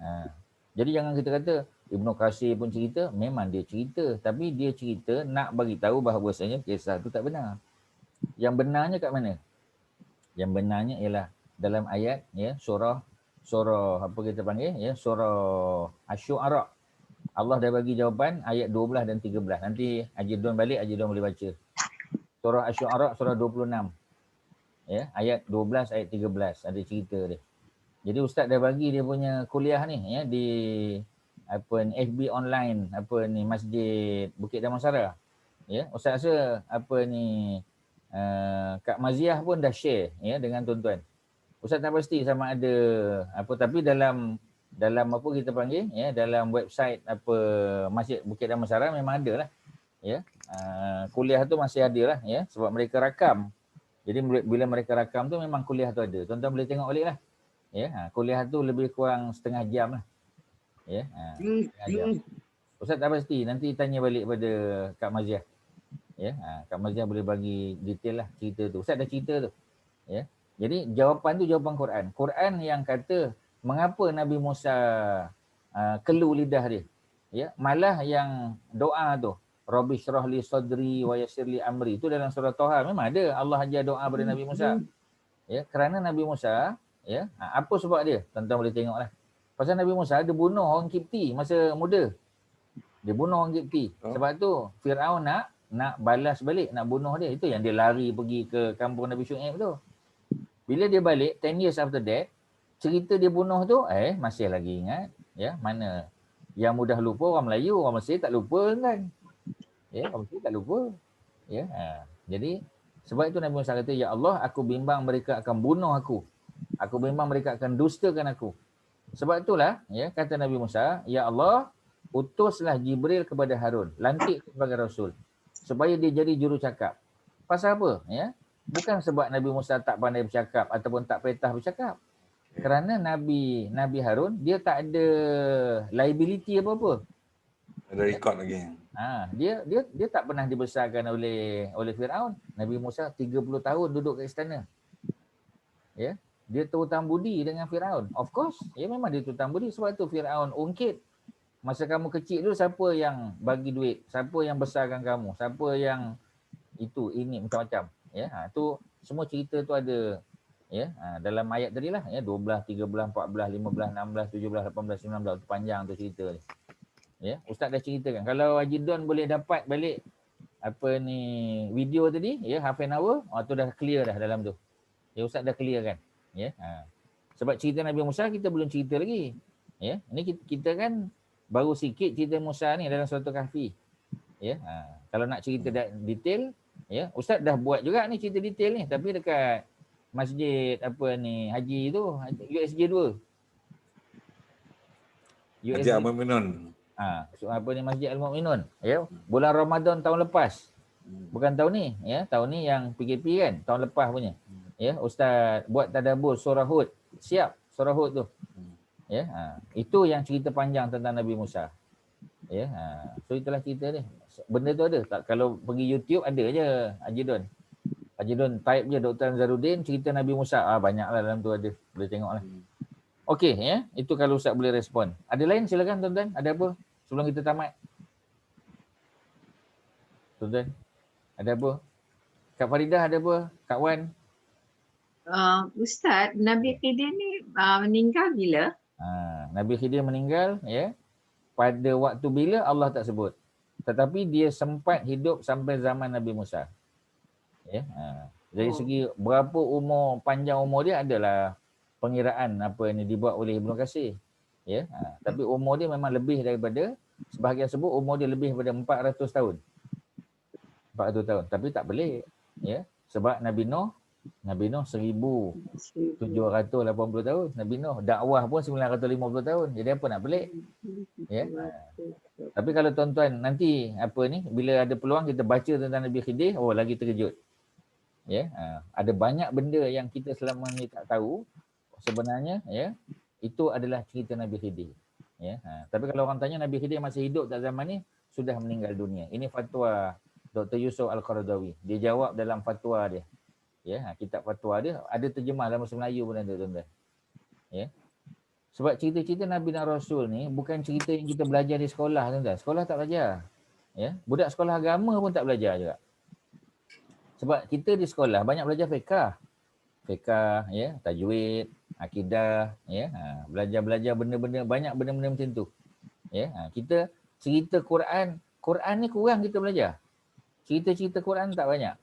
Jadi jangan kita kata Ibnu Katsir pun cerita, memang dia cerita, tapi dia cerita nak bagi tahu bahawasanya kisah tu tak benar. Yang benarnya kat mana? Yang benarnya ialah dalam ayat, ya, surah apa kita panggil, ya, surah Asy-Syu'ara. Allah dah bagi jawapan ayat 12 dan 13. Nanti Haji Don balik, Haji Don boleh baca. Surah Asy-Syu'ara surah 26. Ya, ayat 12 ayat 13 ada cerita dia. Jadi ustaz dah bagi dia punya kuliah ni, ya, di apa ni, FB online, apa ni, Masjid Bukit Damansara. Ya, ustaz rasa apa ni, Kak Maziah pun dah share, ya, dengan tuan-tuan. Ustaz tak pasti sama ada apa, tapi dalam apa kita panggil, ya, dalam website apa Masjid Bukit Damansara memang ada lah, ya. Kuliah tu masih ada lah, ya, sebab mereka rakam. Jadi bila mereka rakam tu memang kuliah tu ada. Tuan-tuan boleh tengok balik lah, ya. Kuliah tu lebih kurang setengah jam lah, ya. Setengah jam. Ustaz tak pasti, nanti tanya balik pada Kak Maziah. Ya, Kak Maziah boleh bagi detail lah cerita tu. Ustaz dah cerita tu. Ya. Jadi jawapan tu jawapan Quran. Quran yang kata mengapa Nabi Musa kelu lidah dia. Ya, malah yang doa tu, Rabbi syrah li sadri wa yassir li amri, itu dalam surah Taha memang ada Allah ajar doa pada Nabi Musa. Ya, kerana Nabi Musa, ya, apa sebab dia? Tuan-tuan boleh tengoklah. Pasal Nabi Musa dia bunuh orang Kipti masa muda. Dia bunuh orang Kipti. Sebab tu Firaun nak balas balik, nak bunuh dia. Itu yang dia lari pergi ke kampung Nabi Syuaib tu. Bila dia balik 10 years after that, cerita dia bunuh tu masih lagi ingat, ya. Mana yang mudah lupa orang Melayu, orang Mesir tak lupa kan. Ya, orang Mesir tak lupa. Ya. Jadi sebab itu Nabi Musa kata, ya Allah, aku bimbang mereka akan bunuh aku. Aku bimbang mereka akan dustakan aku. Sebab itulah, ya, kata Nabi Musa, ya Allah, utuslah Jibril kepada Harun, lantik sebagai rasul, supaya dia jadi juru cakap. Pasal apa? Ya? Bukan sebab Nabi Musa tak pandai bercakap ataupun tak petah bercakap. Kerana Nabi Harun dia tak ada liability apa-apa. Ada rekod lagi. Dia tak pernah dibesarkan oleh Firaun. Nabi Musa 30 tahun duduk kat istana. Ya, dia terhutang budi dengan Firaun. Of course, ya, memang dia terhutang budi, sebab tu Firaun ungkit. Masa kamu kecil dulu siapa yang bagi duit? Siapa yang besarkan kamu? Siapa yang itu, ini, macam-macam. Ya, tu semua cerita tu ada, ya, dalam ayat tadi lah, ya, 12, 13, 14, 15, 16, 17, 18, 19, tu panjang tu cerita ni. Ya, ustaz dah ceritakan. Kalau Haji Don boleh dapat balik apa ni video tadi, ya, half an hour, tu dah clear dah dalam tu. Ya, ustaz dah clear kan. Ya. Sebab cerita Nabi Musa kita belum cerita lagi. Ya, ini kita kan baru sikit cerita Musa ni dalam surah Kahfi. Ya, kalau nak cerita detail, ya, ustaz dah buat juga ni cerita detail ni, tapi dekat masjid apa ni Haji tu, USJ 2. Haji Al-Mu'minun. Apa ni Masjid Al-Mu'minun, ya, bulan Ramadan tahun lepas. Bukan tahun ni, ya, tahun ni yang PKP kan, tahun lepas punya. Ya, ustaz buat tadabbur surah Hud. Siap surah Hud tu. Ya, itu yang cerita panjang tentang Nabi Musa. Ya, so itulah cerita ni. Benda tu ada. Tak, kalau pergi YouTube ada je Haji Don. Haji Don type je Dr. Anzaruddin cerita Nabi Musa. Banyaklah dalam tu ada. Boleh tengoklah. Okey, ya. Itu kalau ustaz boleh respon. Ada lain silakan tuan-tuan. Ada apa sebelum kita tamat? Tuan-tuan. Ada apa? Kak Faridah ada apa? Kak Wan? Ustaz, Nabi Khidir ni meninggal bila? Nabi Khidir meninggal ya pada waktu bila Allah tak sebut. Tetapi dia sempat hidup sampai zaman Nabi Musa. Ya. Dari segi berapa panjang umur dia adalah pengiraan apa ni dibuat oleh Ibnu Katsir. Ya. Tapi umur dia memang lebih daripada, sebahagian sebut umur dia lebih daripada 400 tahun. 400 tahun. Tapi tak pelik. Ya. Sebab Nabi Nuh 1780 tahun. Nabi Nuh dakwah pun 950 tahun. Jadi apa nak pelik? Ya. Tapi kalau tuan-tuan nanti bila ada peluang kita baca tentang Nabi Khidir, lagi terkejut. Ya. Ada banyak benda yang kita selama ni tak tahu sebenarnya, ya. Itu adalah cerita Nabi Khidir. Ya. Tapi kalau orang tanya Nabi Khidir masih hidup tak zaman ni, sudah meninggal dunia. Ini fatwa Dr. Yusuf Al-Qaradawi. Dia jawab dalam fatwa dia. Ya, kitab fatwa dia ada terjemah dalam bahasa Melayu pun ada, tuan-tuan. Ya. Sebab cerita-cerita Nabi dan Rasul ni bukan cerita yang kita belajar di sekolah, tuan-tuan. Sekolah tak belajar. Ya, budak sekolah agama pun tak belajar juga. Sebab kita di sekolah banyak belajar fiqh, ya, tajwid, akidah, ya. Belajar-belajar benda-benda, banyak benda-benda macam tu. Ya, kita cerita Quran ni kurang kita belajar. Cerita-cerita Quran tak banyak.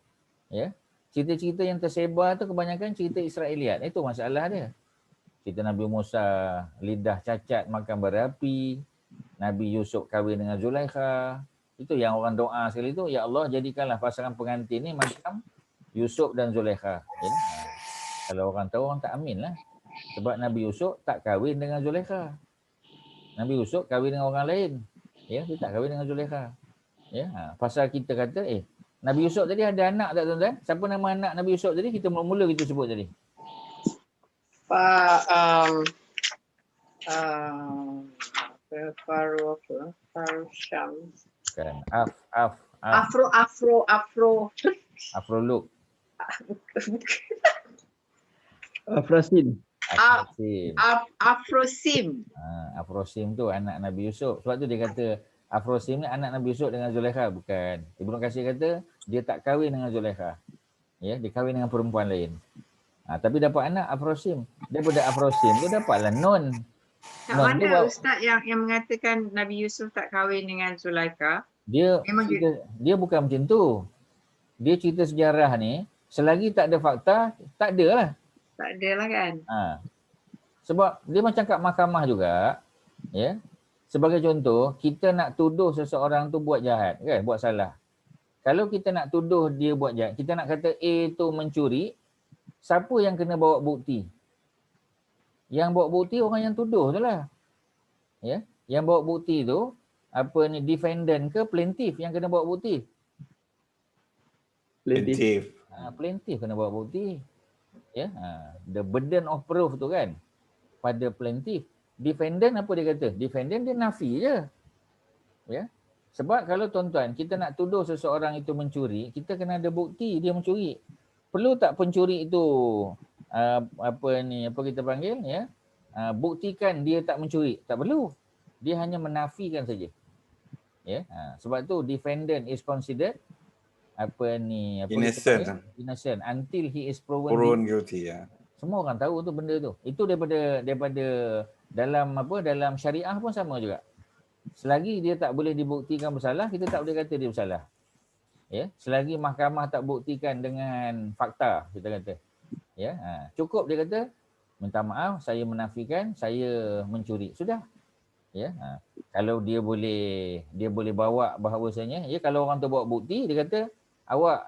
Ya. Cerita-cerita yang tersebar tu kebanyakan cerita Israeliat. Itu masalah dia. Cerita Nabi Musa lidah cacat makan berapi, Nabi Yusuf kahwin dengan Zulaikha. Itu yang orang doa sekali tu, ya Allah jadikanlah pasangan pengantin ni macam Yusuf dan Zulaikha. Ya. Kalau orang tahu orang tak amin lah. Sebab Nabi Yusuf tak kahwin dengan Zulaikha. Nabi Yusuf kahwin dengan orang lain. Ya, dia tak kahwin dengan Zulaikha. Ya, pasal kita kata Nabi Yusuf tadi ada anak tak, tuan-tuan? Siapa nama anak Nabi Yusuf tadi? Kita mula-mula kita sebut tadi. Faru Syams. Kan. Afroluk. Afrasin. Afrosim. Afrosim tu anak Nabi Yusuf. Sebab tu dia kata Afrosim ni anak Nabi Yusuf dengan Zulaikha. Bukan. Ibnu Katsir kata dia tak kahwin dengan Zulaikha. Ya, dia kahwin dengan perempuan lain. Tapi dapat anak Afrosim. Daripada Afrosim tu dapatlah Nun. Kat mana Ustaz yang mengatakan Nabi Yusuf tak kahwin dengan Zulaikha? Dia bukan macam tu. Dia cerita sejarah ni, selagi tak ada fakta, tak ada lah. Tak ada lah kan? Sebab dia macam kat mahkamah juga, ya. Sebagai contoh, kita nak tuduh seseorang tu buat jahat, kan? Buat salah. Kalau kita nak tuduh dia buat jahat, kita nak kata A tu mencuri, siapa yang kena bawa bukti? Yang bawa bukti orang yang tuduh tu lah. Ya? Yang bawa bukti tu, defendant ke plaintiff yang kena bawa bukti? Plaintiff kena bawa bukti. Ya? The burden of proof tu kan pada plaintiff. Defendant apa dia kata? Defendant dia nafi je. Ya. Sebab kalau tuan-tuan kita nak tuduh seseorang itu mencuri, kita kena ada bukti dia mencuri. Perlu tak pencuri itu apa kita panggil, ya? Buktikan dia tak mencuri? Tak perlu. Dia hanya menafikan saja. Ya. Sebab tu defendant is considered innocent until he is proven guilty, ya. Semua orang tahu tu benda tu. Itu daripada dalam syariah pun sama juga. Selagi dia tak boleh dibuktikan bersalah, kita tak boleh kata dia bersalah. Ya, selagi mahkamah tak buktikan dengan fakta, kita kata. Ya, cukup dia kata minta maaf, saya menafikan, saya mencuri. Sudah. Ya, kalau dia boleh bawa bahawasanya, ya, kalau orang tu bawa bukti, dia kata awak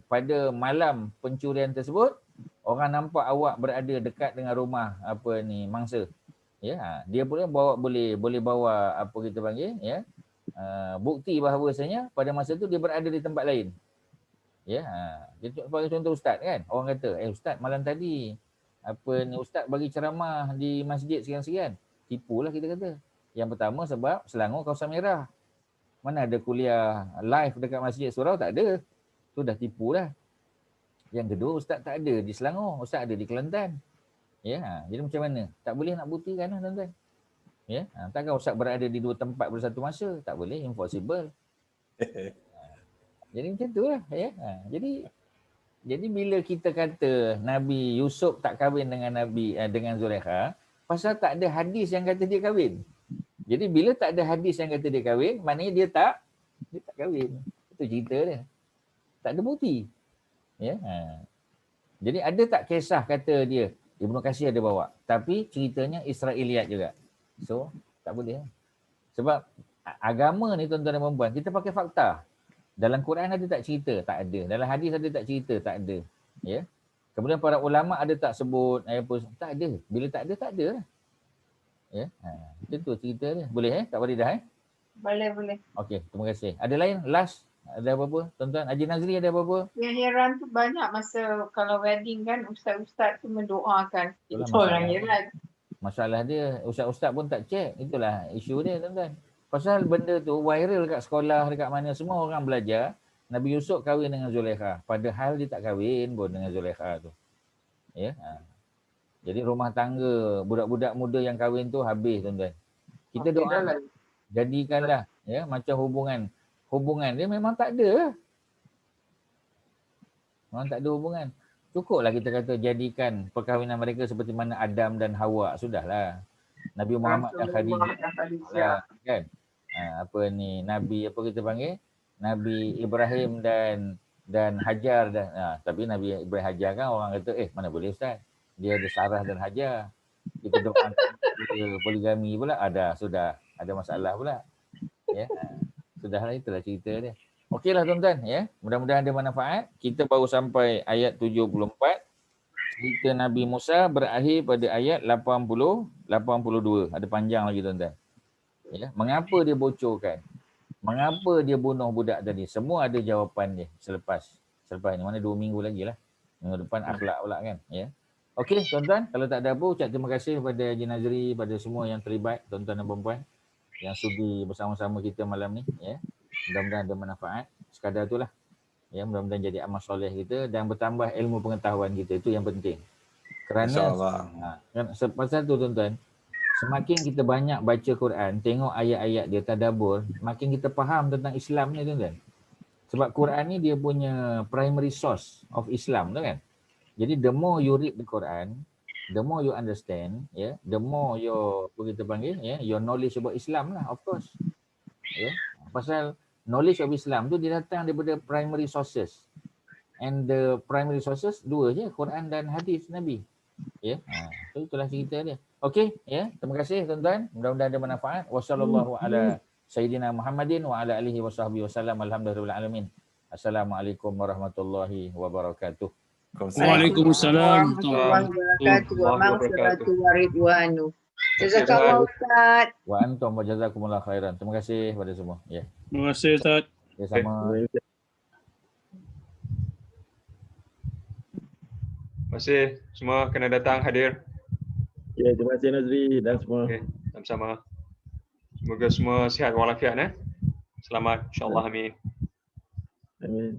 pada malam pencurian tersebut orang nampak awak berada dekat dengan rumah mangsa. Ya, dia boleh bawa kita panggil, ya, bukti bahawasanya pada masa tu dia berada di tempat lain. Ya, sebagai contoh ustaz kan, orang kata, ustaz malam tadi ustaz bagi ceramah di masjid sekian-sekian. Tipulah kita kata. Yang pertama sebab Selangor kawasan merah. Mana ada kuliah live dekat Masjid Surau, tak ada. Tu dah tipu dah. Yang kedua, ustaz tak ada di Selangor, ustaz ada di Kelantan. Ya, jadi macam mana? Tak boleh nak buktikan lah, tuan-tuan. Ya, takkan ustaz berada di dua tempat bersatu masa? Tak boleh, impossible. Jadi macam tu lah. Ya. Jadi Jadi bila kita kata Nabi Yusuf tak kahwin dengan Zulaikha, pasal tak ada hadis yang kata dia kahwin. Jadi bila tak ada hadis yang kata dia kahwin, maknanya dia tak kahwin. Itu cerita dia. Tak ada bukti. Ya. Jadi ada tak kisah kata dia Ibnu Katsir ada bawa, tapi ceritanya Israiliyat juga. So tak boleh. Sebab agama ni tuan-tuan dan puan-puan, kita pakai fakta. Dalam Quran ada tak cerita? Tak ada. Dalam hadis ada tak cerita? Tak ada. Ya. Kemudian para ulama ada tak sebut apa? Tak ada. Bila tak ada, tak ada lah. Ya. Itu cerita dia. Boleh Kak Faridah Boleh. Okey, terima kasih. Ada lain? Last? Ada apa-apa? Tuan-tuan, Haji Nazri ada apa-apa? Yang heran tu banyak masa kalau wedding kan ustaz-ustaz tu mendoakan. Itulah Itu orang heran. Masalah dia, ustaz-ustaz pun tak check. Itulah isu dia tuan-tuan. Pasal benda tu viral kat sekolah, dekat mana semua orang belajar. Nabi Yusuf kahwin dengan Zulaikha. Padahal dia tak kahwin pun dengan Zulaikha tu. Ya. Jadi rumah tangga, budak-budak muda yang kahwin tu habis tuan-tuan. Kita doa jadikanlah ya macam hubungan dia memang tak ada. Memang tak ada hubungan. Cukuplah kita kata jadikan perkahwinan mereka seperti mana Adam dan Hawa. Sudahlah. Nabi Muhammad dan Khadijah. Kan? Apa ni? Nabi apa kita panggil? Nabi Ibrahim dan Hajar. Tapi Nabi Ibrahim Hajar kan orang kata, mana boleh Ustaz? Dia ada Sarah dan Hajar. Kita doakan poligami pula. Sudah. Ada masalah pula. Ya. Sudahlah, itulah cerita dia. Okeylah tuan-tuan ya. Mudah-mudahan ada manfaat. Kita baru sampai ayat 74. Cerita Nabi Musa berakhir pada ayat 82. Ada panjang lagi tuan-tuan. Ya, mengapa dia bocorkan? Mengapa dia bunuh budak tadi? Semua ada jawapan dia selepas ni. Mana 2 minggu lagi lah. Minggu depan akhlak pula kan. Ya. Okey tuan-tuan, kalau tak ada apa, ucap terima kasih kepada Haji Nazri, pada semua yang terlibat, tuan-tuan dan puan-puan yang sudi bersama-sama kita malam ni. Ya. Mudah-mudahan ada manfaat. Sekadar itulah. Ya, mudah-mudahan jadi amal soleh kita dan bertambah ilmu pengetahuan kita. Itu yang penting. Kerana pasal tu tuan-tuan, semakin kita banyak baca Quran, tengok ayat-ayat dia, tadabbur, makin kita faham tentang Islam ni tuan-tuan. Sebab Quran ni dia punya primary source of Islam tu kan. Jadi the more you read the Quran, the more you understand, the more your your knowledge about Islam lah, of course. Pasal knowledge of Islam tu dia datang daripada primary sources. And the primary sources 2 je, Quran dan hadis Nabi. Itulah cerita dia. Okey, terima kasih tuan-tuan. Mudah-mudahan ada manfaat. Wassallallahu ala sayyidina Muhammadin wa ala alihi wasahbihi wasallam. Alhamdulillahirabbil alamin. Assalamualaikum warahmatullahi wabarakatuh. Waalaikumsalam. Jazakallah Ustaz. Wa antum wa jazakumullah khairan. Terima kasih kepada semua. Terima kasih Ustaz. Sama. Terima kasih semua kena datang hadir. Terima kasih Nazri dan semua. Sama-sama. Semoga semua sihat walafiat. Selamat insya-Allah, amin. Amin.